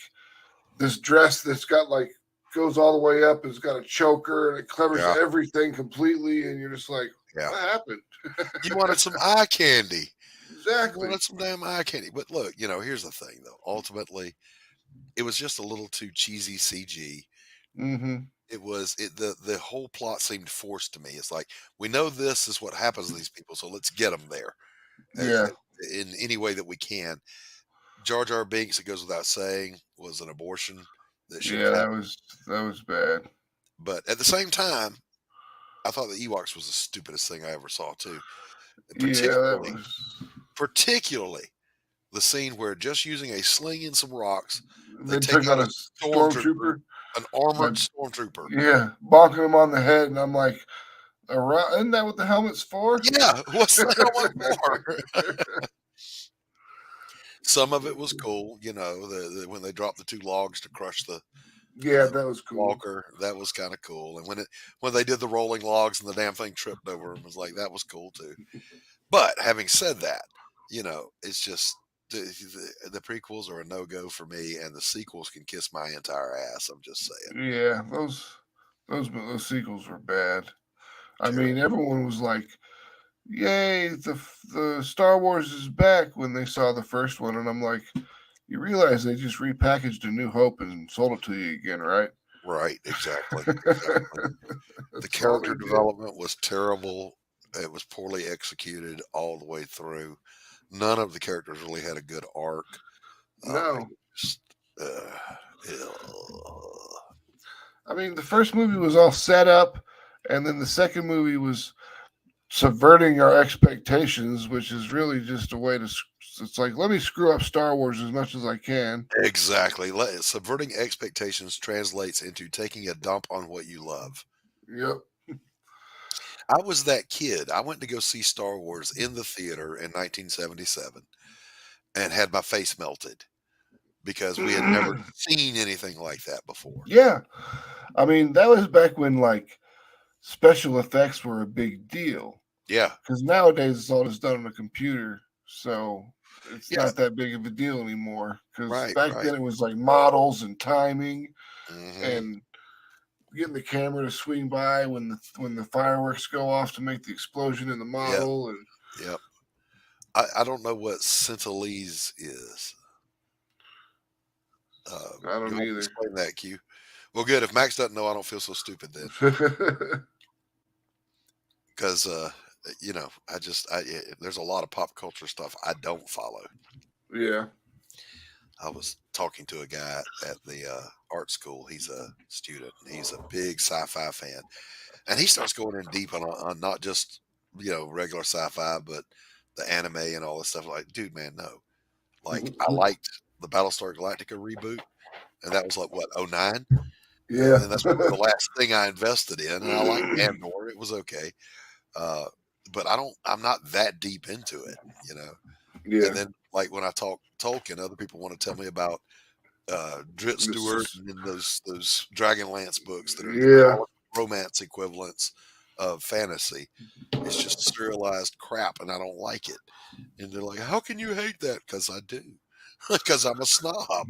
this dress that's got like goes all the way up. It's got a choker and it covers everything completely, and you're just like, what happened? You wanted some eye candy. Exactly. You wanted some damn eye candy. But look, here's the thing though. Ultimately, it was just a little too cheesy CG. Mm-hmm. It was the whole plot seemed forced to me. It's like, we know this is what happens to these people, so let's get them there. Yeah. In any way that we can. Jar Jar Binks, it goes without saying, was an abortion. That was bad. But at the same time, I thought the Ewoks was the stupidest thing I ever saw too. Particularly the scene where just using a sling and some rocks, they take out a stormtrooper, an armored stormtrooper. Yeah, bonking him on the head, and I'm like, isn't that what the helmet's for? Yeah, what's the helmet for? Some of it was cool, when they dropped the two logs to crush the that was cool. Walker, that was kind of cool. And when they did the rolling logs and the damn thing tripped over him, it was like, that was cool too. But having said that, it's just the prequels are a no-go for me, and the sequels can kiss my entire ass. I'm just saying. Yeah, those sequels were bad. I mean, everyone was like, "Yay, the Star Wars is back" when they saw the first one, and I'm like, you realize they just repackaged A New Hope and sold it to you again, right? Right, exactly. The character development was terrible. It was poorly executed all the way through. None of the characters really had a good arc. No. I mean, the first movie was all set up, and then the second movie was subverting our expectations, which is really just a way to. It's like, let me screw up Star Wars as much as I can. Exactly. Subverting expectations translates into taking a dump on what you love. Yep. I was that kid. I went to go see Star Wars in the theater in 1977 and had my face melted because we had never seen anything like that before. Yeah. I mean, that was back when like special effects were a big deal. Yeah. Because nowadays it's all just done on a computer. So it's not that big of a deal anymore. Because back then it was like models and timing and getting the camera to swing by when the fireworks go off to make the explosion in the model. Yep. I don't know what Scintillese is. I don't either. Explain that, Q. Well, good. If Max doesn't know, I don't feel so stupid then. Because there's a lot of pop culture stuff I don't follow. Yeah. I was talking to a guy at the art school. He's a student. He's a big sci-fi fan, and he starts going in deep on not just regular sci-fi, but the anime and all this stuff. Like, dude, man, no. Like, I liked the Battlestar Galactica reboot, and that was like what, 2009? Yeah, and that's the last thing I invested in. And I liked Andor; it was okay, but I'm not that deep into it, Yeah. And then, like, when I talk Tolkien, other people want to tell me about Drizzt Stewart and then those Dragonlance books that are romance equivalents of fantasy. It's just serialized crap, and I don't like it. And they're like, "How can you hate that?" Because I do. Because I'm a snob.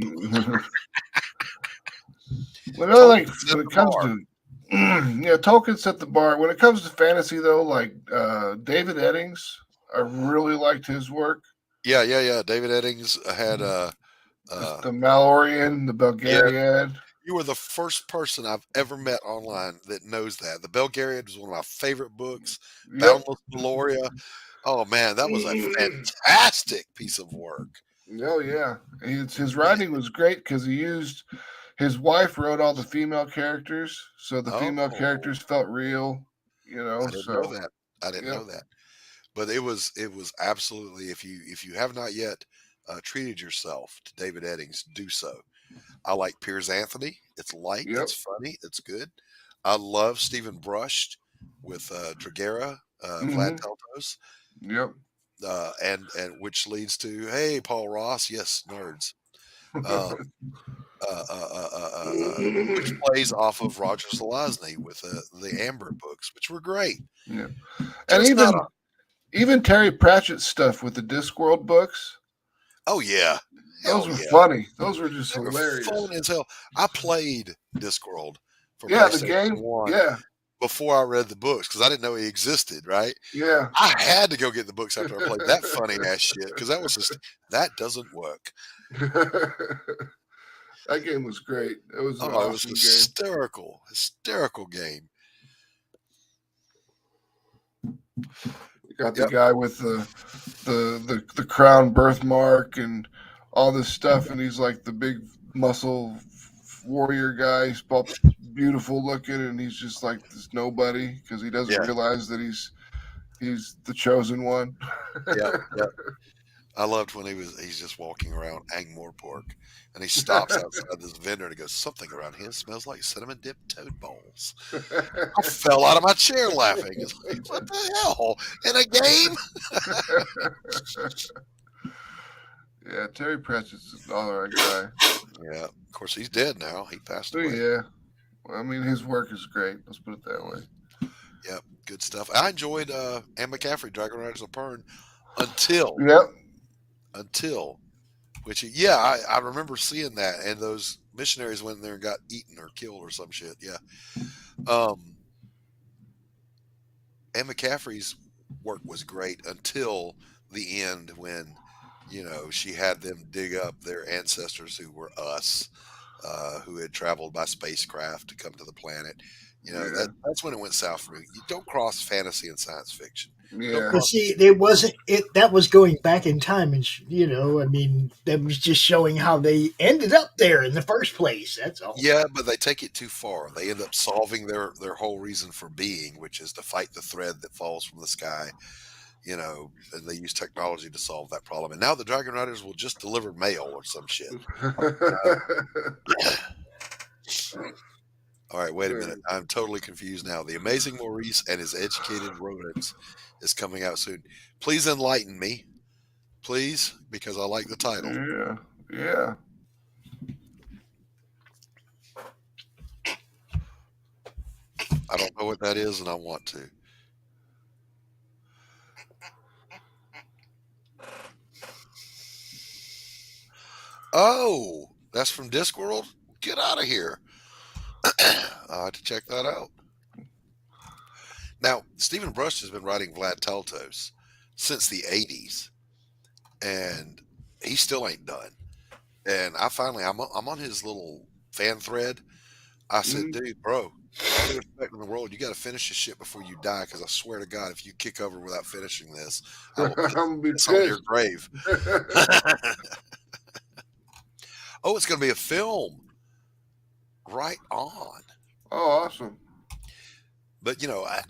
Well, I like Tolkien set when it the comes bar. to yeah, Tolkien set the bar. When it comes to fantasy, though, like David Eddings, I really liked his work. Yeah. David Eddings had The Malloreon, the Belgariad. you were the first person I've ever met online that knows that. The Belgariad was one of my favorite books. Yep. Boundless Gloria. Oh man, that was a fantastic piece of work. Oh yeah, his writing was great because he used his wife wrote all the female characters, so the female characters felt real. You know, I didn't know that. I didn't know that. But it was absolutely, if you have not yet treated yourself to David Eddings, do so. I like Piers Anthony. It's light, it's funny, it's good. I love Stephen Brush with Dragera, Vlad Teltos. Yep. And which leads to, hey, Paul Ross, yes, nerds. Which plays off of Roger Zelazny with the Amber books, which were great. Yeah, and even Terry Pratchett's stuff with the Discworld books. Oh yeah, those were funny. Those were just they hilarious. Were fun as hell. I played Discworld for the game. 1 Yeah. Before I read the books because I didn't know he existed. Right. Yeah. I had to go get the books after I played that funny ass shit because that was just that doesn't work. That game was great. It was an it was awesome hysterical game. You got the guy with the crown birthmark and all this stuff, and he's like the big muscle warrior guy. He's both beautiful looking, and he's just like this nobody because he doesn't realize that he's the chosen one. Yeah. I loved when he's just walking around Angmorpork, and he stops outside this vendor and he goes, "Something around here smells like cinnamon dipped toad balls." I fell out of my chair laughing. It's like, what the hell? In a game? Yeah, Terry Pratchett's an all right guy. Yeah, of course he's dead now. He passed away. Yeah, well, I mean his work is great. Let's put it that way. Yep, good stuff. I enjoyed Anne McCaffrey, Dragon Riders of Pern, until which I remember seeing that, and those missionaries went in there and got eaten or killed or some shit. Yeah. Anne McCaffrey's work was great until the end when, she had them dig up their ancestors who were us, who had traveled by spacecraft to come to the planet. That's when it went south for me. You don't cross fantasy and science fiction. Yeah. But see, it wasn't it. That was going back in time, and I mean, that was just showing how they ended up there in the first place. That's all. Yeah, but they take it too far. They end up solving their whole reason for being, which is to fight the thread that falls from the sky. And they use technology to solve that problem. And now the Dragon Riders will just deliver mail or some shit. All right, wait a minute. I'm totally confused now. The Amazing Maurice and His Educated Rodents is coming out soon. Please enlighten me. Please, because I like the title. Yeah. I don't know what that is, and I want to. Oh, that's from Discworld? Get out of here. I'll have to check that out. Now, Stephen Brush has been writing Vlad Teltos since the 80s, and he still ain't done. And I'm on his little fan thread. I said, dude, bro, all the respect in the world, you got to finish this shit before you die, because I swear to God, if you kick over without finishing this, I will piss on your grave. Oh, it's going to be a film. Right on. Oh, awesome. But,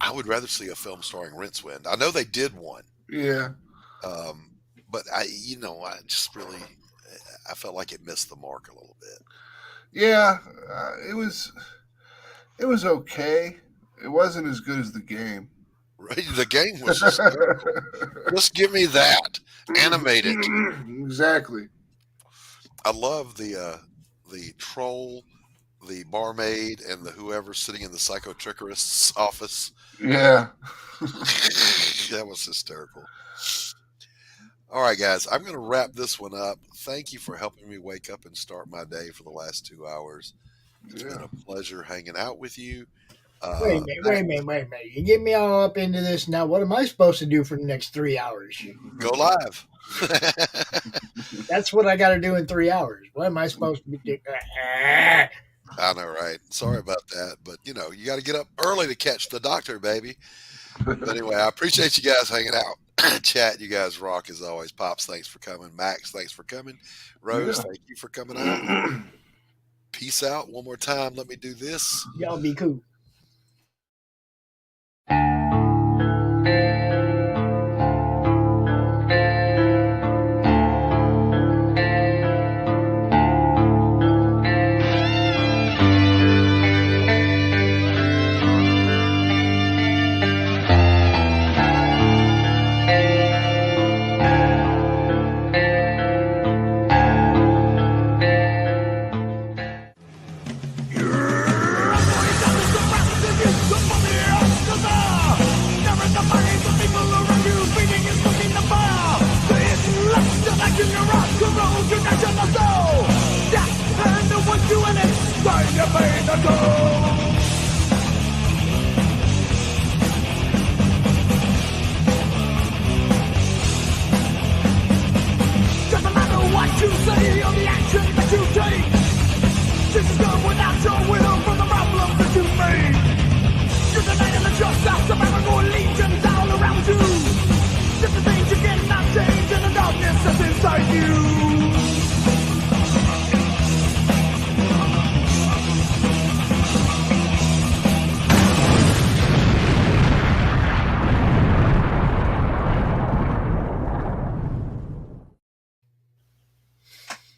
I would rather see a film starring Rincewind. I know they did one. Yeah. But I just really, I felt like it missed the mark a little bit. Yeah. It was okay. It wasn't as good as the game. Right? The game was just just give me that. Animate it. Exactly. I love the troll the barmaid and the whoever sitting in the psychotrickerist's office. Yeah. That was hysterical. All right, guys, I'm going to wrap this one up. Thank you for helping me wake up and start my day for the last 2 hours. It's been a pleasure hanging out with you. Wait a minute. You get me all up into this now. What am I supposed to do for the next 3 hours? Go live. That's what I got to do in 3 hours. What am I supposed to be doing? I know, right? Sorry about that, but you got to get up early to catch the doctor, baby. But anyway, I appreciate you guys hanging out. Chat, you guys rock as always. Pops, thanks for coming. Max, thanks for coming. Rose, thank you for coming out. Peace out. One more time. Let me do this. Y'all be cool. You say on the action that you take. This is done without your will.